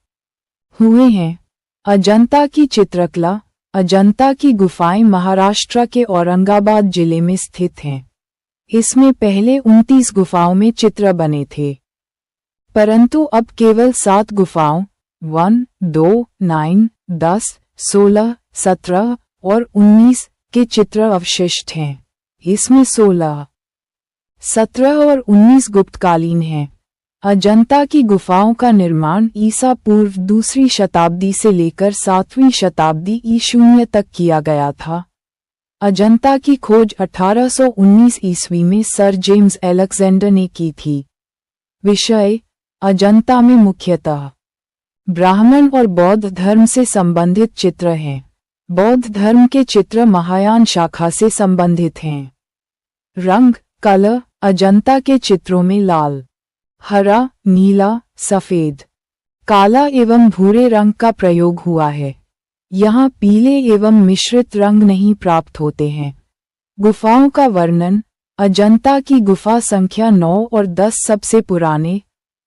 हुए हैं। अजंता की चित्रकला। अजंता की गुफाएं महाराष्ट्र के औरंगाबाद जिले में स्थित हैं। इसमें पहले 29 गुफाओं में चित्र बने थे, परंतु अब केवल 7 गुफाओं 1, 2, 9, 10, 16, 17 और 19 के चित्र अवशिष्ट हैं। इसमें 16, 17 और 19 गुप्तकालीन हैं। अजंता की गुफाओं का निर्माण ईसा पूर्व 2वीं शताब्दी से लेकर 7वीं शताब्दी ई. तक किया गया था। अजंता की खोज 1819 ईस्वी में सर जेम्स अलेक्जेंडर ने की थी। विषय: अजंता में मुख्यतः ब्राह्मण और बौद्ध धर्म से संबंधित चित्र हैं। बौद्ध धर्म के चित्र महायान शाखा से संबंधित हैं। रंग, कलर: अजंता के चित्रों में लाल, हरा, नीला, सफेद, काला एवं भूरे रंग का प्रयोग हुआ है। यहाँ पीले एवं मिश्रित रंग नहीं प्राप्त होते हैं। गुफाओं का वर्णन: अजंता की गुफा संख्या 9 और 10 सबसे पुराने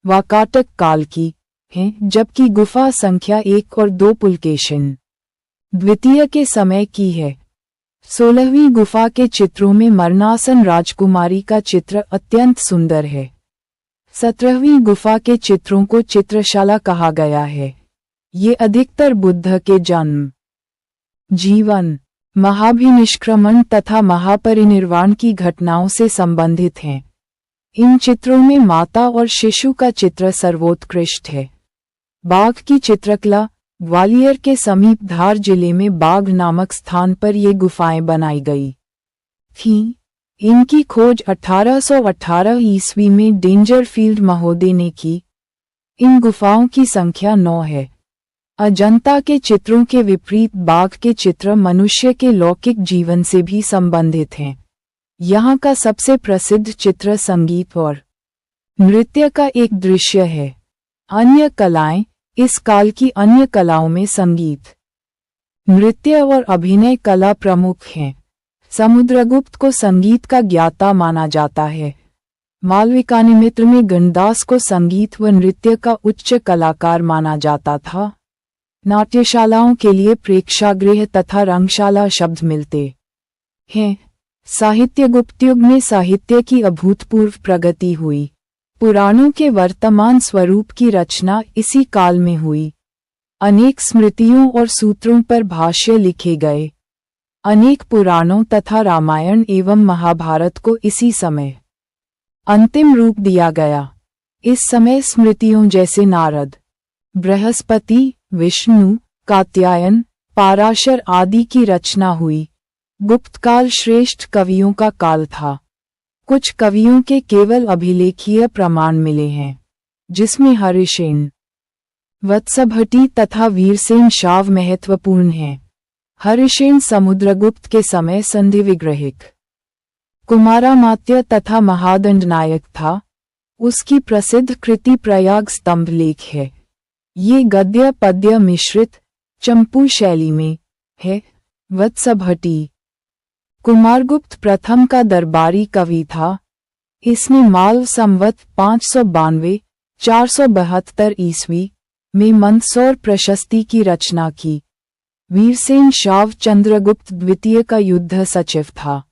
वाकाटक काल की हैं, जबकि गुफा संख्या 1 और 2 पुलकेशिन द्वितीय के समय की है। 16वीं गुफा के चित्रों में मरणासन राजकुमारी का चित्र अत्यंत सुंदर है। 17वीं गुफा के चित्रों को चित्रशाला कहा गया है। ये अधिकतर बुद्ध के जन्म, जीवन, महाभिनिष्क्रमण तथा महापरिनिर्वाण की घटनाओं से संबंधित हैं। इन चित्रों में माता और शिशु का चित्र सर्वोत्कृष्ट है। बाघ की चित्रकला: ग्वालियर के समीप धार जिले में बाघ नामक स्थान पर ये गुफाएं बनाई गई थीं। इनकी खोज 1818 ईस्वी में डेंजरफील्ड महोदय ने की। इन गुफाओं की संख्या 9 है। अजंता के चित्रों के विपरीत बाघ के चित्र मनुष्य के लौकिक जीवन से भी संबंधित हैं। यहाँ का सबसे प्रसिद्ध चित्र संगीत और नृत्य का एक दृश्य है। अन्य कलाएं: इस काल की अन्य कलाओं में संगीत, नृत्य और अभिनय कला प्रमुख हैं। समुद्रगुप्त को संगीत का ज्ञाता माना जाता है। मालविकानिमित्र में गणदास को संगीत व नृत्य का उच्च कलाकार माना जाता था। नाट्यशालाओं के लिए प्रेक्षागृह तथा रंगशाला शब्द मिलते हैं। साहित्य: गुप्त युग में साहित्य की अभूतपूर्व प्रगति हुई। पुराणों के वर्तमान स्वरूप की रचना इसी काल में हुई। अनेक स्मृतियों और सूत्रों पर भाष्य लिखे गए। अनेक पुराणों तथा रामायण एवं महाभारत को इसी समय अंतिम रूप दिया गया। इस समय स्मृतियों जैसे नारद, बृहस्पति, विष्णु, कात्यायन, पाराशर आदि की रचना हुई। गुप्तकाल श्रेष्ठ कवियों का काल था। कुछ कवियों के केवल अभिलेखीय प्रमाण मिले हैं, जिसमें हरिसेन, वत्सभट्टी तथा वीरसेन शाव महत्वपूर्ण हैं। हरिसेन समुद्रगुप्त के समय संधि विग्रहिक कुमारामात्य तथा महादंड नायक था। उसकी प्रसिद्ध कृति प्रयाग स्तंभ लेख है। ये गद्य पद्य मिश्रित चंपू शैली में है। वत्सभट्टी कुमारगुप्त प्रथम का दरबारी कवि था। इसने मालव संवत 592-472 ईस्वी में मंदसौर प्रशस्ति की रचना की। वीरसेन शाव चंद्रगुप्त द्वितीय का युद्ध सचिव था।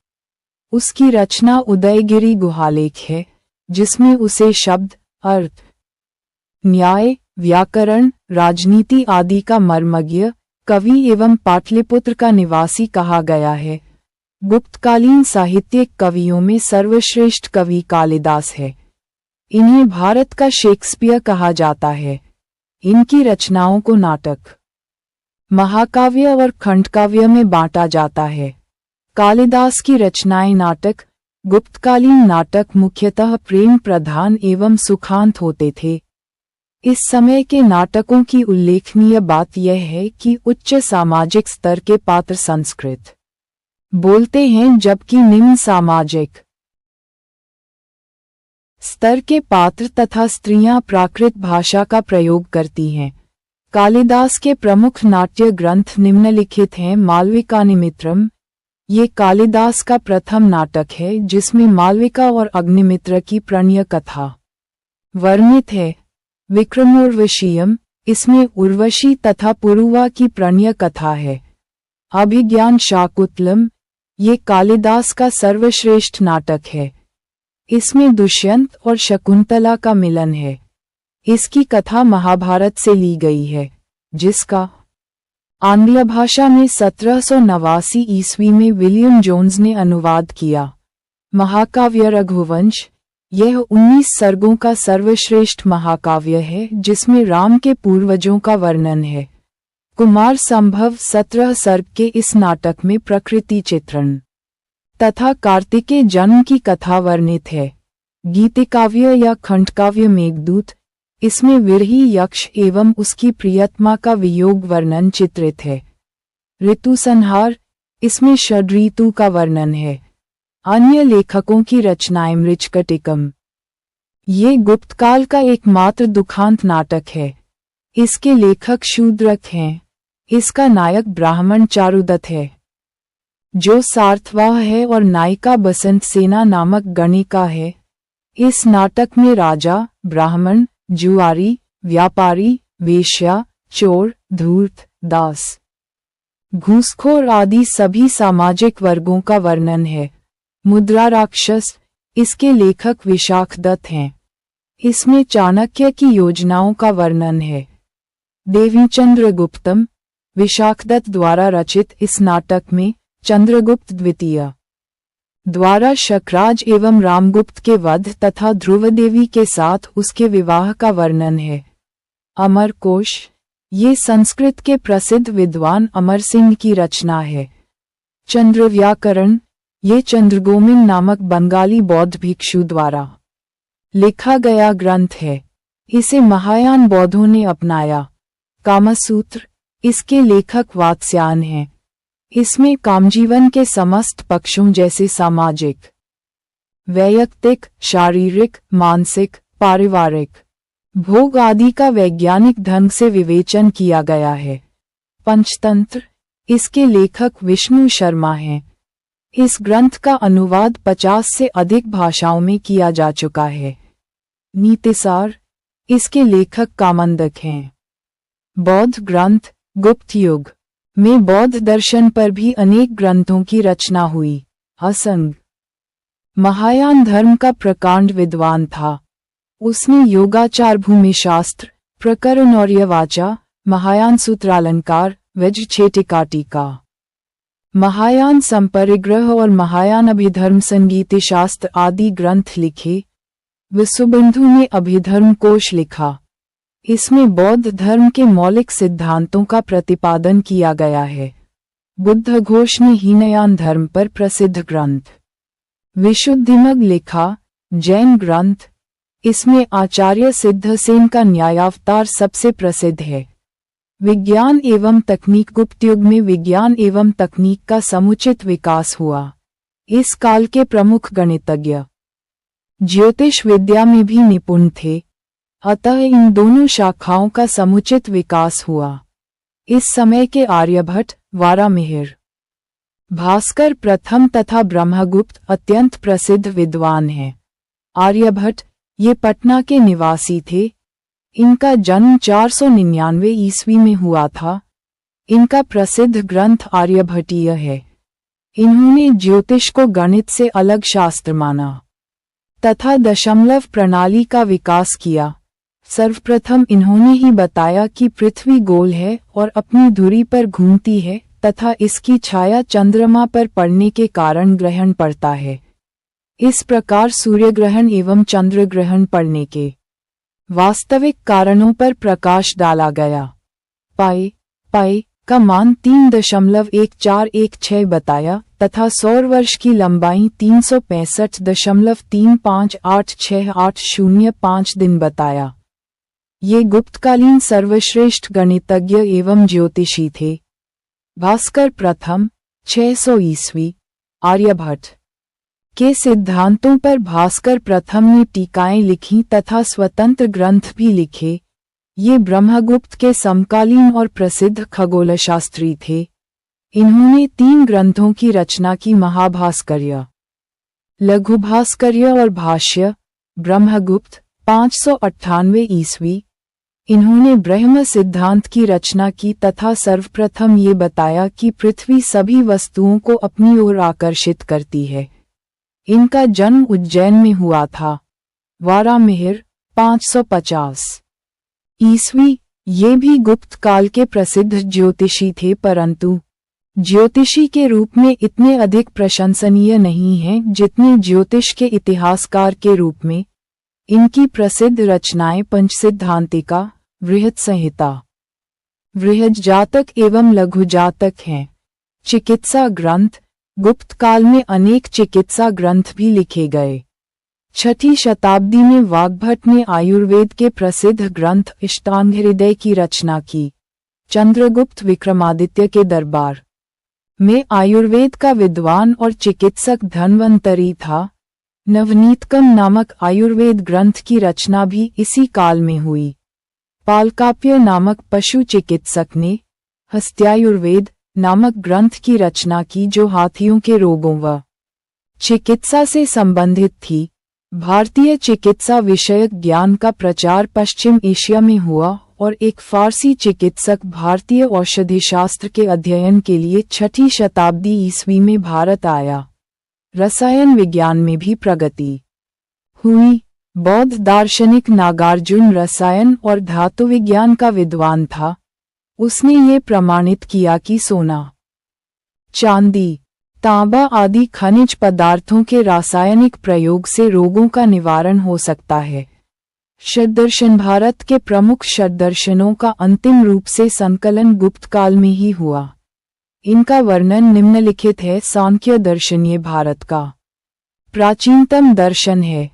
उसकी रचना उदयगिरि गुहालेख है, जिसमें उसे शब्द, अर्थ, न्याय, व्याकरण, राजनीति आदि का मर्मज्ञ कवि एवं पाटलिपुत्र का निवासी कहा गया है। गुप्तकालीन साहित्यिक कवियों में सर्वश्रेष्ठ कवि कालिदास है। इन्हें भारत का शेक्सपियर कहा जाता है। इनकी रचनाओं को नाटक, महाकाव्य और खंडकाव्य में बांटा जाता है। कालिदास की रचनाएं नाटक, गुप्तकालीन नाटक मुख्यतः प्रेम प्रधान एवं सुखांत होते थे। इस समय के नाटकों की उल्लेखनीय बात यह है कि उच्च सामाजिक स्तर के पात्र संस्कृत बोलते हैं, जबकि निम्न सामाजिक स्तर के पात्र तथा स्त्रियां प्राकृत भाषा का प्रयोग करती हैं। कालिदास के प्रमुख नाट्य ग्रंथ निम्नलिखित हैं। मालविकाग्निमित्रम, ये कालिदास का प्रथम नाटक है जिसमें मालविका और अग्निमित्र की प्रणय कथा वर्णित है। विक्रमोर्वशीयम, इसमें उर्वशी तथा पुरुवा की प्रणय कथा है। अभिज्ञान शाकुंतलम, ये कालिदास का सर्वश्रेष्ठ नाटक है। इसमें दुष्यंत और शकुंतला का मिलन है। इसकी कथा महाभारत से ली गई है, जिसका आंग्ल भाषा में 1789 ईस्वी में विलियम जोन्स ने अनुवाद किया। महाकाव्य रघुवंश, यह 19 सर्गों का सर्वश्रेष्ठ महाकाव्य है, जिसमें राम के पूर्वजों का वर्णन है। कुमार संभव 17 सर्ग के इस नाटक में प्रकृति चित्रण तथा कार्तिकेय जन्म की कथा वर्णित है। गीतिकाव्य या खंडकाव्य मेघदूत, इसमें विरही यक्ष एवं उसकी प्रियतमा का वियोग वर्णन चित्रित है। ऋतु संहार, इसमें षड्ऋतु का वर्णन है। अन्य लेखकों की रचनाएं मृच्छकटिकम, ये गुप्तकाल का एकमात्र दुखांत नाटक है। इसके लेखक शूद्रक हैं। इसका नायक ब्राह्मण चारुदत्त है, जो सार्थवाह है, और नायिका बसंत सेना नामक गणिका है। इस नाटक में राजा, ब्राह्मण, जुआरी, व्यापारी, वेश्या, चोर, धूर्त, दास, घूसखोर आदि सभी सामाजिक वर्गों का वर्णन है। मुद्रा राक्षस, इसके लेखक विशाखदत्त हैं। इसमें चाणक्य की योजनाओं का वर्णन है। देवी चंद्रगुप्तम, विशाखदत्त द्वारा रचित इस नाटक में चंद्रगुप्त द्वितीय द्वारा शकराज एवं रामगुप्त के वध तथा ध्रुवदेवी के साथ उसके विवाह का वर्णन है। अमरकोश, ये संस्कृत के प्रसिद्ध विद्वान अमर सिंह की रचना है। चंद्रव्याकरण, ये चंद्रगोमिन नामक बंगाली बौद्ध भिक्षु द्वारा लिखा गया ग्रंथ है। इसे महायान बौद्धों ने अपनाया। कामसूत्र, इसके लेखक वात्स्यायन हैं। इसमें कामजीवन के समस्त पक्षों जैसे सामाजिक, वैयक्तिक, शारीरिक, मानसिक, पारिवारिक, भोग आदि का वैज्ञानिक ढंग से विवेचन किया गया है। पंचतंत्र, इसके लेखक विष्णु शर्मा हैं। इस ग्रंथ का अनुवाद 50 से अधिक भाषाओं में किया जा चुका है। नीतिसार, इसके लेखक कामंदक हैं। बौद्ध ग्रंथ, गुप्त युग में बौद्ध दर्शन पर भी अनेक ग्रंथों की रचना हुई। असंग महायान धर्म का प्रकांड विद्वान था। उसने योगाचार, भूमिशास्त्र, प्रकरणौर्यवाचा, महायान सूत्रालंकार, वज्रछेटिका टीका। महायान संपरिग्रह और महायान अभिधर्म संगीत शास्त्र आदि ग्रंथ लिखे। विश्वबंधु ने अभिधर्म कोश लिखा। इसमें बौद्ध धर्म के मौलिक सिद्धांतों का प्रतिपादन किया गया है। बुद्ध घोष ने हीनयान धर्म पर प्रसिद्ध ग्रंथ विशुद्धिमग लिखा। जैन ग्रंथ, इसमें आचार्य सिद्धसेन का न्यायावतार सबसे प्रसिद्ध है। विज्ञान एवं तकनीक, गुप्त युग में विज्ञान एवं तकनीक का समुचित विकास हुआ। इस काल के प्रमुख गणितज्ञ ज्योतिष विद्या में भी निपुण थे, अतः इन दोनों शाखाओं का समुचित विकास हुआ। इस समय के आर्यभट्ट, वारामिहिर, भास्कर प्रथम तथा ब्रह्मगुप्त अत्यंत प्रसिद्ध विद्वान हैं। आर्यभट्ट ये पटना के निवासी थे। इनका जन्म 499 ईस्वी में हुआ था। इनका प्रसिद्ध ग्रंथ आर्यभट्टीय है। इन्होंने ज्योतिष को गणित से अलग शास्त्र माना तथा दशमलव प्रणाली का विकास किया। सर्वप्रथम इन्होंने ही बताया कि पृथ्वी गोल है और अपनी धुरी पर घूमती है तथा इसकी छाया चंद्रमा पर पड़ने के कारण ग्रहण पड़ता है। इस प्रकार सूर्यग्रहण एवं चंद्रग्रहण पड़ने के वास्तविक कारणों पर प्रकाश डाला गया। पाई का मान 3.1416 बताया तथा सौर वर्ष की लंबाई 365.35868005 दिन बताया। ये गुप्तकालीन सर्वश्रेष्ठ गणितज्ञ एवं ज्योतिषी थे। भास्कर प्रथम 600 ईस्वी, आर्यभट्ट के सिद्धांतों पर भास्कर प्रथम ने टीकाएं लिखी तथा स्वतंत्र ग्रंथ भी लिखे। ये ब्रह्मगुप्त के समकालीन और प्रसिद्ध खगोलशास्त्री थे। इन्होंने 3 ग्रंथों की रचना की, महाभास्कर्य, लघुभास्कर्य और भाष्य। ब्रह्मगुप्त 598 ईस्वी, इन्होंने ब्रह्म सिद्धांत की रचना की तथा सर्वप्रथम ये बताया कि पृथ्वी सभी वस्तुओं को अपनी ओर आकर्षित करती है। इनका जन्म उज्जैन में हुआ था। वारामिहिर 550 ईस्वी, ये भी गुप्त काल के प्रसिद्ध ज्योतिषी थे, परंतु ज्योतिषी के रूप में इतने अधिक प्रशंसनीय नहीं हैं जितने ज्योतिष के इतिहासकार के रूप में। इनकी प्रसिद्ध रचनाएं पंचसिद्धांतिका, बृहत् संहिता, बृहद जातक एवं लघु जातक हैं। चिकित्सा ग्रंथ, गुप्त काल में अनेक चिकित्सा ग्रंथ भी लिखे गए। 6ठी शताब्दी में वाग्भट ने आयुर्वेद के प्रसिद्ध ग्रंथ अष्टांग हृदय की रचना की। चंद्रगुप्त विक्रमादित्य के दरबार में आयुर्वेद का विद्वान और चिकित्सक धन्वंतरी था। नवनीतकम नामक आयुर्वेद ग्रंथ की रचना भी इसी काल में हुई। पालकाप्य नामक पशु चिकित्सक ने हस्त्यायुर्वेद नामक ग्रंथ की रचना की, जो हाथियों के रोगों व चिकित्सा से संबंधित थी। भारतीय चिकित्सा विषयक ज्ञान का प्रचार पश्चिम एशिया में हुआ और एक फारसी चिकित्सक भारतीय औषधि शास्त्र के अध्ययन के लिए 6ठी शताब्दी ईस्वी में भारत आया। रसायन विज्ञान में भी प्रगति हुई। बौद्ध दार्शनिक नागार्जुन रसायन और धातु विज्ञान का विद्वान था। उसने ये प्रमाणित किया कि सोना, चांदी, तांबा आदि खनिज पदार्थों के रासायनिक प्रयोग से रोगों का निवारण हो सकता है। षड्दर्शन, भारत के प्रमुख षड्दर्शनों का अंतिम रूप से संकलन गुप्त काल में ही हुआ। इनका वर्णन निम्नलिखित है। सांख्य दर्शन ये भारत का प्राचीनतम दर्शन है।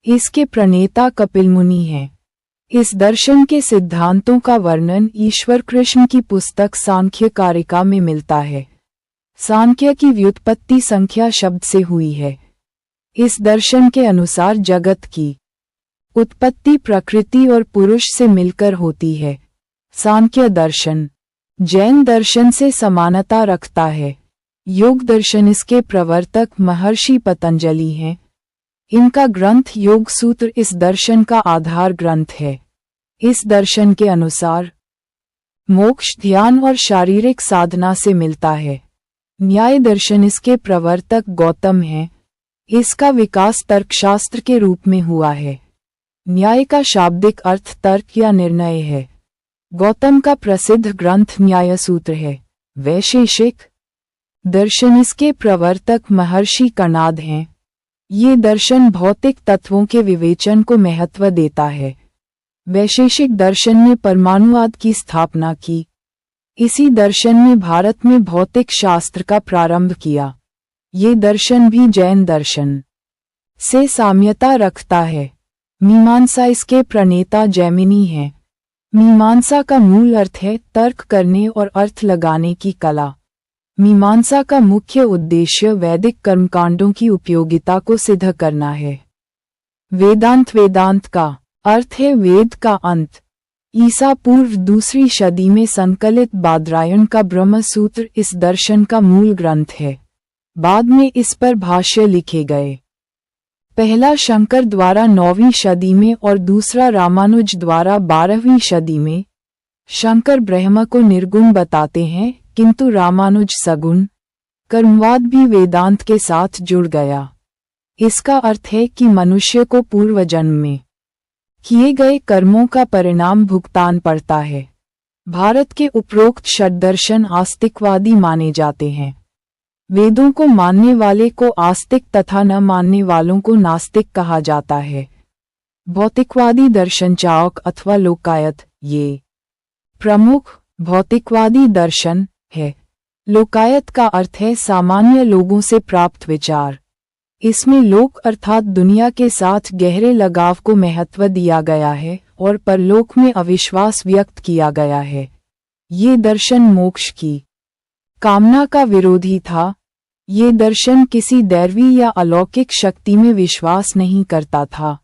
इसके प्रणेता कपिल मुनि हैं। इस दर्शन के सिद्धांतों का वर्णन ईश्वर कृष्ण की पुस्तक सांख्य कारिका में मिलता है। सांख्य की व्युत्पत्ति संख्या शब्द से हुई है। इस दर्शन के अनुसार जगत की उत्पत्ति प्रकृति और पुरुष से मिलकर होती है। सांख्य दर्शन जैन दर्शन से समानता रखता है। योग दर्शन इसके प्रवर्तक महर्षि पतंजलि हैं। इनका ग्रंथ योग सूत्र इस दर्शन का आधार ग्रंथ है। इस दर्शन के अनुसार मोक्ष ध्यान और शारीरिक साधना से मिलता है। न्याय दर्शन इसके प्रवर्तक गौतम हैं। इसका विकास तर्कशास्त्र के रूप में हुआ है। न्याय का शाब्दिक अर्थ तर्क या निर्णय है। गौतम का प्रसिद्ध ग्रंथ न्यायसूत्र है। वैशेषिक दर्शन इसके प्रवर्तक महर्षि कणाद हैं। ये दर्शन भौतिक तत्वों के विवेचन को महत्व देता है। वैशेषिक दर्शन ने परमाणुवाद की स्थापना की। इसी दर्शन ने भारत में भौतिक शास्त्र का प्रारंभ किया। ये दर्शन भी जैन दर्शन से साम्यता रखता है। मीमांसा इसके प्रणेता जैमिनी हैं। मीमांसा का मूल अर्थ है तर्क करने और अर्थ लगाने की कला। मीमांसा का मुख्य उद्देश्य वैदिक कर्मकांडों की उपयोगिता को सिद्ध करना है। वेदांत का अर्थ है वेद का अंत। ईसा पूर्व 2वीं सदी में संकलित बादरायण का ब्रह्मसूत्र इस दर्शन का मूल ग्रंथ है। बाद में इस पर भाष्य लिखे गए। पहला शंकर द्वारा 9वीं सदी में और दूसरा रामानुज द्वारा 12वीं सदी में। शंकर ब्रह्म को निर्गुण बताते हैं, किंतु रामानुज सगुण। कर्मवाद भी वेदांत के साथ जुड़ गया। इसका अर्थ है कि मनुष्य को पूर्व जन्म में किए गए कर्मों का परिणाम भुगतान पड़ता है। भारत के उपरोक्त षड्दर्शन आस्तिकवादी माने जाते हैं। वेदों को मानने वाले को आस्तिक तथा न मानने वालों को नास्तिक कहा जाता है। भौतिकवादी दर्शन चार्वाक अथवा लोकायत ये प्रमुख भौतिकवादी दर्शन है। लोकायत का अर्थ है सामान्य लोगों से प्राप्त विचार। इसमें लोक अर्थात दुनिया के साथ गहरे लगाव को महत्व दिया गया है और परलोक में अविश्वास व्यक्त किया गया है। ये दर्शन मोक्ष की कामना का विरोधी था। ये दर्शन किसी दैवी या अलौकिक शक्ति में विश्वास नहीं करता था।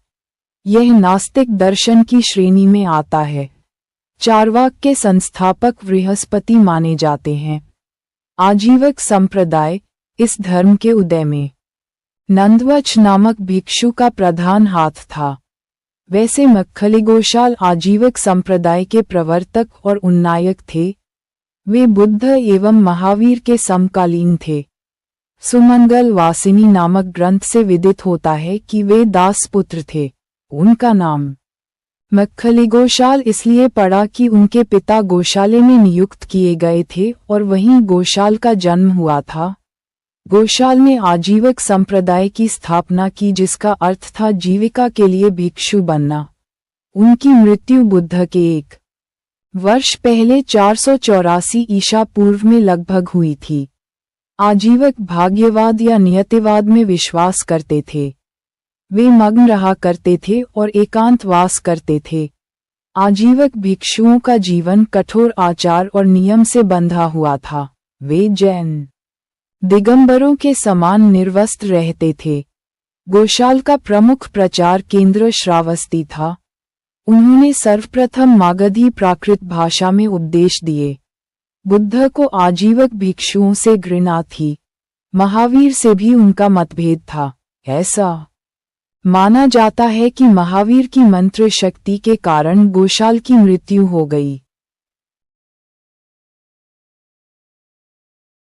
यह नास्तिक दर्शन की श्रेणी में आता है। चार्वाक के संस्थापक बृहस्पति माने जाते हैं। आजीवक संप्रदाय इस धर्म के उदय में नंदवच नामक भिक्षु का प्रधान हाथ था। वैसे मक्खली गोशाल आजीवक संप्रदाय के प्रवर्तक और उन्नायक थे। वे बुद्ध एवं महावीर के समकालीन थे। सुमंगल वासिनी नामक ग्रंथ से विदित होता है कि वे दासपुत्र थे। उनका नाम मक्खली गोशाल इसलिए पड़ा कि उनके पिता गौशाले में नियुक्त किए गए थे और वहीं गौशाल का जन्म हुआ था। गौशाल ने आजीवक संप्रदाय की स्थापना की, जिसका अर्थ था जीविका के लिए भिक्षु बनना। उनकी मृत्यु बुद्ध के 1 वर्ष पहले 484 ईसा पूर्व में लगभग हुई थी। आजीवक भाग्यवाद या नियतिवाद में विश्वास करते थे। वे मग्न रहा करते थे और एकांतवास करते थे। आजीवक भिक्षुओं का जीवन कठोर आचार और नियम से बंधा हुआ था। वे जैन दिगंबरों के समान निर्वस्त्र रहते थे। गौशाल का प्रमुख प्रचार केंद्र श्रावस्ती था। उन्होंने सर्वप्रथम मागधी प्राकृत भाषा में उपदेश दिए। बुद्ध को आजीवक भिक्षुओं से घृणा थी। महावीर से भी उनका मतभेद था। ऐसा माना जाता है कि महावीर की मंत्र शक्ति के कारण गौशाल की मृत्यु हो गई।